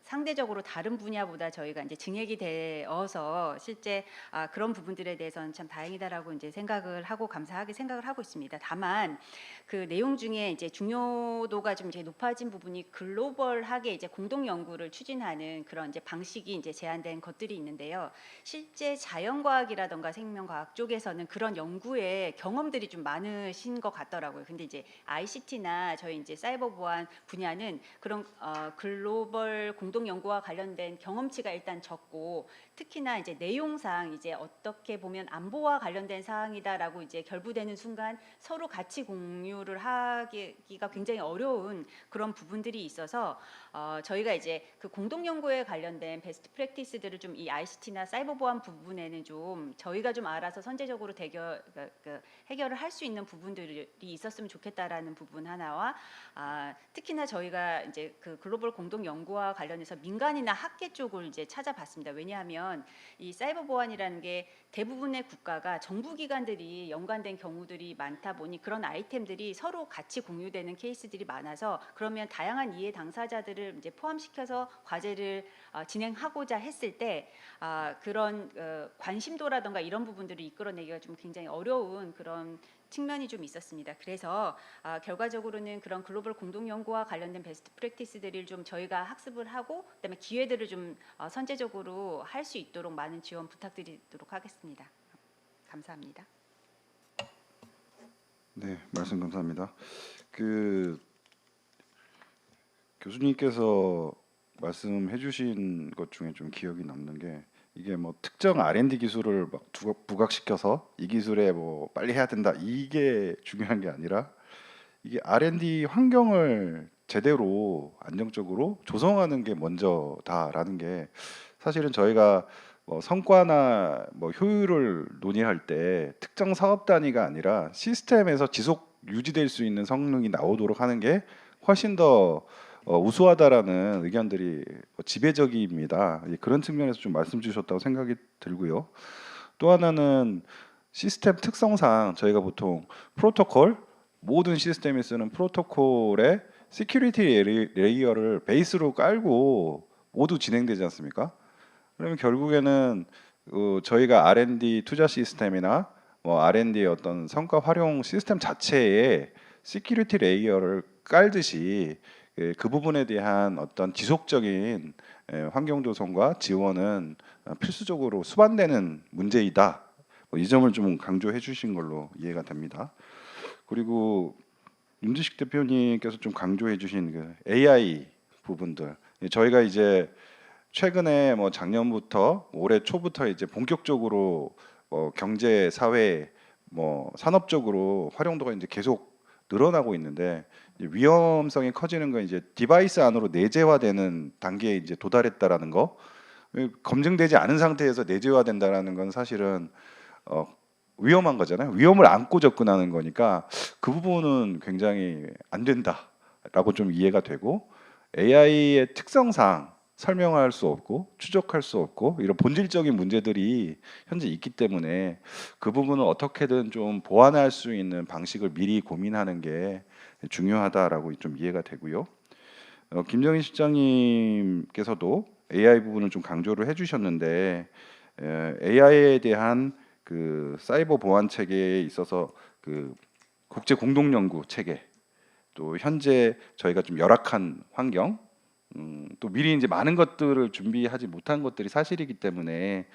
상대적으로 다른 분야보다 저희가 이제 증액이 되어서 실제 그런 부분들에 대해서는 참 다행이다라고 이제 생각을 하고 감사하게 생각을 하고 있습니다. 다만 그 내용 중에 이제 중요도가 좀 이제 높아진 부분이 글로벌하게 이제 공동 연구를 추진하는 그런 이제 방식이 이제 제한된 것들이 있는데요. 실제 자연과학이라던가 생명과학 쪽에서는 그런 연구에 경험들이 좀 많으신 것 같더라고요. 근데 이제 ICT나 저희 이제 사이버 보안 분야는 그런 글로벌 공동 연구와 관련된 경험치가 일단 적고 특히나 이제 내용상 이제 어떻게 보면 안보와 관련된 사항이다라고 이제 결부되는 순간 서로 같이 공유를 하기가 굉장히 어려운 그런 부분들이 있어서 저희가 이제 그 공동 연구에 관련된 베스트 프랙티스들을 좀 이 ICT나 사이버 보안 부분에는 좀 저희가 좀 알아서 선제적으로 해결을 할 수 있는 부분들이 있었으면 좋겠다라는 부분 하나와 특히나 저희가 이제 그 글로벌 공동 연구와 관련해서 민간이나 학계 쪽을 이제 찾아봤습니다. 왜냐하면 이 사이버 보안이라는 게 대부분의 국가가 정부 기관들이 연관된 경우들이 많다 보니 그런 아이템들이 서로 같이 공유되는 케이스들이 많아서 그러면 다양한 이해 당사자들을 이제 포함시켜서 과제를 진행하고자 했을 때 그런 관심도라든가 이런 부분들을 이끌어내기가 좀 굉장히 어려운 그런 측면이 좀 있었습니다. 그래서 결과적으로는 그런 글로벌 공동 연구와 관련된 베스트 프랙티스들을 좀 저희가 학습을 하고 그다음에 기회들을 좀 선제적으로 할 수 있도록 많은 지원 부탁드리도록 하겠습니다. 감사합니다.
네, 말씀 감사합니다. 그 교수님께서 말씀해주신 것 중에 좀 기억이 남는 게 이게 뭐 특정 R&D 기술을 막 부각시켜서 이 기술에 뭐 빨리 해야 된다 이게 중요한 게 아니라 이게 R&D 환경을 제대로 안정적으로 조성하는 게 먼저다라는 게 사실은 저희가 뭐 성과나 뭐 효율을 논의할 때 특정 사업 단위가 아니라 시스템에서 지속 유지될 수 있는 성능이 나오도록 하는 게 훨씬 더 우수하다라는 의견들이 지배적입니다. 예, 그런 측면에서 좀 말씀 주셨다고 생각이 들고요. 또 하나는 시스템 특성상 저희가 보통 프로토콜 모든 시스템에 쓰는 프로토콜의 시큐리티 레이어를 베이스로 깔고 모두 진행되지 않습니까? 그러면 결국에는 저희가 R&D 투자 시스템이나 뭐 R&D의 어떤 성과 활용 시스템 자체에 시큐리티 레이어를 깔듯이 그 부분에 대한 어떤 지속적인 환경 조성과 지원은 필수적으로 수반되는 문제이다. 이 점을 좀 강조해 주신 걸로 이해가 됩니다. 그리고 윤지식 대표님께서 좀 강조해 주신 그 AI 부분들, 저희가 이제 최근에 뭐 작년부터 올해 초부터 이제 본격적으로 경제, 사회, 뭐 산업적으로 활용도가 이제 계속 늘어나고 있는데 이제 위험성이 커지는 건 이제 디바이스 안으로 내재화되는 단계에 이제 도달했다라는 거. 검증되지 않은 상태에서 내재화된다라는 건 사실은 위험한 거잖아요. 위험을 안고 접근하는 거니까 그 부분은 굉장히 안 된다라고 좀 이해가 되고 AI의 특성상 설명할 수 없고 추적할 수 없고 이런 본질적인 문제들이 현재 있기 때문에 그 부분을 어떻게든 좀 보완할 수 있는 방식을 미리 고민하는 게 중요하다라고 좀 이해가 되고요. 김정인 실장님께서도 AI 부분을 좀 강조를 해주셨는데 AI에 대한 그 사이버 보안 체계에 있어서 그 국제 공동 연구 체계 또 현재 저희가 좀 열악한 환경 또 미리 이제 많은 것들을 준비하지 못한 것들이 사실이기 때문에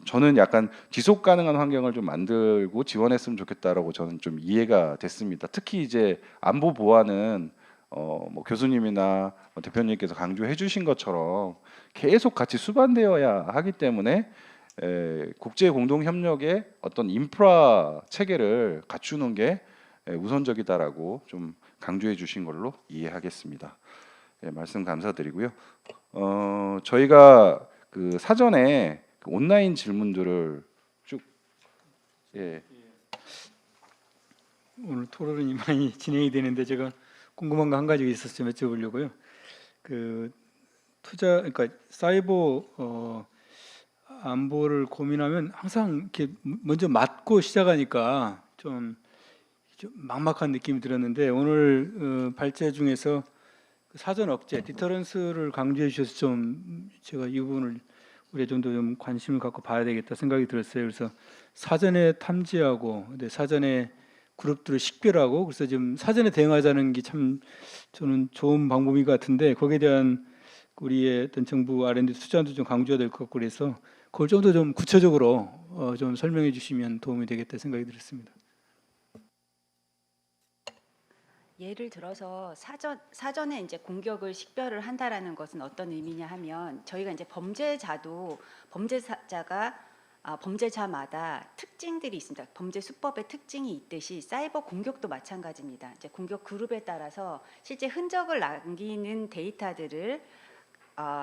저는 약간 지속 가능한 환경을 좀 만들고 지원했으면 좋겠다라고 저는 좀 이해가 됐습니다. 특히 이제 안보 보안은 뭐 교수님이나 뭐 대표님께서 강조해 주신 것처럼 계속 같이 수반되어야 하기 때문에 국제 공동 협력의 어떤 인프라 체계를 갖추는 게 우선적이다라고 좀 강조해 주신 걸로 이해하겠습니다. 예, 말씀 감사드리고요. 저희가 그 사전에 그 온라인 질문들을 쭉 예,
오늘 토론이 많이 진행이 되는데 제가 궁금한 거 한 가지가 있어서 좀 여쭤보려고요. 그 투자 그러니까 사이버 안보를 고민하면 항상 이렇게 먼저 맞고 시작하니까 좀 막막한 느낌이 들었는데 오늘 발제 중에서 그 사전 억제, 디터런스를 강조해 주셔서 좀 제가 이 부분을 우리가 좀 더 좀 관심을 갖고 봐야 되겠다 생각이 들었어요. 그래서 사전에 탐지하고, 근데 사전에 그룹들을 식별하고, 그래서 지금 사전에 대응하자는 게 참 저는 좋은 방법인 것 같은데 거기에 대한 우리의 어떤 정부 R&D 투자도 좀 강조해야 될 것 같고 그래서 그걸 좀 더 좀 구체적으로 좀 설명해 주시면 도움이 되겠다 생각이 들었습니다.
예를 들어서 사전에 이제 공격을 식별을 한다라는 것은 어떤 의미냐 하면 저희가 이제 범죄자마다 특징들이 있습니다. 범죄 수법의 특징이 있듯이 사이버 공격도 마찬가지입니다. 이제 공격 그룹에 따라서 실제 흔적을 남기는 데이터들을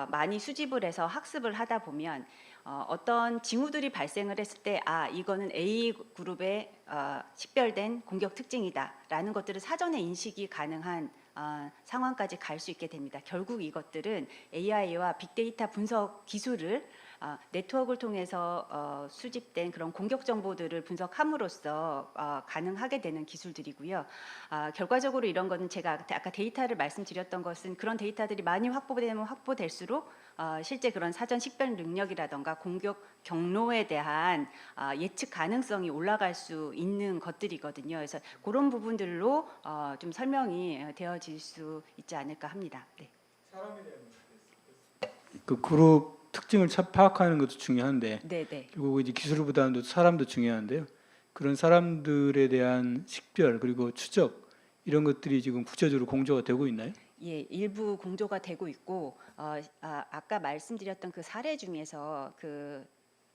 많이 수집을 해서 학습을 하다 보면 어떤 징후들이 발생을 했을 때 이거는 A 그룹의 식별된 공격 특징이다라는 것들을 사전에 인식이 가능한 상황까지 갈 수 있게 됩니다. 결국 이것들은 AI와 빅데이터 분석 기술을 네트워크를 통해서 수집된 그런 공격 정보들을 분석함으로써 가능하게 되는 기술들이고요. 결과적으로 이런 거는 제가 아까 데이터를 말씀드렸던 것은 그런 데이터들이 많이 확보되면 확보될수록 실제 그런 사전 식별 능력이라던가 공격 경로에 대한 예측 가능성이 올라갈 수 있는 것들이거든요. 그래서 그런 부분들로 좀 설명이 되어질 수 있지 않을까 합니다. 네.
그 그룹 특징을 파악하는 것도 중요한데
네.
결국 이제 기술보다는 사람도 중요한데요. 그런 사람들에 대한 식별 그리고 추적 이런 것들이 지금 구체적으로 공조가 되고 있나요?
예, 일부 공조가 되고 있고 아까 말씀드렸던 그 사례 중에서 그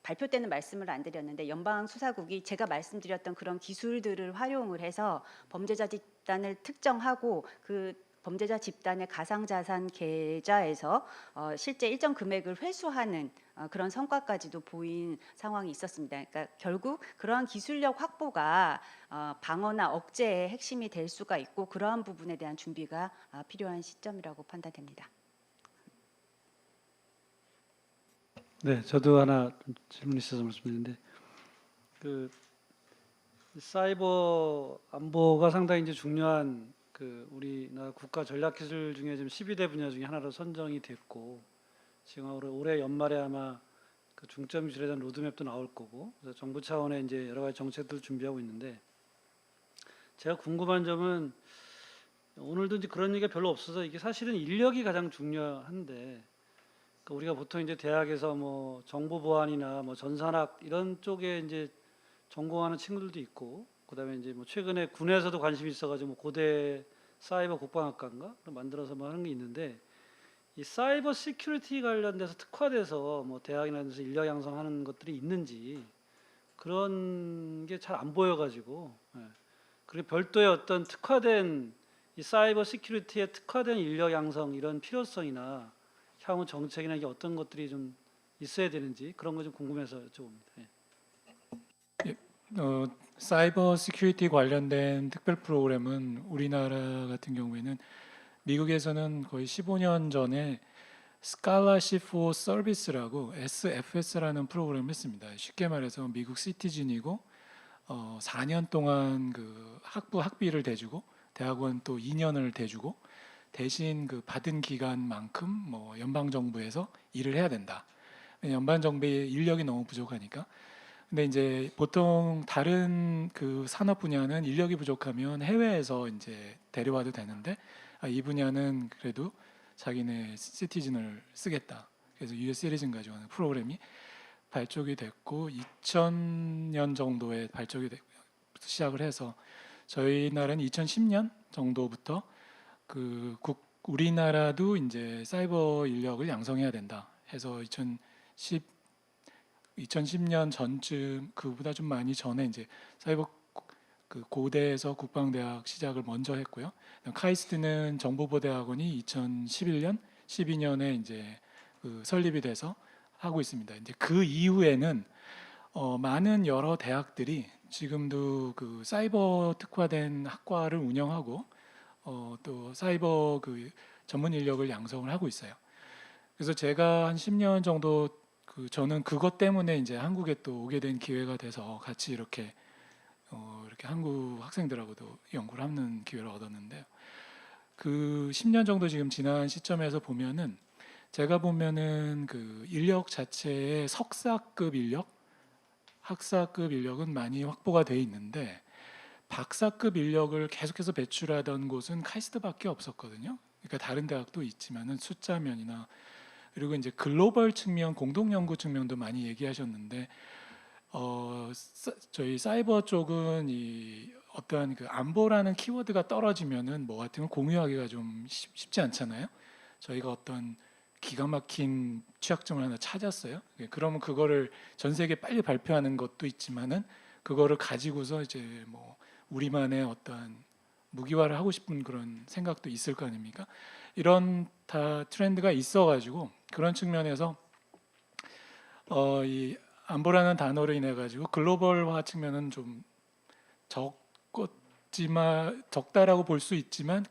발표 때는 말씀을 안 드렸는데 연방수사국이 제가 말씀드렸던 그런 기술들을 활용을 해서 범죄자들이 집단을 특정하고 그 범죄자 집단의 가상자산 계좌에서 실제 일정 금액을 회수하는 그런 성과까지도 보인 상황이 있었습니다. 그러니까 결국 그러한 기술력 확보가 방어나 억제의 핵심이 될 수가 있고 그러한 부분에 대한 준비가 필요한 시점이라고 판단됩니다.
네, 저도 하나 질문 있어서 말씀드리는데 그 사이버 안보가 상당히 이제 중요한 그 우리나라 국가 전략 기술 중에 지금 12대 분야 중에 하나로 선정이 됐고 지금 올해 연말에 아마 그 중점 기술에 대한 로드맵도 나올 거고 그래서 정부 차원의 이제 여러 가지 정책들을 준비하고 있는데 제가 궁금한 점은 오늘도 이제 그런 얘기가 별로 없어서 이게 사실은 인력이 가장 중요한데 그러니까 우리가 보통 이제 대학에서 뭐 정보 보안이나 뭐 전산학 이런 쪽에 이제 전공하는 친구들도 있고 그다음에 이제 뭐 최근에 군에서도 관심이 있어가지고 뭐 고대 사이버 국방학과인가 만들어서 뭐 하는 게 있는데 이 사이버 시큐리티 관련돼서 특화돼서 뭐 대학이나 이런 데서 인력 양성하는 것들이 있는지 그런 게 잘 안 보여가지고 그리고 별도의 어떤 특화된 이 사이버 시큐리티에 특화된 인력 양성 이런 필요성이나 향후 정책이나 이게 어떤 것들이 좀 있어야 되는지 그런 거 좀 궁금해서 여쭤봅니다. 예.
사이버 시큐리티 관련된 특별 프로그램은 우리나라 같은 경우에는 미국에서는 거의 15년 전에 Scholarship for Service라고 SFS라는 프로그램을 했습니다. 쉽게 말해서 미국 시티즌이고 4년 동안 그 학비를 대주고 대학원 또 2년을 대주고 대신 그 받은 기간만큼 뭐 연방 정부에서 일을 해야 된다. 연방 정부의 인력이 너무 부족하니까. 근데 이제 보통 다른 그 산업 분야는 인력이 부족하면 해외에서 이제 데려와도 되는데 이 분야는 그래도 자기네 시티즌을 쓰겠다. 그래서 US 시리즌 가지고 하는 프로그램이 발족이 됐고 2000년 정도에 발족이 시작을 해서 저희 나라는 2010년 정도부터 우리나라도 이제 사이버 인력을 양성해야 된다 해서 2010년 전쯤 그보다 좀 많이 전에 이제 사이버 그 고대에서 국방대학 시작을 먼저 했고요. 카이스트는 정보보대학원이 2011년, 12년에 이제 그 설립이 돼서 하고 있습니다. 이제 그 이후에는 많은 여러 대학들이 지금도 그 사이버 특화된 학과를 운영하고 또 사이버 그 전문 인력을 양성을 하고 있어요. 그래서 제가 한 10년 정도 저는 그것 때문에 이제 한국에 또 오게 된 기회가 돼서 같이 이렇게 한국 학생들하고도 연구를 하는 기회를 얻었는데요. 그 10년 정도 지금 지난 시점에서 보면은 제가 보면은 그 인력 자체의 석사급 인력, 학사급 인력은 많이 확보가 돼 있는데 박사급 인력을 계속해서 배출하던 곳은 카이스트밖에 없었거든요. 그러니까 다른 대학도 있지만은 숫자면이나 그리고 이제 글로벌 측면, 공동 연구 측면도 많이 얘기하셨는데 저희 사이버 쪽은 이 어떠한 그 안보라는 키워드가 떨어지면은 뭐 같은 건 공유하기가 좀 쉽지 않잖아요. 저희가 어떤 기가 막힌 취약점을 하나 찾았어요. 그러면 그거를 전 세계에 빨리 발표하는 것도 있지만은 그거를 가지고서 이제 뭐 우리만의 어떠한 무기화를 하고 싶은 그런 생각도 있을 거 아닙니까? 이런 다 트렌드가 있어가지고 그런 측면에서 이 안보라는 단어로 인해 가지고 글로벌화 측면은 좀 적다라고 볼 수 있지만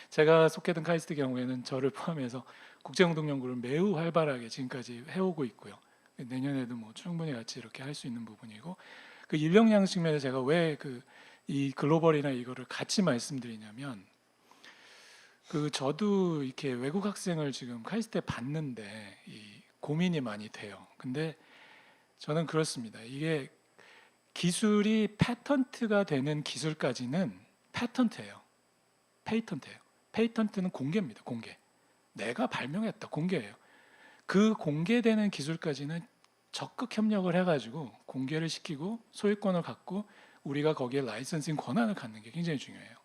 제가 속했던 카이스트 경우에는 저를 포함해서 국제공동 연구를 매우 활발하게 지금까지 해오고 있고요. 내년에도 뭐 충분히 같이 이렇게 할 수 있는 부분이고 그 인력량 측면에서 제가 왜 이 글로벌이나 이거를 같이 말씀드리냐면 저도 이렇게 외국 학생을 지금 카이스트에 봤는데 고민이 많이 돼요. 근데 저는 그렇습니다. 이게 기술이 패턴트가 되는 기술까지는 패턴트예요. 페이턴트는 공개입니다. 공개. 내가 발명했다. 공개예요. 그 공개되는 기술까지는 적극 협력을 해가지고 공개를 시키고 소유권을 갖고 우리가 거기에 라이선싱 권한을 갖는 게 굉장히 중요해요.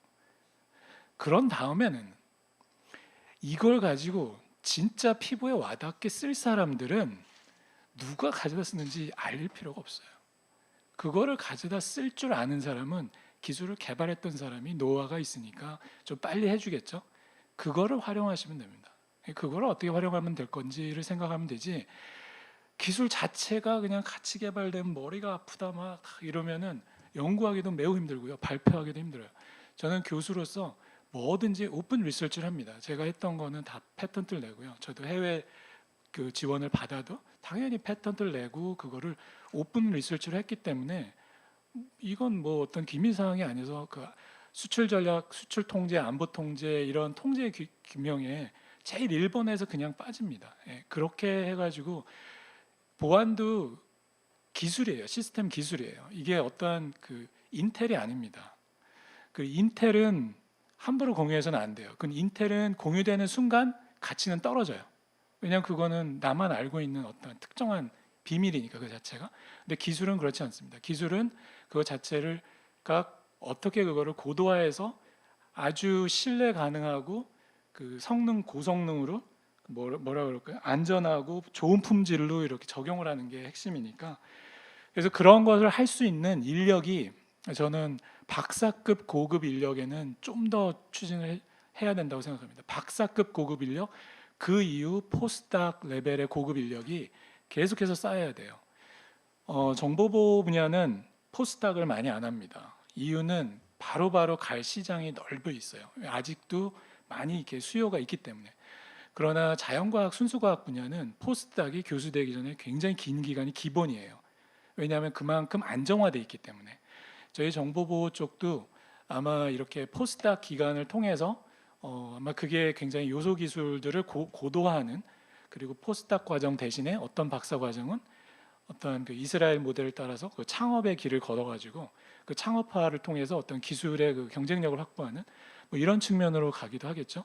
그런 다음에는 이걸 가지고 진짜 피부에 와닿게 쓸 사람들은 누가 가져다 쓰는지 알릴 필요가 없어요. 그거를 가져다 쓸 줄 아는 사람은 기술을 개발했던 사람이 노하우가 있으니까 좀 빨리 해주겠죠. 그거를 활용하시면 됩니다. 그거를 어떻게 활용하면 될 건지를 생각하면 되지. 기술 자체가 그냥 같이 개발되면 머리가 아프다 막 이러면은 연구하기도 매우 힘들고요. 발표하기도 힘들어요. 저는 교수로서 뭐든지 오픈 리서치를 합니다. 제가 했던 거는 다 패턴트를 내고요. 저도 해외 그 지원을 받아도 당연히 패턴트를 내고 그거를 오픈 리서치를 했기 때문에 이건 뭐 어떤 기밀 사항이 아니어서 그 수출 전략, 수출 통제, 안보 통제 이런 통제 규명에 제일 1번에서 그냥 빠집니다. 예, 그렇게 해가지고 보안도 기술이에요. 시스템 기술이에요. 이게 어떠한 그 인텔이 아닙니다. 그 인텔은 함부로 공유해서는 안 돼요. 그 인텔은 공유되는 순간 가치는 떨어져요. 왜냐하면 그거는 나만 알고 있는 어떤 특정한 비밀이니까 그 자체가. 근데 기술은 그렇지 않습니다. 기술은 그거 자체를 어떻게 그거를 고도화해서 아주 신뢰 가능하고 그 성능 고성능으로 뭐라 그럴까요? 안전하고 좋은 품질로 이렇게 적용을 하는 게 핵심이니까. 그래서 그런 것을 할 수 있는 인력이 저는 박사급 고급 인력에는 좀 더 추진을 해야 된다고 생각합니다. 박사급 고급 인력, 그 이후 포스닥 레벨의 고급 인력이 계속해서 쌓여야 돼요. 정보보호 분야는 포스닥을 많이 안 합니다. 이유는 바로바로 갈 시장이 넓어 있어요. 아직도 많이 이렇게 수요가 있기 때문에. 그러나 자연과학, 순수과학 분야는 포스닥이 교수되기 전에 굉장히 긴 기간이 기본이에요. 왜냐하면 그만큼 안정화돼 있기 때문에. 저희 정보보호 쪽도 아마 이렇게 포스닥 기간을 통해서 아마 그게 굉장히 요소 기술들을 고도화하는, 그리고 포스닥 과정 대신에 어떤 박사 과정은 어떤 그 이스라엘 모델을 따라서 그 창업의 길을 걸어가지고 그 창업화를 통해서 어떤 기술의 그 경쟁력을 확보하는 뭐 이런 측면으로 가기도 하겠죠.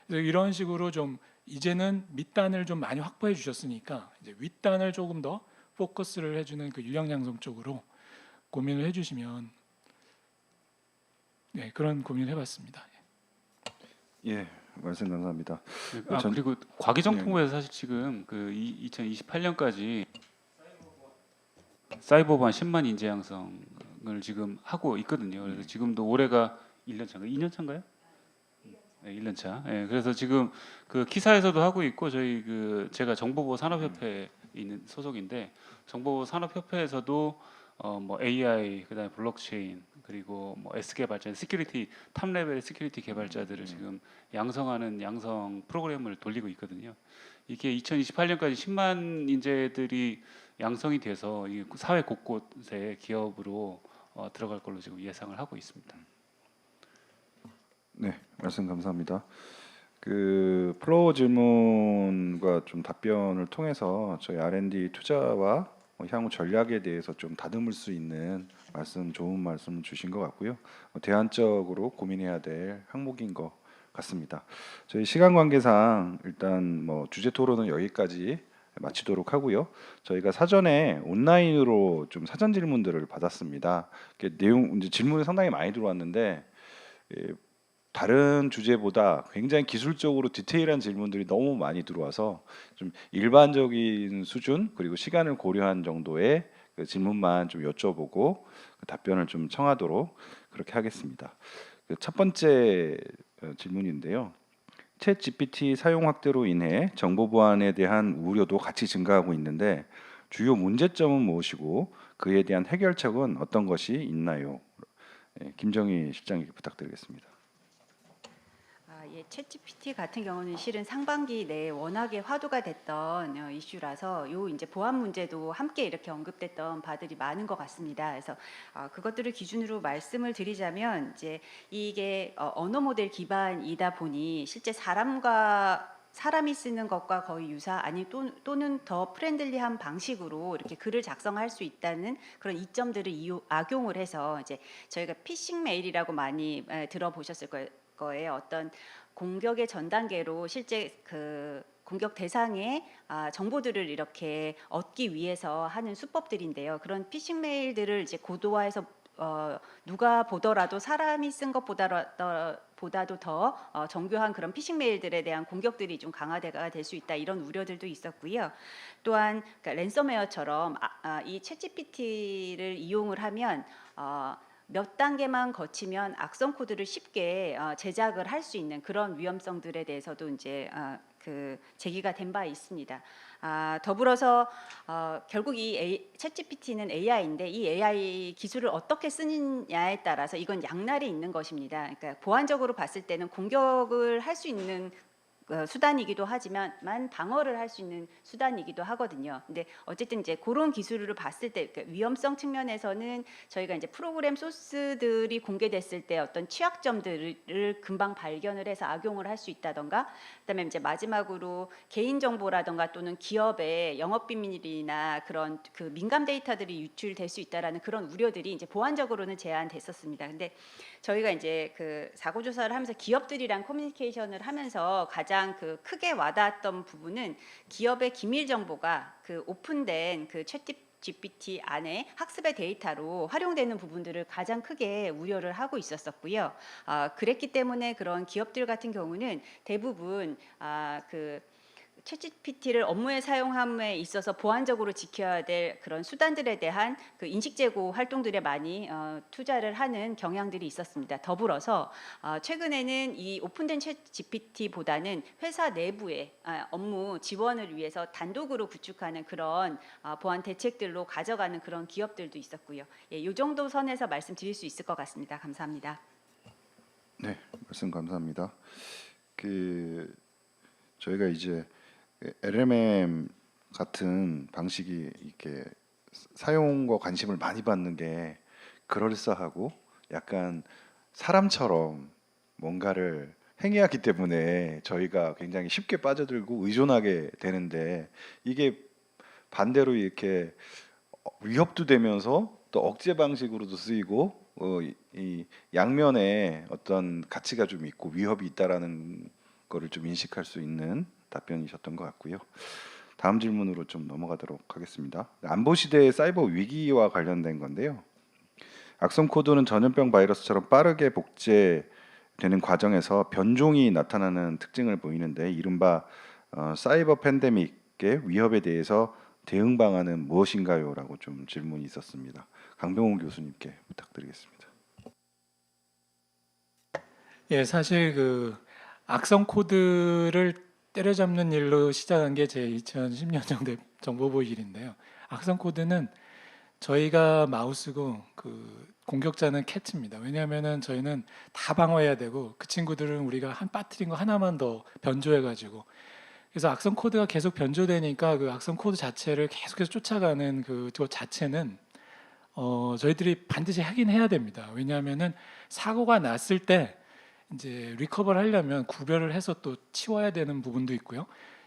그래서 이런 식으로 좀 이제는 밑단을 좀 많이 확보해 주셨으니까 이제 윗단을 조금 더 포커스를 해주는 그 인력 양성 쪽으로 고민을 해주시면, 네, 그런 고민을 해봤습니다.
예, 말씀 감사합니다.
그리고 과기정통부에서 사실 지금 그 2028년까지 사이버 보안 10만 인재 양성을 지금 하고 있거든요. 그래서 지금도 올해가 1년 차인가요? 2년 차인가요? 네, 1년 차. 예, 그래서 지금 그 기사에서도 하고 있고 저희 그 제가 정보보호 산업협회에 있는 소속인데 정보보호 산업협회에서도 뭐 AI 그다음에 블록체인 그리고 뭐 S 개발자, 시큐리티 탑 레벨 시큐리티 개발자들을 지금 양성하는 양성 프로그램을 돌리고 있거든요. 이게 2028년까지 10만 인재들이 양성이 돼서 이 사회 곳곳에 기업으로 들어갈 걸로 지금 예상을 하고 있습니다.
네, 말씀 감사합니다. 그 플로우 질문과 좀 답변을 통해서 저희 R&D 투자와 향후 전략에 대해서 좀 다듬을 수 있는 좋은 말씀 주신 것 같고요. 대안적으로 고민해야 될 항목인 것 같습니다. 저희 시간 관계상 일단 뭐 주제 토론은 여기까지 마치도록 하고요. 저희가 사전에 온라인으로 좀 사전 질문들을 받았습니다. 이제 질문이 상당히 많이 들어왔는데 다른 주제보다 굉장히 기술적으로 디테일한 질문들이 너무 많이 들어와서 좀 일반적인 수준 그리고 시간을 고려한 정도의 그 질문만 좀 여쭤보고 그 답변을 좀 청하도록 그렇게 하겠습니다. 그 첫 번째 질문인데요. 챗 GPT 사용 확대로 인해 정보 보안에 대한 우려도 같이 증가하고 있는데 주요 문제점은 무엇이고 그에 대한 해결책은 어떤 것이 있나요? 김정희 실장님께 부탁드리겠습니다.
예, 챗GPT 같은 경우는 실은 상반기 내에 워낙에 화두가 됐던 이슈라서 요 이제 보안 문제도 함께 이렇게 언급됐던 바들이 많은 것 같습니다. 그래서 그것들을 기준으로 말씀을 드리자면 이제 이게 언어 모델 기반이다 보니 실제 사람이 쓰는 것과 거의 유사 또는 더 프렌들리한 방식으로 이렇게 글을 작성할 수 있다는 그런 이점들을 악용을 해서 이제 저희가 피싱 메일이라고 많이 들어보셨을 거예요. 어떤 공격의 전 단계로 실제 그 공격 대상의 정보들을 이렇게 얻기 위해서 하는 수법들인데요. 그런 피싱 메일들을 이제 고도화해서 누가 보더라도 사람이 쓴 것보다도 더 정교한 그런 피싱 메일들에 대한 공격들이 좀 강화가 될 수 있다, 이런 우려들도 있었고요. 또한 그러니까 랜섬웨어처럼 이 챗GPT를 이용을 하면 몇 단계만 거치면 악성 코드를 쉽게 제작을 할 수 있는 그런 위험성들에 대해서도 이제 그 제기가 된 바 있습니다. 더불어서 결국 이 챗GPT는 AI인데 이 AI 기술을 어떻게 쓰느냐에 따라서 이건 양날이 있는 것입니다. 그러니까 보안적으로 봤을 때는 공격을 할 수 있는 수단이기도 하지만 방어를 할 수 있는 수단이기도 하거든요. 근데 어쨌든 이제 그런 기술을 봤을 때 그러니까 위험성 측면에서는 저희가 이제 프로그램 소스들이 공개됐을 때 어떤 취약점들을 금방 발견을 해서 악용을 할 수 있다던가, 그다음에 이제 마지막으로 개인 정보라던가 또는 기업의 영업 비밀이나 그런 그 민감 데이터들이 유출될 수 있다라는 그런 우려들이 이제 보안적으로는 제한됐었습니다. 근데 저희가 이제 그 사고 조사를 하면서 기업들이랑 커뮤니케이션을 하면서 가장 그 크게 와닿았던 부분은 기업의 기밀 정보가 그 오픈된 그 챗GPT 안에 학습의 데이터로 활용되는 부분들을 가장 크게 우려를 하고 있었었고요. 그랬기 때문에 그런 기업들 같은 경우는 대부분 그 챗GPT를 업무에 사용함에 있어서 보안적으로 지켜야 될 그런 수단들에 대한 그 인식 제고 활동들에 많이 투자를 하는 경향들이 있었습니다. 더불어서 최근에는 이 오픈된 챗GPT보다는 회사 내부의 업무 지원을 위해서 단독으로 구축하는 그런 보안 대책들로 가져가는 그런 기업들도 있었고요. 예, 이 정도 선에서 말씀드릴 수 있을 것 같습니다. 감사합니다.
네, 말씀 감사합니다. 그 저희가 이제 LMM 같은 방식이 이렇게 사용과 관심을 많이 받는 게 그럴싸하고 약간 사람처럼 뭔가를 행해야 하기 때문에 저희가 굉장히 쉽게 빠져들고 의존하게 되는데, 이게 반대로 이렇게 위협도 되면서 또 억제 방식으로도 쓰이고 이 양면에 어떤 가치가 좀 있고 위협이 있다라는 거를 좀 인식할 수 있는 답변이셨던 것 같고요. 다음 질문으로 좀 넘어가도록 하겠습니다. 안보 시대의 사이버 위기와 관련된 건데요. 악성 코드는 전염병 바이러스처럼 빠르게 복제되는 과정에서 변종이 나타나는 특징을 보이는데, 이른바 사이버 팬데믹의 위협에 대해서 대응 방안은 무엇인가요? 라고 좀 질문이 있었습니다. 강병훈 교수님께 부탁드리겠습니다.
예, 사실 그 악성 코드를 때려잡는 일로 시작한 게 제 2010년 정보보 일인데요. 악성 코드는 저희가 마우스고 그 공격자는 캣입니다. 왜냐하면은 저희는 다 방어해야 되고 그 친구들은 우리가 한 빠뜨린 거 하나만 더 변조해가지고, 그래서 악성 코드가 계속 변조되니까 그 악성 코드 자체를 계속해서 쫓아가는 그것 자체는 저희들이 반드시 하긴 해야 됩니다. 왜냐하면은 사고가 났을 때 이제 리커버를 하려면 구별을 해서 또 치워야 되는 부분도 있고요.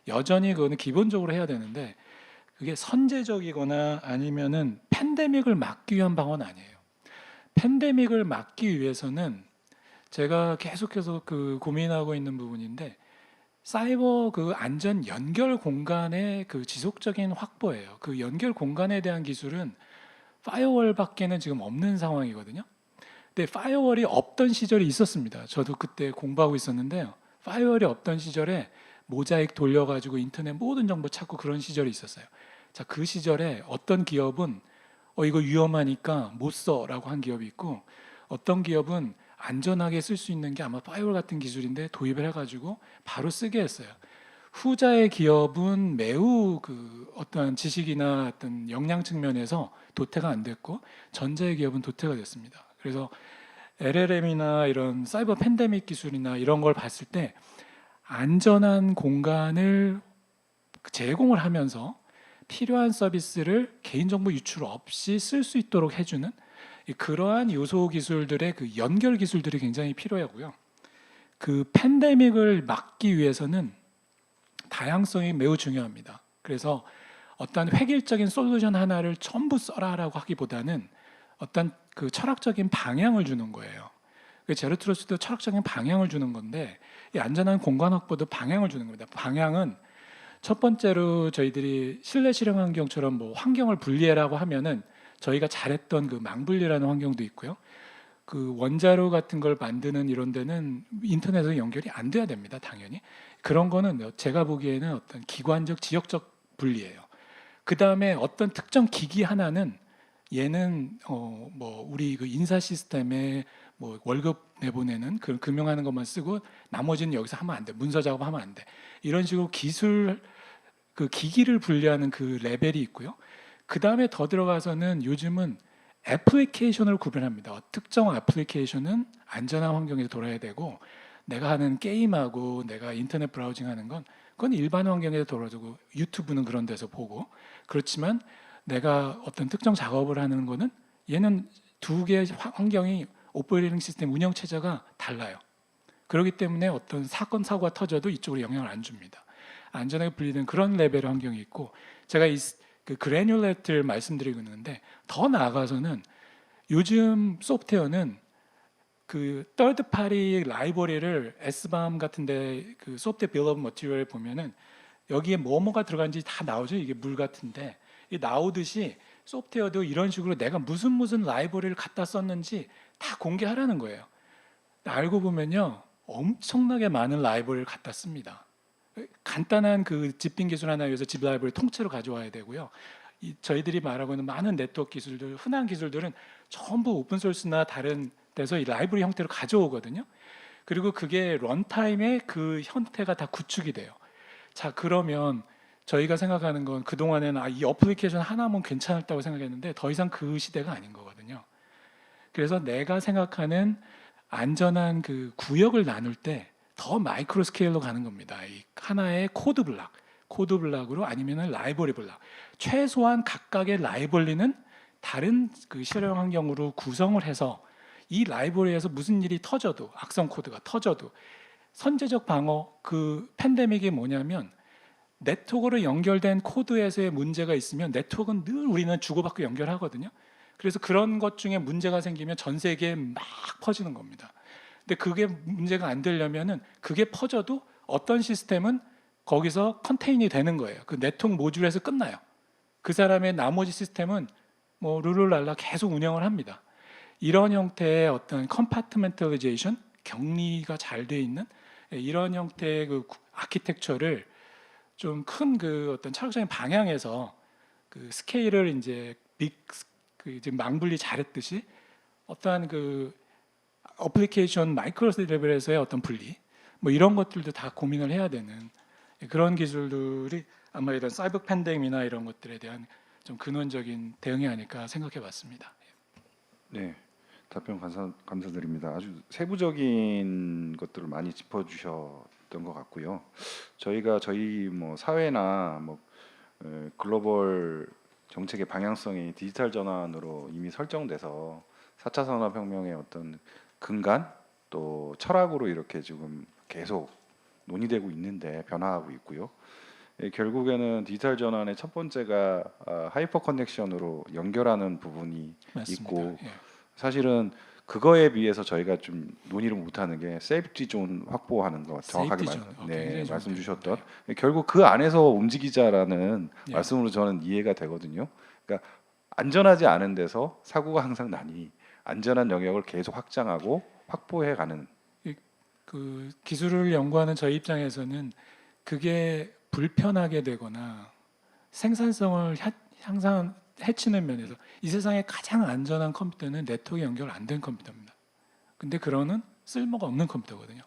여전히 그거는 기본적으로 해야 되는데, 그게 선제적이거나 아니면은 팬데믹을 막기 위한 방어는 아니에요. 팬데믹을 막기 위해서는 제가 계속해서 그 고민하고 있는 부분인데, 사이버 그 안전 연결 공간의 그 지속적인 확보예요. 그 연결 공간에 대한 기술은 파이어월밖에는 지금 없는 상황이거든요. 근데 파이어월이 없던 시절이 있었습니다. 저도 그때 공부하고 있었는데요. 파이어월이 없던 시절에 모자익 돌려가지고 인터넷 모든 정보 찾고 그런 시절이 있었어요. 자, 그 시절에 어떤 기업은 이거 위험하니까 못 써라고 한 기업이 있고, 어떤 기업은 안전하게 쓸 수 있는 게 아마 파이어월 같은 기술인데 도입을 해가지고 바로 쓰게 했어요. 후자의 기업은 매우 그 어떠한 지식이나 어떤 역량 측면에서 도태가 안 됐고, 전자의 기업은 도태가 됐습니다. 그래서 LLM이나 이런 사이버 팬데믹 기술이나 이런 걸 봤을 때 안전한 공간을 제공을 하면서 필요한 서비스를 개인정보 유출 없이 쓸 수 있도록 해주는 그러한 요소 기술들의 그 연결 기술들이 굉장히 필요하고요. 그 팬데믹을 막기 위해서는 다양성이 매우 중요합니다. 그래서 어떤 획일적인 솔루션 하나를 전부 써라라고 하기보다는 어떤 그 철학적인 방향을 주는 거예요. 제로 트러스트도 철학적인 방향을 주는 건데, 이 안전한 공간 확보도 방향을 주는 겁니다. 방향은 첫 번째로 저희들이 실내 실행 환경처럼 뭐 환경을 분리해라고 하면은 저희가 잘했던 그 망분리라는 환경도 있고요. 그 원자로 같은 걸 만드는 이런 데는 인터넷에 연결이 안 돼야 됩니다. 당연히. 그런 거는 제가 보기에는 어떤 기관적 지역적 분리예요. 그 다음에 어떤 특정 기기 하나는 얘는 뭐 우리 그 인사 시스템에 뭐 월급 내보내는 그 금융하는 것만 쓰고 나머지는 여기서 하면 안 돼. 문서 작업하면 안 돼. 이런 식으로 기술 그 기기를 분리하는 그 레벨이 있고요. 그 다음에 더 들어가서는 요즘은 애플리케이션을 구별합니다. 특정 애플리케이션은 안전한 환경에서 돌아야 되고 내가 하는 게임하고 내가 인터넷 브라우징하는 건 그건 일반 환경에서 돌아주고 유튜브는 그런 데서 보고 그렇지만 내가 어떤 특정 작업을 하는 거는 얘는 두 개의 환경이 오퍼레이팅 시스템 운영 체제가 달라요. 그렇기 때문에 어떤 사건 사고가 터져도 이쪽으로 영향을 안 줍니다. 안전하게 분리된 그런 레벨의 환경이 있고 제가 그 그래뉴레이트를 말씀드리고 있는데 더 나아가서는 요즘 소프트웨어는 그 third party 라이브러리를 SBAM 같은데 그 소프트웨어 빌 오브 머티리얼 보면은 여기에 뭐가 들어간지 다 나오죠. 이게 물 같은데 이 나오듯이 소프트웨어도 이런 식으로 내가 무슨 라이브러리를 갖다 썼는지 다 공개하라는 거예요. 알고 보면요 엄청나게 많은 라이브러리를 갖다 씁니다. 간단한 그 집빙 기술 하나 위해서 집 라이브러리 통째로 가져와야 되고요. 저희들이 말하고 있는 많은 네트워크 기술들, 흔한 기술들은 전부 오픈 소스나 다른 데서 이 라이브러리 형태로 가져오거든요. 그리고 그게 런타임에 그 형태가 다 구축이 돼요. 자, 그러면 저희가 생각하는 건 그동안에는 이 어플리케이션 하나면 괜찮았다고 생각했는데 더 이상 그 시대가 아닌 거거든요. 그래서 내가 생각하는 안전한 그 구역을 나눌 때 더 마이크로 스케일로 가는 겁니다. 이 하나의 코드 블락으로 아니면은 라이브러리 블락. 최소한 각각의 라이브러리는 다른 그 실행 환경으로 구성을 해서 이 라이브러리에서 무슨 일이 터져도 악성 코드가 터져도 선제적 방어 그 팬데믹이 뭐냐면 네트워크로 연결된 코드에서의 문제가 있으면 네트워크는 늘 우리는 주고받고 연결하거든요. 그래서 그런 것 중에 문제가 생기면 전 세계에 막 퍼지는 겁니다. 근데 그게 문제가 안 되려면은 그게 퍼져도 어떤 시스템은 거기서 컨테인이 되는 거예요. 그 네트워크 모듈에서 끝나요. 그 사람의 나머지 시스템은 뭐 룰루랄라 계속 운영을 합니다. 이런 형태의 어떤 컴파트멘털리제이션, 격리가 잘 돼 있는 이런 형태의 그 아키텍처를 좀 큰 그 어떤 철학적인 방향에서 그 스케일을 이제 그 이제 망분리 잘했듯이 어떠한 그 어플리케이션 마이크로 레벨에서의 어떤 분리 뭐 이런 것들도 다 고민을 해야 되는 그런 기술들이 아마 이런 사이버 팬데믹이나 이런 것들에 대한 좀 근원적인 대응이 아닐까 생각해봤습니다.
네, 답변 감사드립니다. 아주 세부적인 것들을 많이 짚어주셨던 것 같고요. 저희 뭐 사회나 뭐 글로벌 정책의 방향성이 디지털 전환으로 이미 설정돼서 4차 산업혁명의 어떤 근간 또 철학으로 이렇게 지금 계속 논의되고 있는데 변화하고 있고요. 결국에는 디지털 전환의 첫 번째가 하이퍼 커넥션으로 연결하는 부분이
맞습니다.
있고
예.
사실은 그거에 비해서 저희가 좀 논의를 못하는 게 세이프티 존 확보하는 것 정확하게
세이프티 존. 굉장히 좋은
말씀 주셨던
표현입니다.
결국 그 안에서 움직이자라는
예.
말씀으로 저는 이해가 되거든요. 그러니까 안전하지 않은 데서 사고가 항상 나니 안전한 영역을 계속 확장하고 확보해가는
그 기술을 연구하는 저희 입장에서는 그게 불편하게 되거나 생산성을 향상 해치는 면에서 이 세상에 가장 안전한 컴퓨터는 네트워크에 연결 안 된 컴퓨터입니다. 근데 그거는 쓸모가 없는 컴퓨터거든요.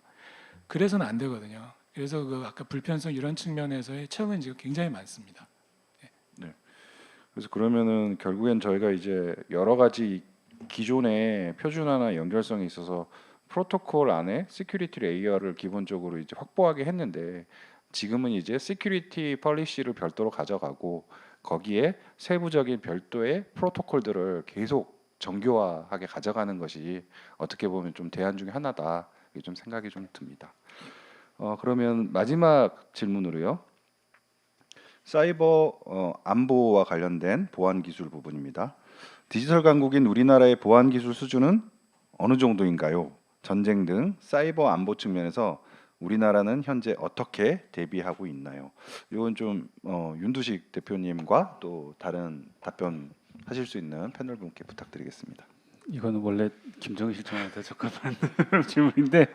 그래서는 안 되거든요. 그래서 그 아까 불편성 이런 측면에서의 챌린지가 굉장히 많습니다.
그래서 그러면은 결국엔 저희가 이제 여러 가지 기존의 표준화나 연결성이 있어서 프로토콜 안에 시큐리티 레이어를 기본적으로 이제 확보하게 했는데 지금은 이제 시큐리티 폴리시를 별도로 가져가고 거기에 세부적인 별도의 프로토콜들을 계속 정교화하게 가져가는 것이 어떻게 보면 좀 대안 중에 하나다. 이게 좀 생각이 좀 듭니다. 그러면 마지막 질문으로요. 사이버 안보와 관련된 보안 기술 부분입니다. 디지털 강국인 우리나라의 보안 기술 수준은 어느 정도인가요? 전쟁 등 사이버 안보 측면에서 우리나라는 현재 어떻게 대비하고 있나요? 이건 좀 윤두식 대표님과 또 다른 답변하실 수 있는 패널 분께 부탁드리겠습니다.
이거는 원래 김정일 실장한테 적합한 질문인데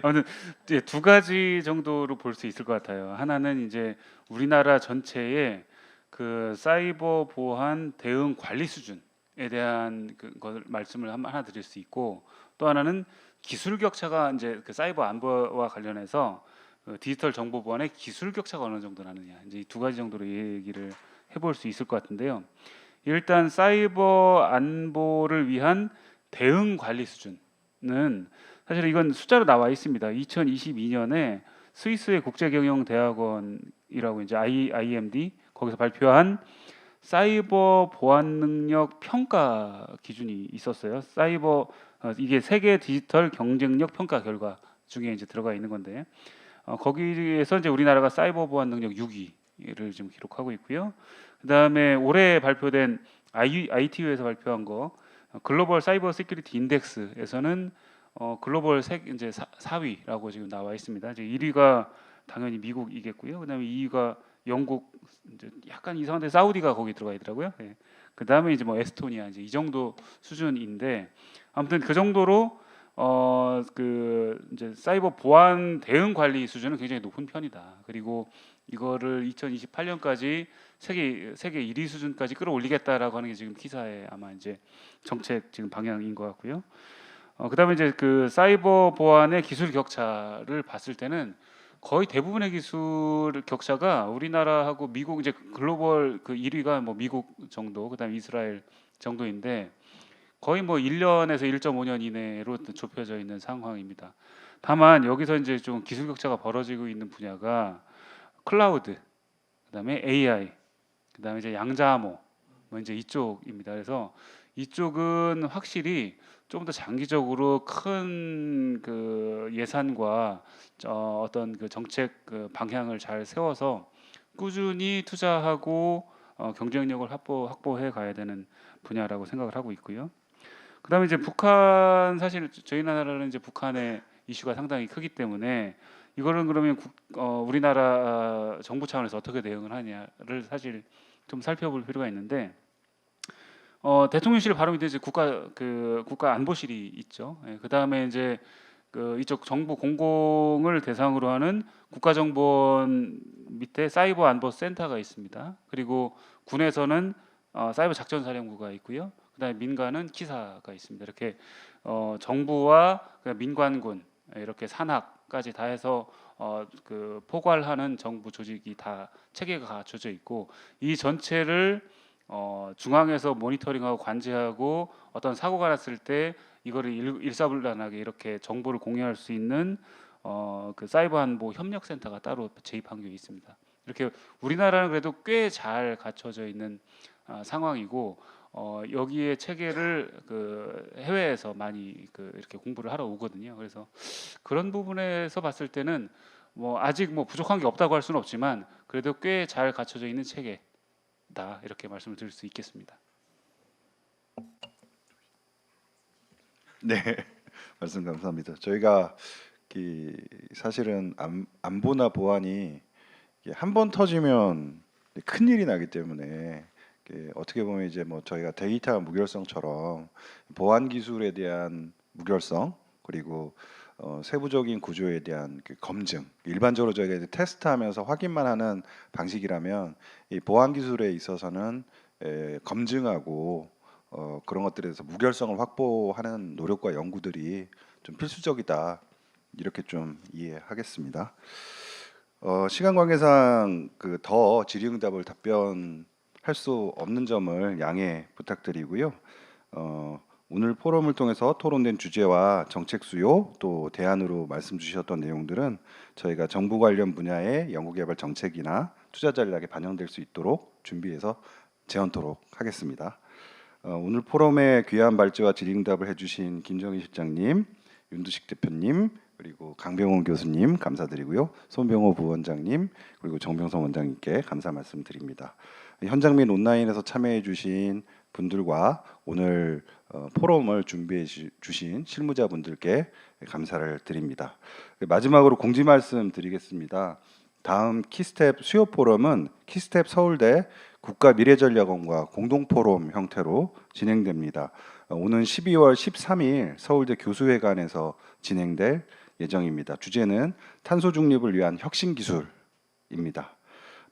아무튼 이제 두 가지 정도로 볼 수 있을 것 같아요. 하나는 이제 우리나라 전체의 그 사이버 보안 대응 관리 수준 대한 그걸 말씀을 하나 드릴 수 있고, 또 하나는 기술 격차가 이제 그 사이버 안보와 관련해서 그 디지털 정보 보안의 기술 격차가 어느 정도 나느냐, 이제 이 두 가지 정도로 얘기를 해볼 수 있을 것 같은데요. 일단 사이버 안보를 위한 대응 관리 수준은 사실 이건 숫자로 나와 있습니다. 2022년에 스위스의 국제경영대학원이라고 이제 IMD 거기서 발표한 사이버 보안 능력 평가 기준이 있었어요. 이게 세계 디지털 경쟁력 평가 결과 중에 이제 들어가 있는 건데, 거기에서 이제 우리나라가 사이버 보안 능력 6위를 지금 기록하고 있고요. 그다음에 올해 발표된 ITU에서 발표한 거 글로벌 사이버 시큐리티 인덱스에서는 글로벌 이제 4위라고 지금 나와 있습니다. 이제 1위가 당연히 미국이겠고요. 그다음에 2위가 영국, 이제 약간 이상한데 사우디가 거기 들어가 있더라고요. 예. 그다음에 이제 뭐 에스토니아, 이제 이 정도 수준인데, 아무튼 그 정도로 그 이제 사이버 보안 대응 관리 수준은 굉장히 높은 편이다. 그리고 이거를 2028년까지 세계 1위 수준까지 끌어올리겠다라고 하는 게 지금 키사의 아마 이제 정책 지금 방향인 것 같고요. 그다음에 이제 그 사이버 보안의 기술 격차를 봤을 때는 거의 대부분의 기술 격차가 우리나라하고 미국, 이제 글로벌 그 1위가 뭐 미국 정도, 그다음에 이스라엘 정도인데 거의 뭐 1년에서 1.5년 이내로 좁혀져 있는 상황입니다. 다만 여기서 이제 좀 기술 격차가 벌어지고 있는 분야가 클라우드, 그다음에 AI, 그다음에 이제 양자암호, 뭐 이제 이쪽입니다. 그래서 이쪽은 확실히 좀 더 장기적으로 큰 그 예산과 어떤 그 정책 그 방향을 잘 세워서 꾸준히 투자하고 경쟁력을 확보해 가야 되는 분야라고 생각을 하고 있고요. 그다음에 이제 북한, 사실 저희 나라는 이제 북한의 이슈가 상당히 크기 때문에 이거는 그러면 우리나라 정부 차원에서 어떻게 대응을 하냐를 사실 좀 살펴볼 필요가 있는데, 대통령실 바로 밑에 이제 국가 안보실이 있죠. 예, 그다음에 이제 그 이쪽 정부 공공을 대상으로 하는 국가정보원 밑에 사이버 안보 센터가 있습니다. 그리고 군에서는 사이버 작전사령부가 있고요. 그다음에 민간은 키사가 있습니다. 이렇게 정부와 민관군, 이렇게 산하까지 다 해서 그 포괄하는 정부 조직이 다 체계가 갖춰져 있고, 이 전체를 중앙에서 모니터링하고 관제하고 어떤 사고가 났을 때 이거를 일사불란하게 이렇게 정보를 공유할 수 있는 그 사이버 안보 협력센터가 따로 제입한 게 있습니다. 이렇게 우리나라는 그래도 꽤 잘 갖춰져 있는 상황이고, 여기에 체계를 그 해외에서 많이 그 이렇게 공부를 하러 오거든요. 그래서 그런 부분에서 봤을 때는 뭐 아직 뭐 부족한 게 없다고 할 수는 없지만 그래도 꽤 잘 갖춰져 있는 체계다, 이렇게 말씀을 드릴 수 있겠습니다.
네, 말씀 감사합니다. 저희가 사실은 안보나 보안이 한 번 터지면 큰 일이 나기 때문에, 어떻게 보면 이제 뭐 저희가 데이터 무결성처럼 보안 기술에 대한 무결성, 그리고 세부적인 구조에 대한 그 검증, 일반적으로 저희가 이제 테스트하면서 확인만 하는 방식이라면, 이 보안 기술에 있어서는 검증하고 그런 것들에 대해서 무결성을 확보하는 노력과 연구들이 좀 필수적이다, 이렇게 좀 이해하겠습니다. 시간 관계상 그 더 질의응답을 답변할 수 없는 점을 양해 부탁드리고요. 오늘 포럼을 통해서 토론된 주제와 정책 수요, 또 대안으로 말씀 주셨던 내용들은 저희가 정부 관련 분야의 연구개발 정책이나 투자 전략에 반영될 수 있도록 준비해서 제언토록 하겠습니다. 오늘 포럼에 귀한 발제와 질의응답을 해주신 김정희 실장님, 윤두식 대표님, 그리고 강병훈 교수님 감사드리고요. 손병호 부원장님, 그리고 정병성 원장님께 감사 말씀드립니다. 현장 및 온라인에서 참여해 주신 분들과 오늘 포럼을 준비해 주신 실무자분들께 감사를 드립니다. 마지막으로 공지 말씀 드리겠습니다. 다음 키스텝 수요 포럼은 키스텝 서울대 국가미래전략원과 공동포럼 형태로 진행됩니다. 오는 12월 13일 서울대 교수회관에서 진행될 예정입니다. 주제는 탄소 중립을 위한 혁신 기술입니다.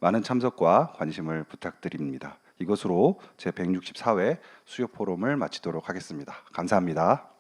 많은 참석과 관심을 부탁드립니다. 이것으로 제 164회 수요 포럼을 마치도록 하겠습니다. 감사합니다.